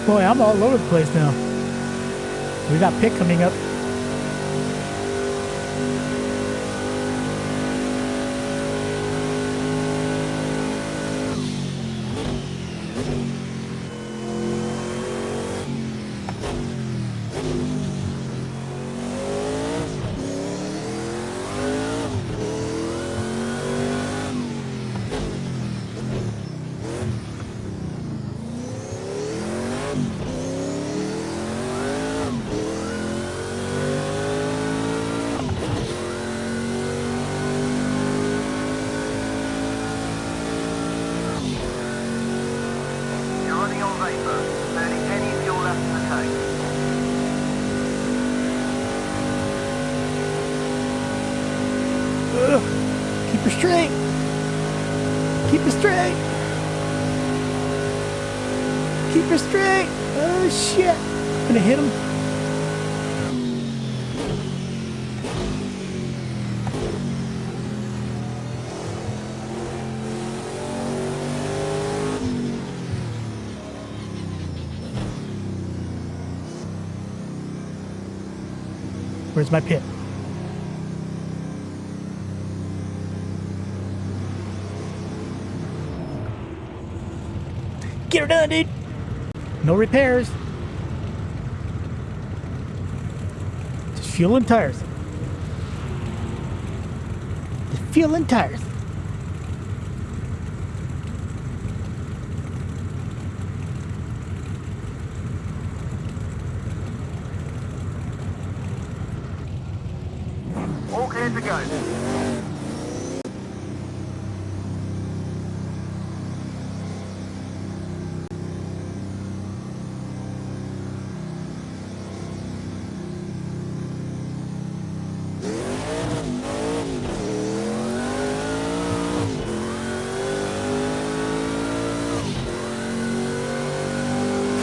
Boy, I'm all over the place now. We got pit coming up. Keep her straight. Keep her straight. Keep her straight. Oh shit. Gonna hit him. Where's my pit? Get her done, dude. No repairs. Just fuel and tires. Just fuel and tires. All clear to go.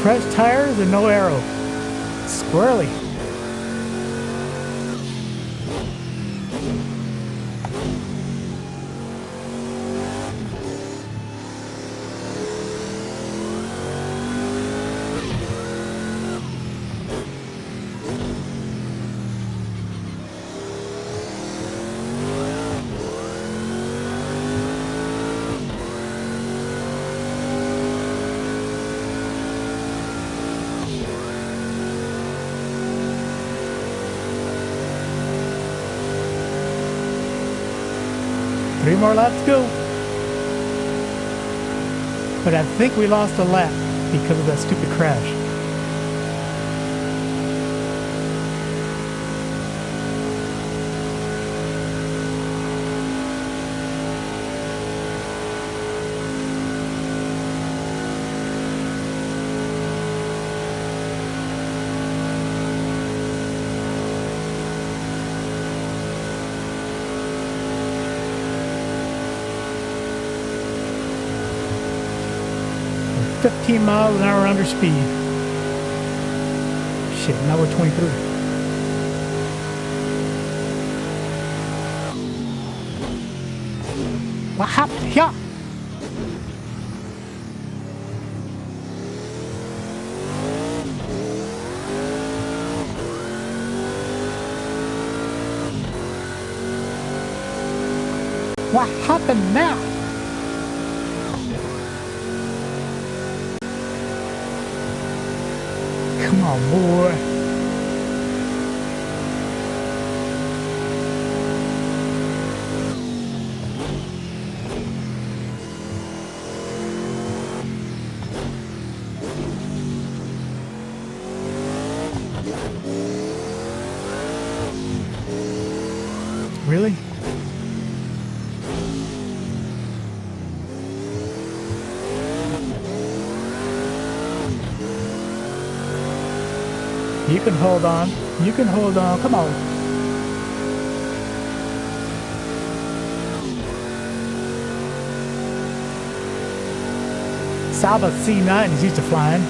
Fresh tires and no arrow. Squirrely. Three more laps to go. But I think we lost a lap because of that stupid crash. We're 15 miles an hour under speed. Shit, now we're 23. What happened here? What happened now? Come on, boy. Really? You can hold on. You can hold on. Come on. Saba C9 is used to flying.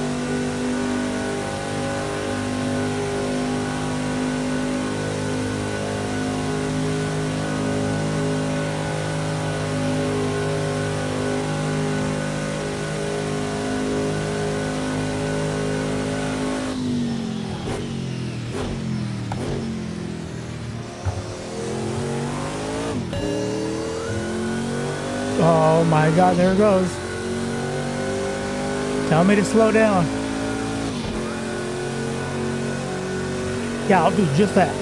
Oh my God, there it goes. Tell me to slow down. Yeah, I'll do just that.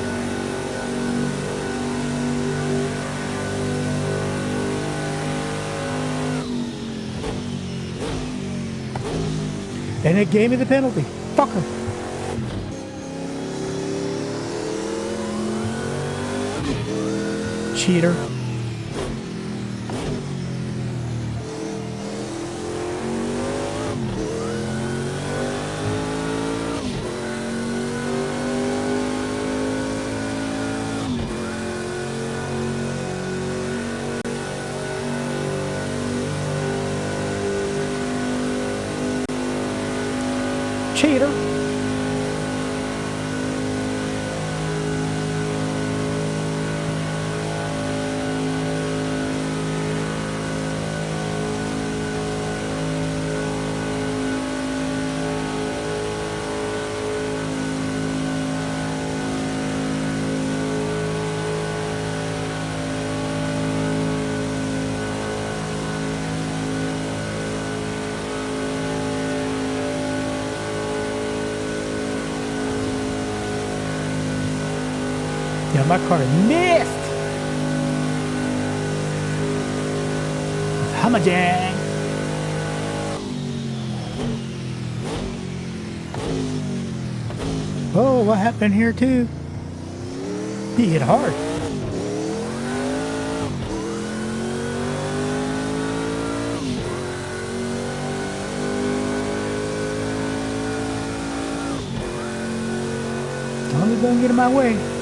And it gave me the penalty. Fucker. Cheater. Cheater. Yeah, my car missed. Hamajang. Oh, what happened here too? He hit hard. Tommy, don't get in my way.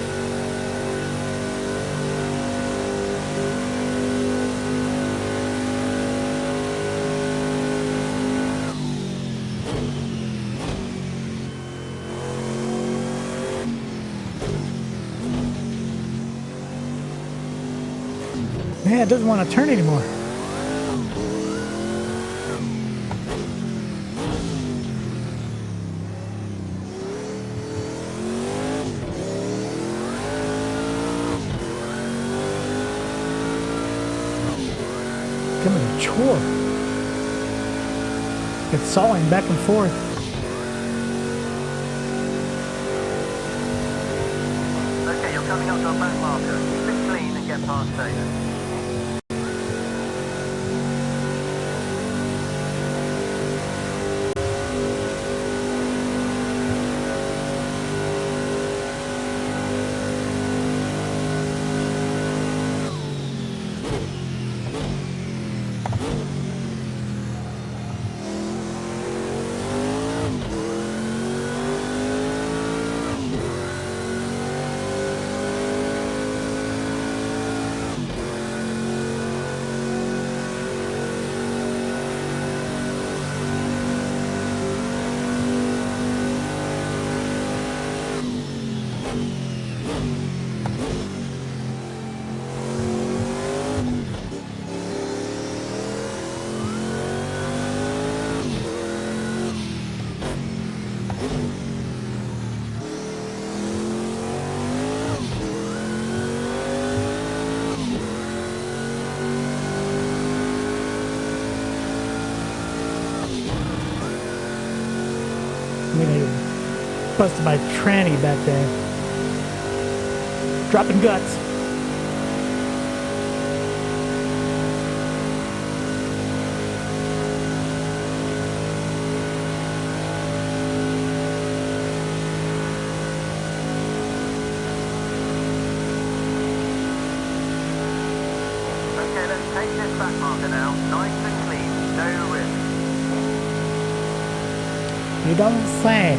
Yeah, it doesn't want to turn anymore. Becoming a chore. It's sawing back and forth. Okay, you're coming up to a back marker. Keep it clean and get past David. I mean, they busted my tranny back there. Dropping guts. Okay, let's take this back marker now. Nice and clean. No risk. You don't say.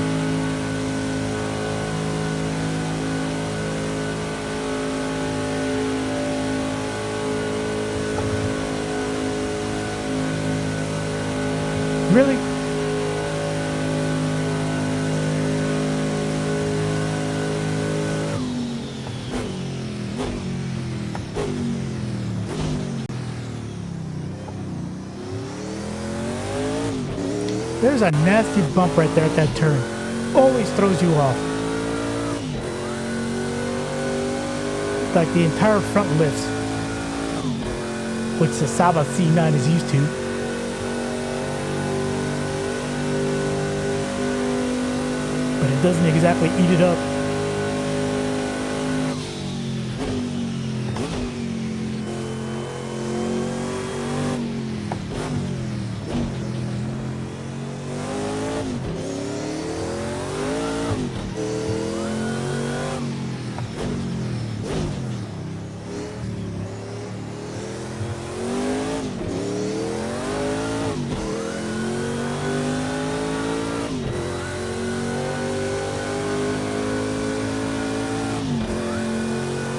Really? There's a nasty bump right there at that turn. Always throws you off. Like the entire front lifts, which the Saba C9 is used to. But it doesn't exactly eat it up.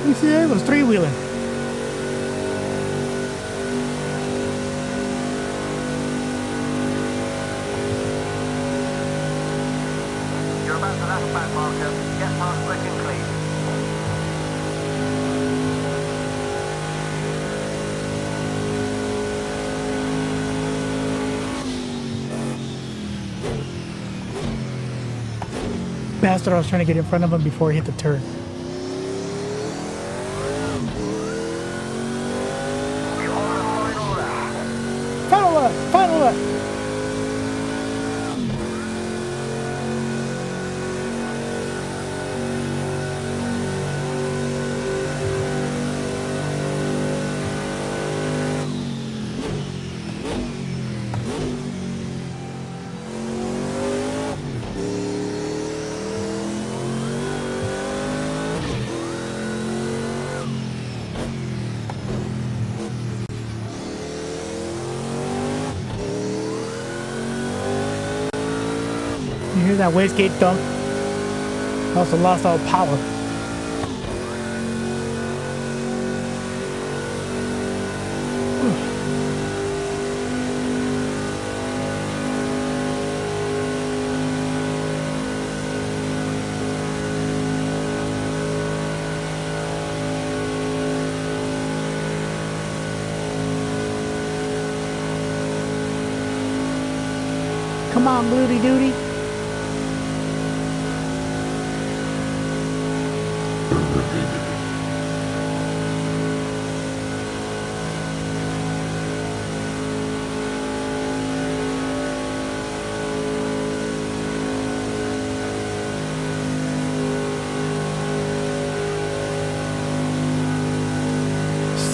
You see, it was three-wheeling. You're about to that back marker. Get past slick and clean. Bastard, I was trying to get in front of him before he hit the turn. You on the final lap. Final lap! Final lap! You hear that wastegate thump? Also lost all power. Come on, Gluty Duty.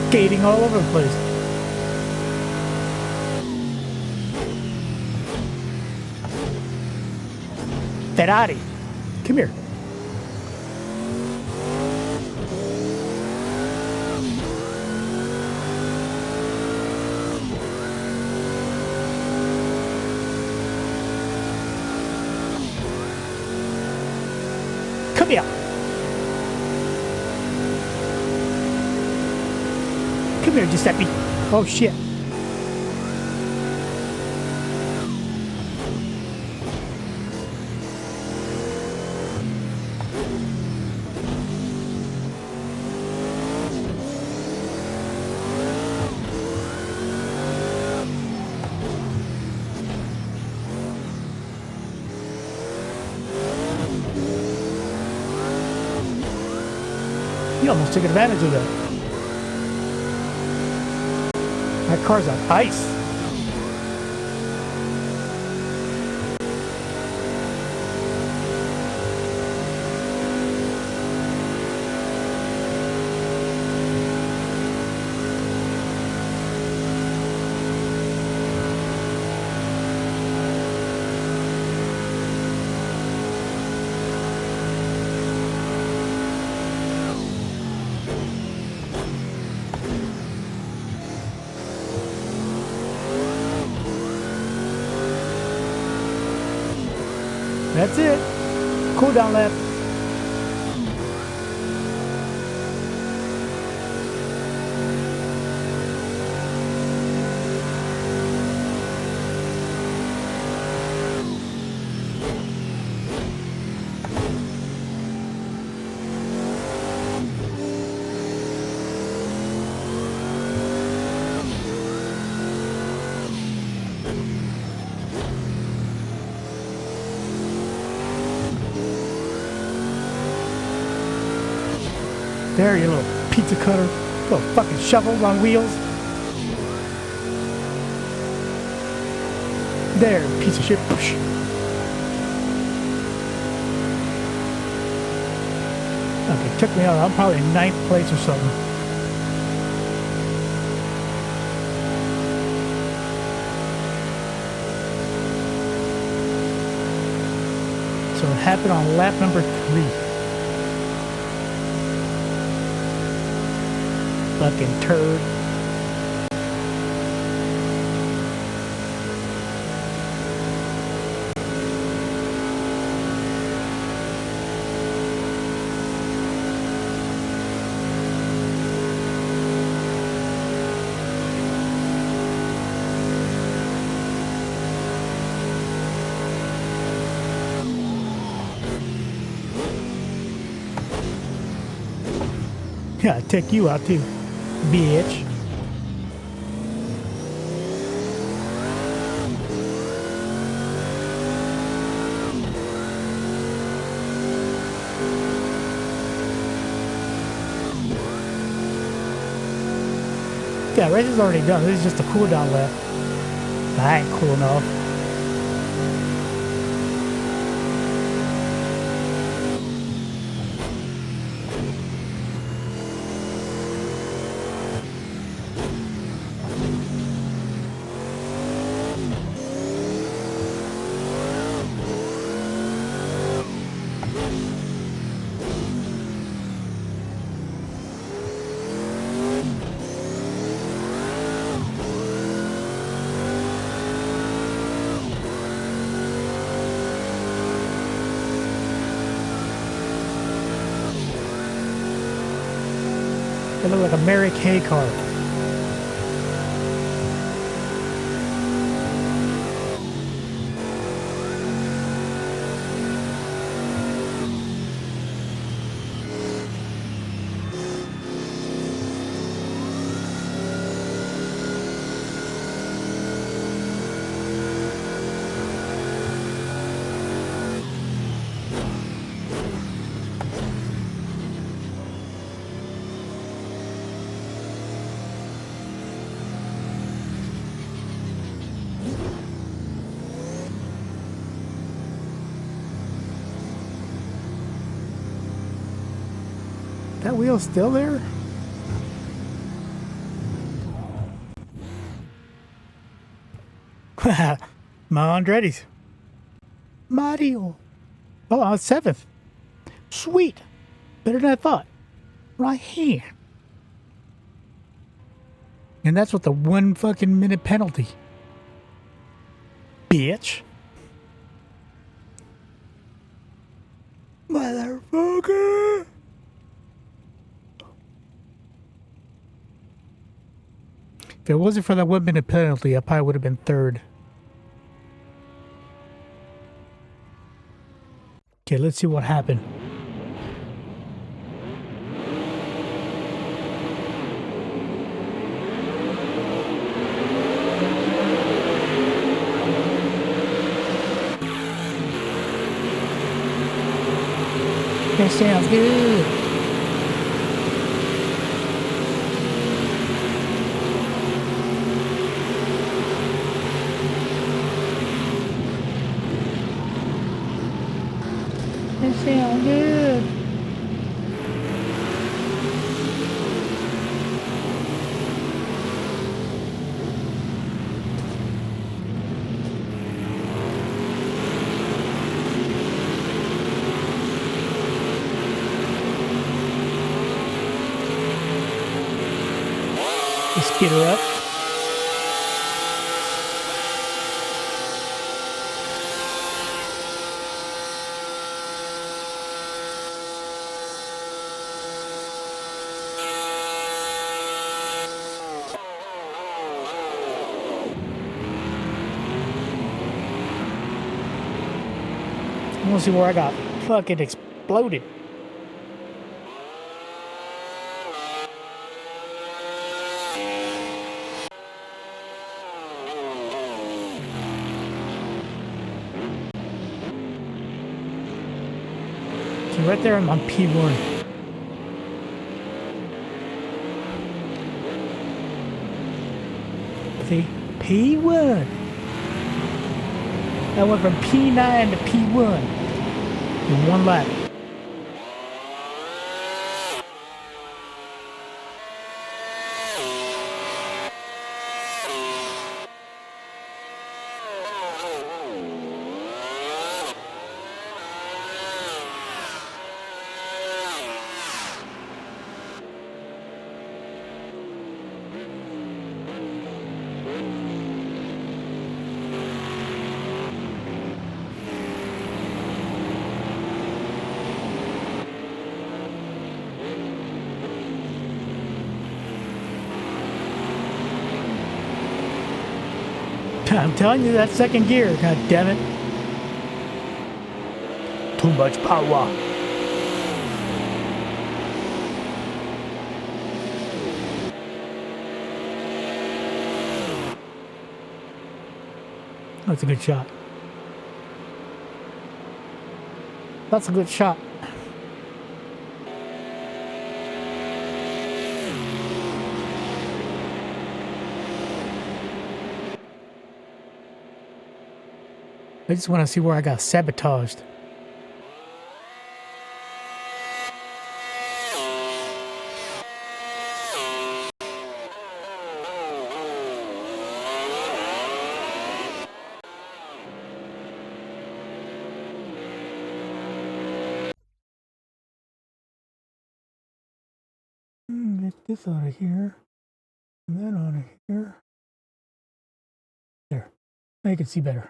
Skating all over the place. Ferrari, come here. Come here. Come here, Giuseppe. Oh shit. You almost took advantage of that. That car's on ice. That's it. Cool down lap. There, you little pizza cutter. Little fucking shovels on wheels. There, piece of shit. Okay, took me out. I'm probably in 9th place or something. So it happened on lap number 3. Fucking turd. Yeah, I'd take you out too, bitch. Yeah, race is already done. This is just a cool down lap. I ain't cool enough. They look like a Mary Kay car. That wheel's still there? My Andretti's. Mario. Oh, I was 7th. Sweet. Better than I thought. Right here. And that's with the 1 fucking minute penalty. Bitch. Motherfucker. If it wasn't for that 1 minute penalty, I probably would have been 3rd. Okay, let's see what happened. That sounds good. That sounds good. Let's get her up. I want to see where I got fucking exploded. Okay, right there I'm on P1. See? P1. I went from P9 to P1 in 1 lap. I'm telling you, that 2nd gear, god damn it. Too much power. That's a good shot. That's a good shot. I just want to see where I got sabotaged. Get this out of here. And that out of here. There. Now you can see better.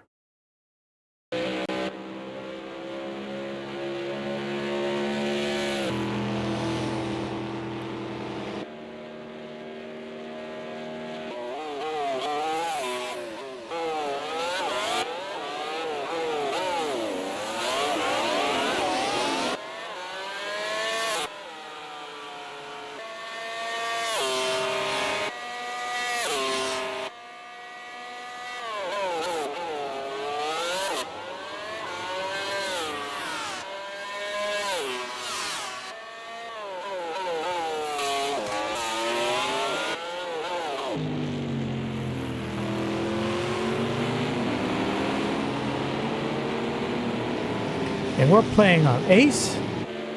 And we're playing on Ace,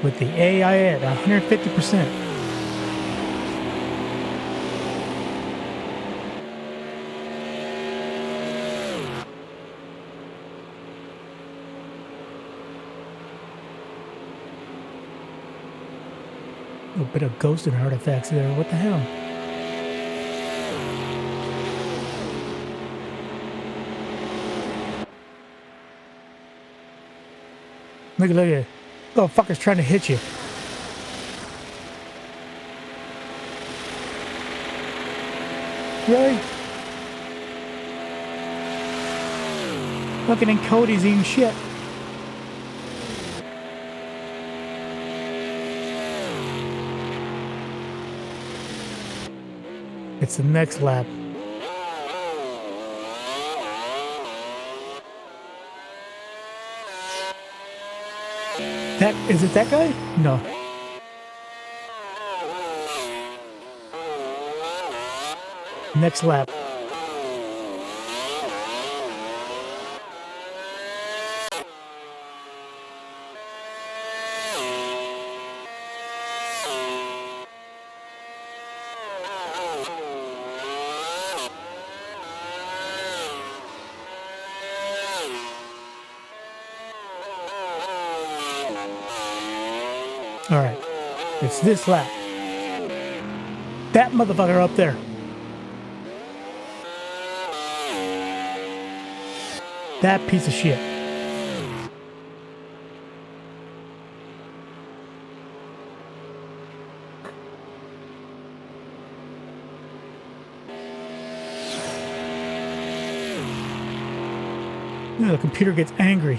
with the AI at 150%. A little bit of ghost and artifacts there. What the hell? Look at it. Little fucker's trying to hit you. Really? Looking in Cody's eating shit. It's the next lap. Is it that guy? No. Next lap. All right, it's this lap. That motherfucker up there. That piece of shit. The computer gets angry.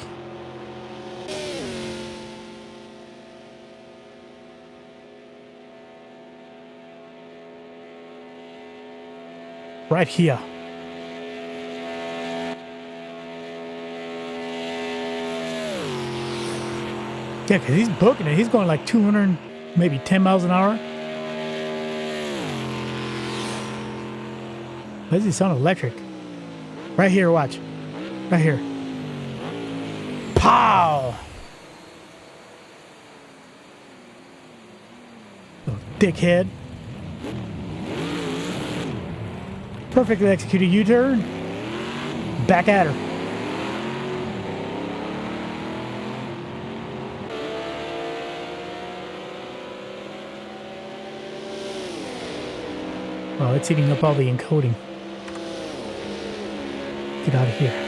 Right here. Yeah, because he's booking it. He's going like 200, maybe 10 miles an hour. Why does he sound electric? Right here, watch. Right here. Pow! Little dickhead. Perfectly executed U-turn. Back at her. Oh, it's eating up all the encoding. Get out of here.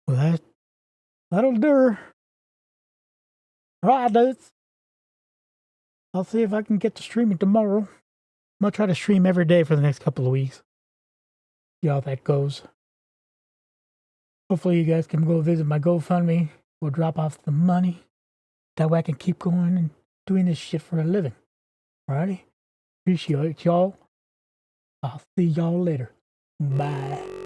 Well, that'll do her. All right, dudes. I'll see if I can get to streaming tomorrow. I'm going to try to stream every day for the next couple of weeks. See how that goes. Hopefully you guys can go visit my GoFundMe. We'll drop off the money. That way I can keep going and doing this shit for a living. Alrighty? Appreciate y'all. I'll see y'all later. Bye.